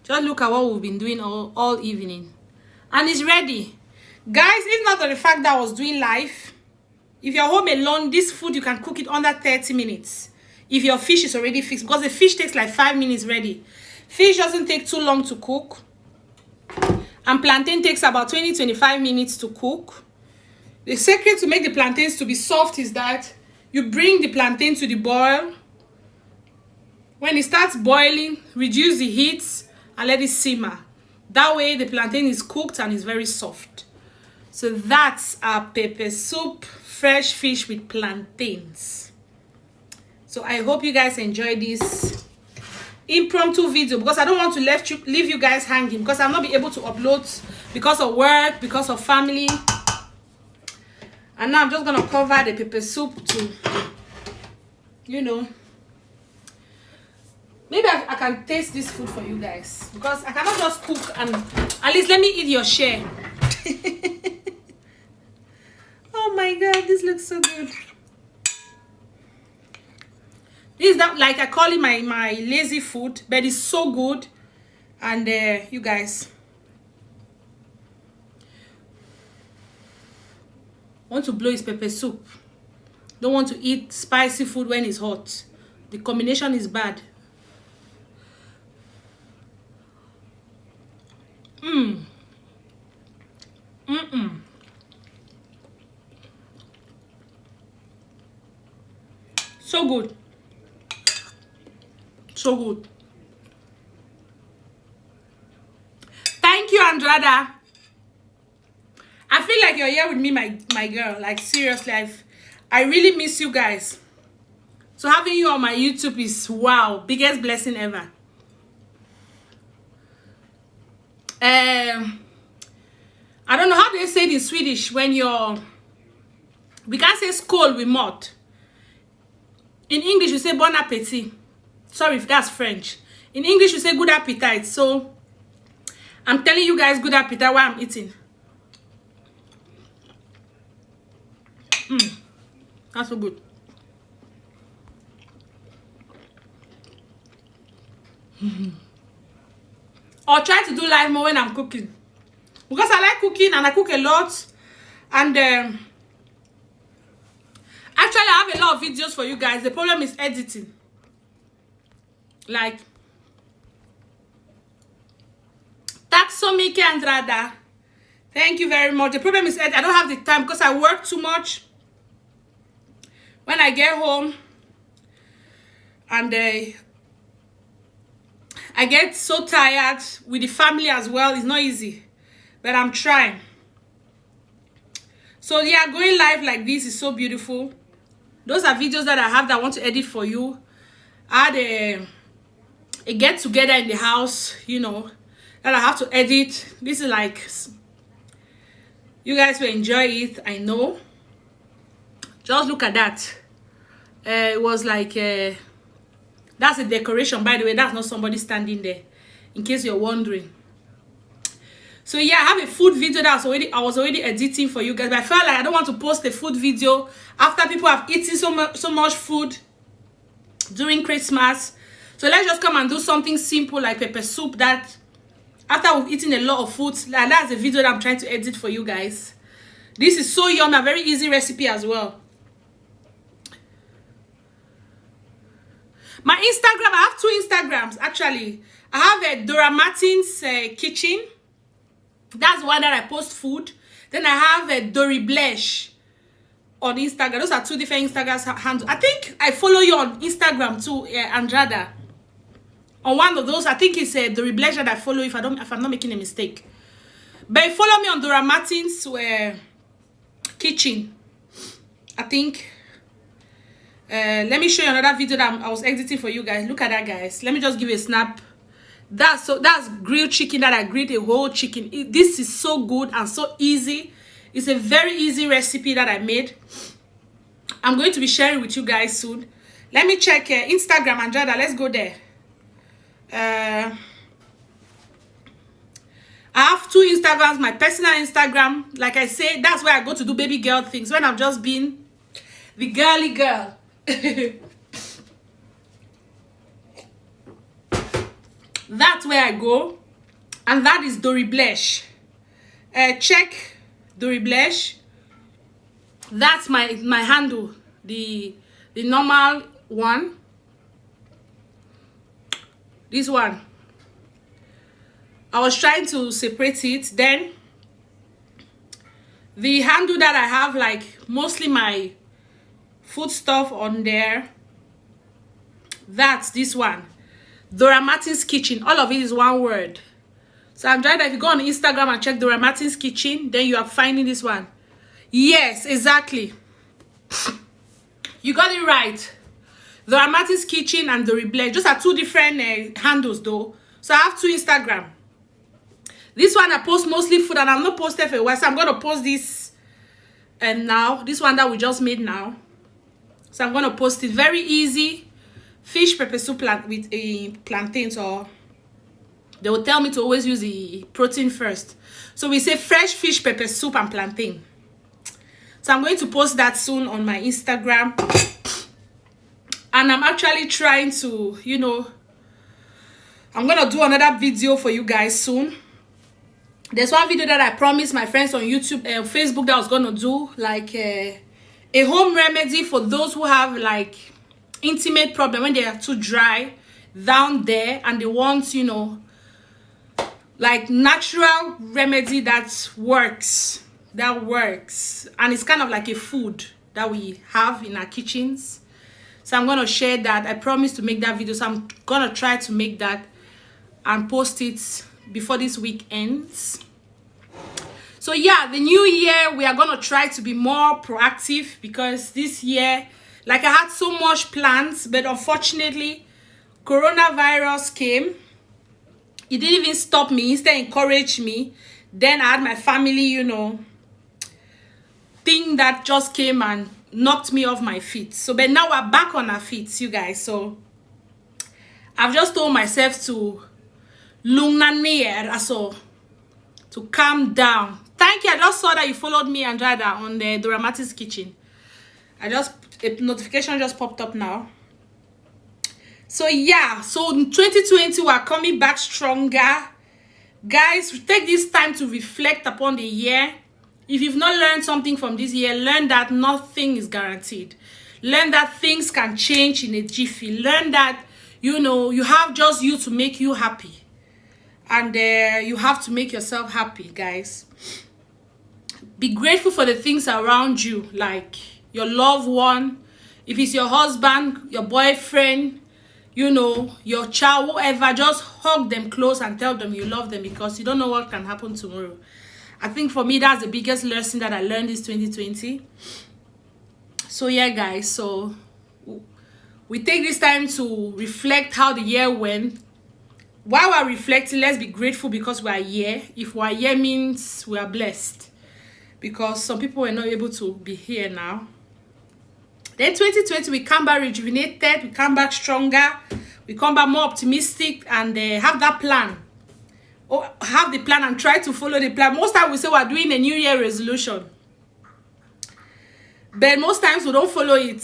S1: Just look at what we've been doing all evening. And it's ready. Guys, if not for the fact that I was doing live, if you're home alone, this food you can cook it under 30 minutes. If your fish is already fixed, because the fish takes like 5 minutes ready. Fish doesn't take too long to cook. And plantain takes about 20-25 minutes to cook. The secret to make the plantains to be soft is that you bring the plantain to the boil. When it starts boiling, reduce the heat and let it simmer. That way the plantain is cooked and is very soft. So that's our pepper soup, fresh fish with plantains. So I hope you guys enjoy this impromptu video, because I don't want to leave you guys hanging, because I'll not be able to upload because of work, because of family. And now I'm just gonna cover the pepper soup to, you know, maybe I can taste this food for you guys, because I cannot just cook and at least let me eat your share. Oh my god, this looks so good. This is that, like, I call it my lazy food, but it's so good. And you guys want to blow his pepper soup. Don't want to eat spicy food when it's hot. The combination is bad. So good. So good. Thank you, Andrada. I feel like you're here with me, my girl. Like, seriously, I really miss you guys. So having you on my YouTube is, wow, biggest blessing ever. I don't know how they say it in Swedish when you're, we can't say skål with mat. In English, we say bon appetit. Sorry if that's French. In English, we say good appetite. So I'm telling you guys, good appetite while I'm eating. That's so good. I'll try to do live more when I'm cooking, because I like cooking and I cook a lot. And actually, I have a lot of videos for you guys. The problem is editing. Like, Taxomike Andrada, thank you very much. The problem is I don't have the time because I work too much. When I get home and I get so tired with the family as well, it's not easy, but I'm trying. So yeah, going live like this is so beautiful. Those are videos that I have that I want to edit for you. I had a get together in the house, you know, that I have to edit. This is like, you guys will enjoy it, I know. Just look at that. It was like that's a decoration, by the way. That's not somebody standing there, in case you're wondering. So yeah, I have a food video that I was already editing for you guys, but I felt like I don't want to post a food video after people have eaten so much food during Christmas. So let's just come and do something simple like pepper soup, that after we've eaten a lot of food, that's a video that I'm trying to edit for you guys. This is so yummy, a very easy recipe as well. My Instagram, I have 2 Instagrams actually. I have a Dora Martins kitchen. That's one that I post food. Then I have a Dory Blesh on Instagram. Those are 2 different Instagram handles. I think I follow you on Instagram too, Andrada. On one of those, I think it's Dory Blesh that I follow if I'm not making a mistake. But follow me on Dora Martins kitchen. I think. Let me show you another video that I was editing for you guys. Look at that, guys. Let me just give you a snap. That's grilled chicken that I grilled, a whole chicken. This is so good and so easy. It's a very easy recipe that I made. I'm going to be sharing with you guys soon. Let me check Instagram, Andrada. Let's go there. I have 2 Instagrams. My personal Instagram, like I say, that's where I go to do baby girl things when I'm just being the girly girl. That's where I go, and that is Dory Blesh. Check Dory Blesh. That's my handle, the normal one. This one, I was trying to separate it. Then the handle that I have, like mostly my food stuff on there, that's this one, Dora Martins Kitchen. All of it is one word. So I'm trying that if you go on Instagram and check Dora Martins Kitchen, then you are finding this one. Yes, exactly. You got it right. Dora Martins Kitchen and Dory Blesh. Those are 2 different handles though. So I have 2 Instagram. This one I post mostly food, and I'm not posted for a while, so I'm gonna post this now. This one that we just made now. So I'm gonna post it. Very easy. Fish pepper soup with a plantains, or they will tell me to always use the protein first. So we say fresh fish pepper soup and plantain. So I'm going to post that soon on my Instagram. And I'm actually trying to, you know, I'm gonna do another video for you guys soon. There's one video that I promised my friends on YouTube and Facebook that I was gonna do, like a home remedy for those who have like intimate problem when they are too dry down there, and they want, you know, like natural remedy that works, and it's kind of like a food that we have in our kitchens. So I'm gonna share that. I promised to make that video, so I'm gonna try to make that and post it before this week ends. So yeah, the new year, we are gonna try to be more proactive, because this year, like, I had so much plans, but unfortunately coronavirus came. It didn't even stop me, instead encouraged me. Then I had my family, you know, thing that just came and knocked me off my feet. So but now we're back on our feet, you guys. So I've just told myself to lugna ner, alltså to calm down. Thank you. I just saw that you followed me, Andrada, on the Doramartin's kitchen. A notification just popped up now. So yeah, so in 2020 we're coming back stronger. Guys, take this time to reflect upon the year. If you've not learned something from this year, learn that nothing is guaranteed. Learn that things can change in a jiffy. Learn that, you know, you have just you to make you happy. And you have to make yourself happy, guys. Be grateful for the things around you, like your loved one. If it's your husband, your boyfriend, you know, your child, whoever, just hug them close and tell them you love them, because you don't know what can happen tomorrow. I think for me, that's the biggest lesson that I learned this 2020. So yeah, guys, so we take this time to reflect how the year went. While we're reflecting, let's be grateful because we are here. If we are here means we are blessed, because some people were not able to be here now. Then 2020, we come back rejuvenated, we come back stronger, we come back more optimistic, and have that plan. Or have the plan and try to follow the plan. Most times we say we're doing a New Year resolution, but most times we don't follow it.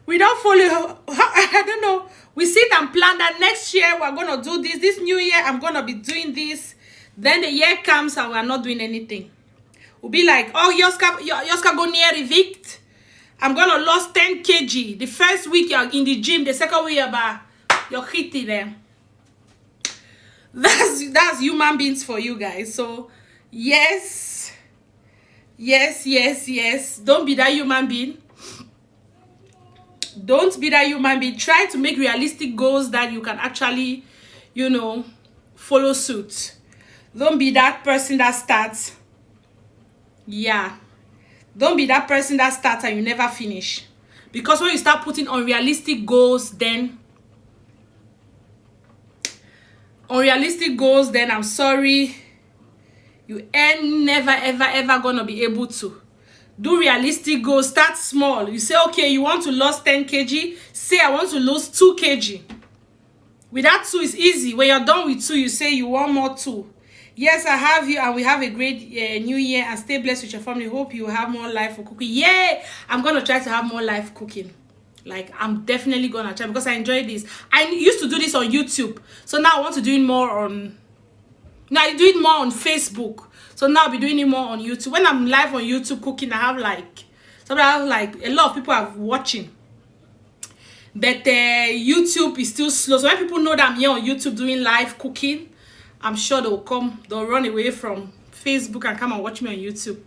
S1: We don't follow. I don't know. We sit and plan that next year we're going to do this. This New Year, I'm going to be doing this. Then the year comes and we're not doing anything. We'll be like, oh, Yoska go near evict. I'm going to lose 10 kg. The first week you're in the gym. The second week you're hitting them. That's human beings for you guys. So, yes. Don't be that human being. Don't be that human being. Try to make realistic goals that you can actually, you know, follow suit. Don't be that person that starts. Yeah. Don't be that person that starts and you never finish. Because when you start putting unrealistic goals, then I'm sorry, you ain't never ever gonna be able to do realistic goals. Start small. You say, okay, you want to lose 10 kg. Say, I want to lose 2 kg. With that 2 is easy. When you're done with 2, you say you want more 2. Yes, I have you, and we have a great new year, and stay blessed with your family. Hope you have more life for cooking. Yeah, I'm gonna try to have more life cooking. Like, I'm definitely gonna try, because I enjoy this. I used to do this on YouTube, so now I want to do it more on. Now I do it more on Facebook, so now I'll be doing it more on YouTube. When I'm live on YouTube cooking, I have like a lot of people are watching. But YouTube is still slow. So when people know that I'm here on YouTube doing live cooking, I'm sure they'll run away from Facebook and come and watch me on YouTube.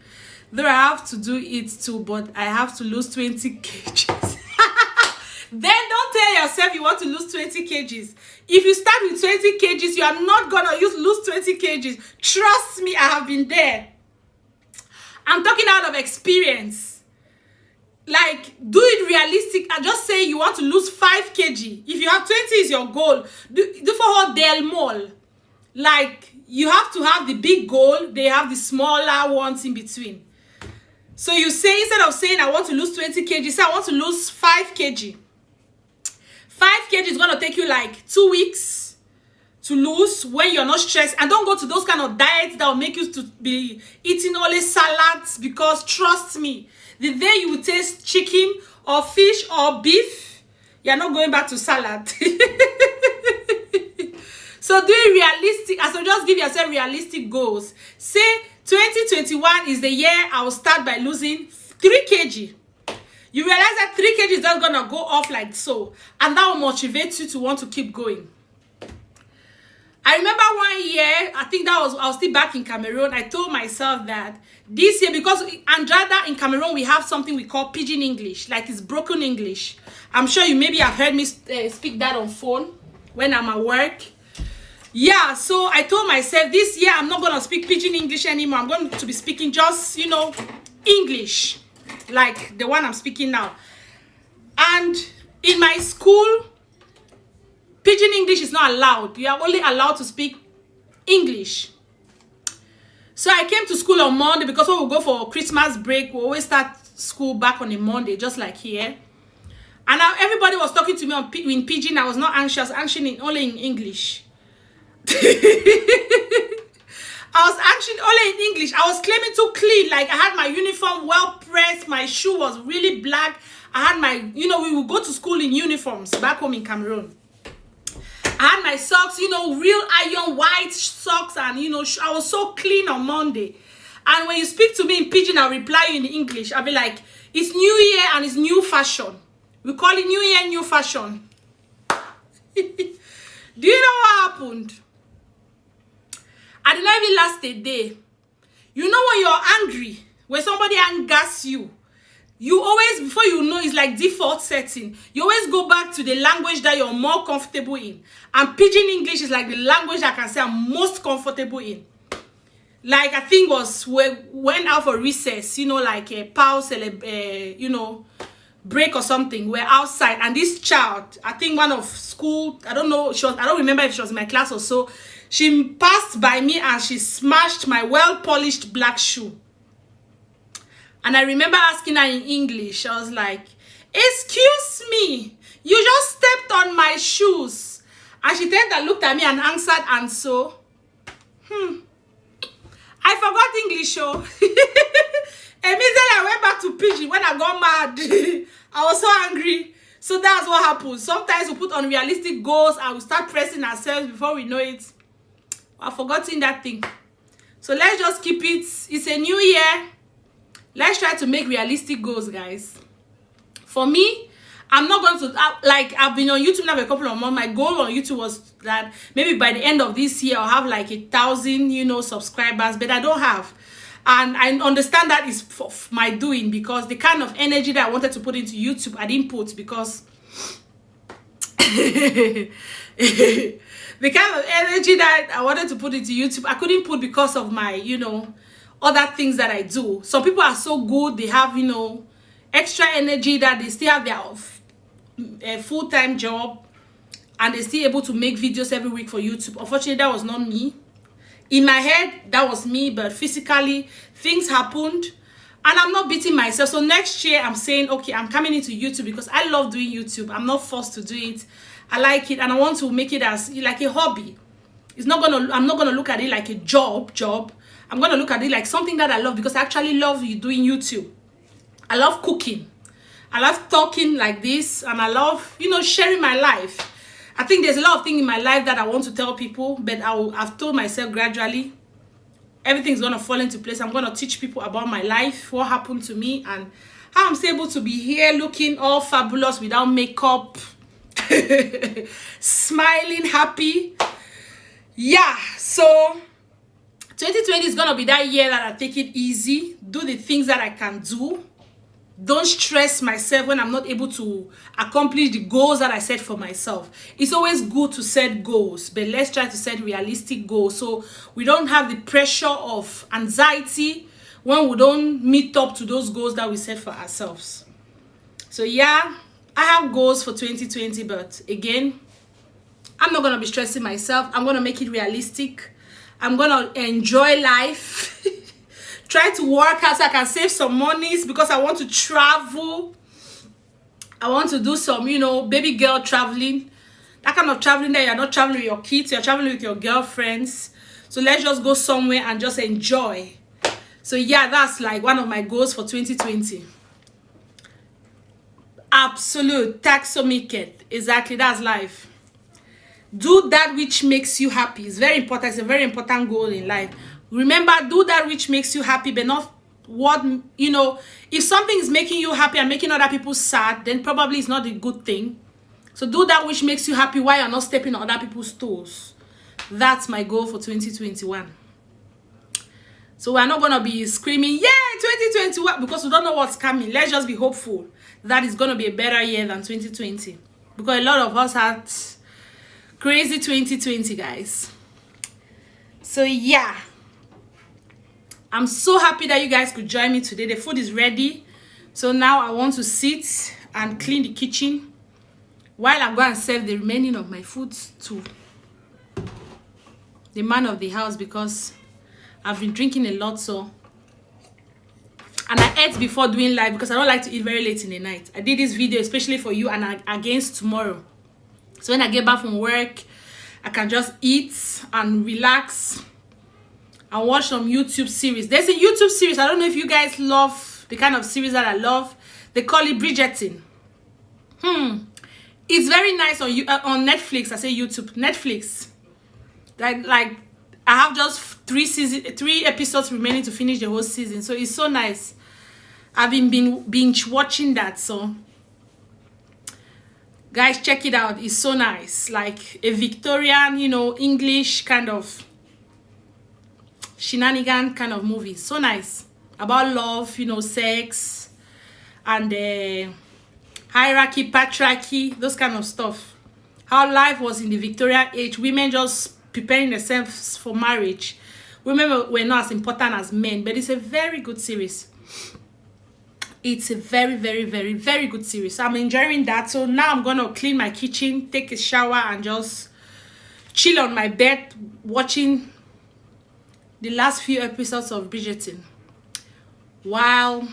S1: Though I have to do it too, but I have to lose 20 kgs. Then don't tell yourself you want to lose 20 kgs. If you start with 20 kgs, you are not gonna lose 20 kgs. Trust me, I have been there. I'm talking out of experience. Like, do it realistic and just say you want to lose 5 kg. If you have 20 is your goal, do for Del Mall. Like, you have to have the big goal, they have the smaller ones in between. So you say, instead of saying I want to lose 20 kg, say I want to lose 5 kg. 5 kg is going to take you like 2 weeks to lose when you're not stressed. And don't go to those kind of diets that will make you to be eating only salads, because trust me, the day you will taste chicken or fish or beef, you're not going back to salad. So do it realistic. So just give yourself realistic goals. Say 2021 is the year I will start by losing 3 kg. You realize that 3 kg is not going to go off like so. And that will motivate you to want to keep going. I remember one year, I think I was still back in Cameroon. I told myself that this year, because Andrada in Cameroon, we have something we call pidgin English. Like, it's broken English. I'm sure you maybe have heard me speak that on phone when I'm at work. Yeah, so I told myself this year I'm not going to speak pidgin English anymore. I'm going to be speaking just, you know, English. Like the one I'm speaking now. And in my school, pidgin English is not allowed. You are only allowed to speak English. So I came to school on Monday, because when we go for Christmas break, we always start school back on a Monday, just like here. And now everybody was talking to me in pidgin. I was not anxious, answering only in English. I was actually only in English. I was claiming to clean. Like I had my uniform well pressed. My shoe was really black. I had my, we would go to school in uniforms back home in Cameroon. I had my socks, real iron white socks, and I was so clean on Monday. And when you speak to me in pidgin, I'll reply you in English. I'll be like, it's New Year and it's new fashion. We call it New Year, new fashion. Do you know what happened? I did not even last a day. You know when you're angry, when somebody angers you, you always, before you know, it's like default setting. You always go back to the language that you're more comfortable in. And pidgin English is like the language I can say I'm most comfortable in. Like I think was we went out for recess, like a pause, break or something. We're outside, and this child, I think one of school, I don't know, I don't remember if she was in my class or so. She passed by me and she smashed my well-polished black shoe. And I remember asking her in English, I was like, excuse me, you just stepped on my shoes. And she turned and looked at me and answered, and so, I forgot English, oh. Immediately I went back to pidgin when I got mad. I was so angry. So that's what happens. Sometimes we put unrealistic goals and we start pressing ourselves before we know it. I've forgotten that thing. So let's just keep it. It's a new year. Let's try to make realistic goals, guys. For me, I'm not going to, I've been on YouTube now for a couple of months. My goal on YouTube was that maybe by the end of this year, I'll have like 1,000, subscribers, but I don't have. And I understand that is for my doing, because the kind of energy that I wanted to put into YouTube, I didn't put, because the kind of energy that I wanted to put into YouTube, I couldn't put because of my, other things that I do. Some people are so good, they have, extra energy that they still have their full-time job and they're still able to make videos every week for YouTube. Unfortunately, that was not me. In my head, that was me, but physically, things happened and I'm not beating myself. So next year, I'm saying, okay, I'm coming into YouTube because I love doing YouTube. I'm not forced to do it. I like it and I want to make it as like a hobby. I'm not gonna look at it like a job. I'm gonna look at it like something that I love, because I actually love doing YouTube. I love cooking. I love talking like this, and I love, sharing my life. I think there's a lot of things in my life that I want to tell people, but I've told myself gradually, everything's gonna fall into place. I'm gonna teach people about my life, what happened to me, and how I'm still able to be here looking all fabulous without makeup, smiling, happy. Yeah, so 2020 is gonna be that year that I take it easy, do the things that I can do. Don't stress myself when I'm not able to accomplish the goals that I set for myself. It's always good to set goals, but let's try to set realistic goals so we don't have the pressure of anxiety when we don't meet up to those goals that we set for ourselves. So yeah, I have goals for 2020, but again, I'm not going to be stressing myself. I'm going to make it realistic. I'm going to enjoy life. Try to work out so I can save some monies, because I want to travel. I want to do some, baby girl traveling. That kind of traveling that you're not traveling with your kids, you're traveling with your girlfriends. So let's just go somewhere and just enjoy. So yeah, that's like one of my goals for 2020. Absolute. Taxomiket. Exactly, that's life. Do that which makes you happy. It's very important. It's a very important goal in life. Remember, do that which makes you happy, but not what, if something is making you happy and making other people sad, then probably it's not a good thing. So do that which makes you happy while you're not stepping on other people's toes. That's my goal for 2021. So we're not going to be screaming, yeah, 2021, because we don't know what's coming. Let's just be hopeful that it's going to be a better year than 2020. Because a lot of us had crazy 2020, guys. So yeah, I'm so happy that you guys could join me today. The food is ready. So now I want to sit and clean the kitchen while I'm going to serve the remaining of my food to the man of the house, because I've been drinking a lot. So, and I ate before doing live because I don't like to eat very late in the night. I did this video especially for you and against tomorrow. So when I get back from work, I can just eat and relax and watch some YouTube series. There's a YouTube series. I don't know if you guys love the kind of series that I love. They call it Bridgerton. It's very nice on Netflix. I say YouTube, Netflix. Like I have just 3 episodes remaining to finish the whole season, so it's so nice. I've been binge watching that, so guys, check it out. It's so nice, like a Victorian, you know, English kind of shenanigan kind of movie. So nice, about love, you know, sex, and hierarchy, patriarchy, those kind of stuff. How life was in the Victorian age, women just preparing themselves for marriage. Women were not as important as men, but it's a very good series. It's a very, very, very, very good series. I'm enjoying that. So now I'm gonna clean my kitchen, take a shower, and just chill on my bed watching the last few episodes of Bridgerton while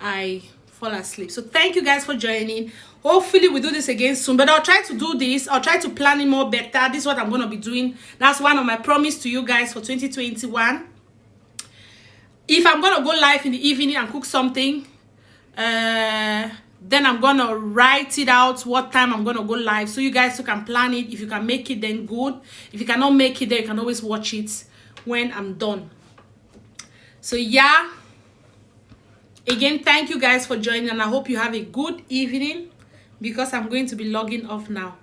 S1: I fall asleep. So thank you guys for joining. Hopefully we do this again soon, but I'll try to do this. I'll try to plan it more better. This is what I'm going to be doing. That's one of my promise to you guys for 2021. If I'm going to go live in the evening and cook something, then I'm going to write it out what time I'm going to go live, so you guys can plan it. If you can make it, then good. If you cannot make it, then you can always watch it when I'm done. So yeah, again, thank you guys for joining, and I hope you have a good evening, because I'm going to be logging off now.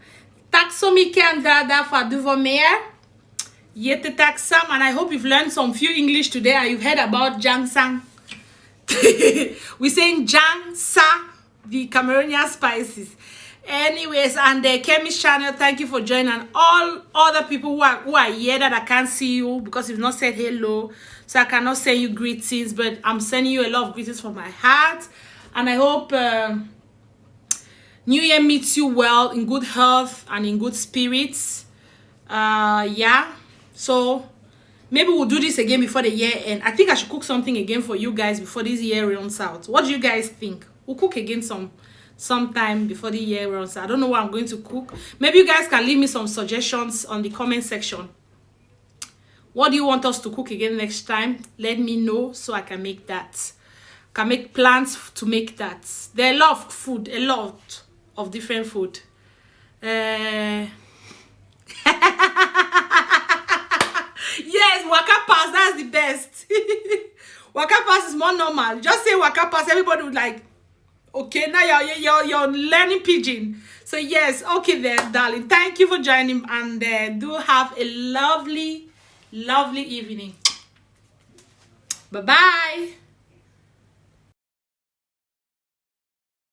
S1: Tack så mycket Andrada för att du var med. Jättetacksam, and I hope you've learned some few English today and you've heard about Jangsang. We're saying Jangsa, the Cameroonian spices. Anyways, and the Chemist channel, thank you for joining, and all other people who are here that I can't see you because you've not said hello, so I cannot send you greetings, but I'm sending you a lot of greetings from my heart, and I hope New Year meets you well, in good health and in good spirits. Yeah, so maybe we'll do this again before the year end. I think I should cook something again for you guys before this year runs out. What do you guys think? We'll cook again sometime before the year runs out. I don't know what I'm going to cook. Maybe you guys can leave me some suggestions on the comment section. What do you want us to cook again next time? Let me know so I can make that. Can make plans to make that. There are a lot of food, a lot of different food. Yes, waka pass, that's the best. Waka pass is more normal. Just say waka pass, everybody would like, okay, now you're learning pidgin. So yes, okay then, darling. Thank you for joining, and do have a lovely evening. Bye bye.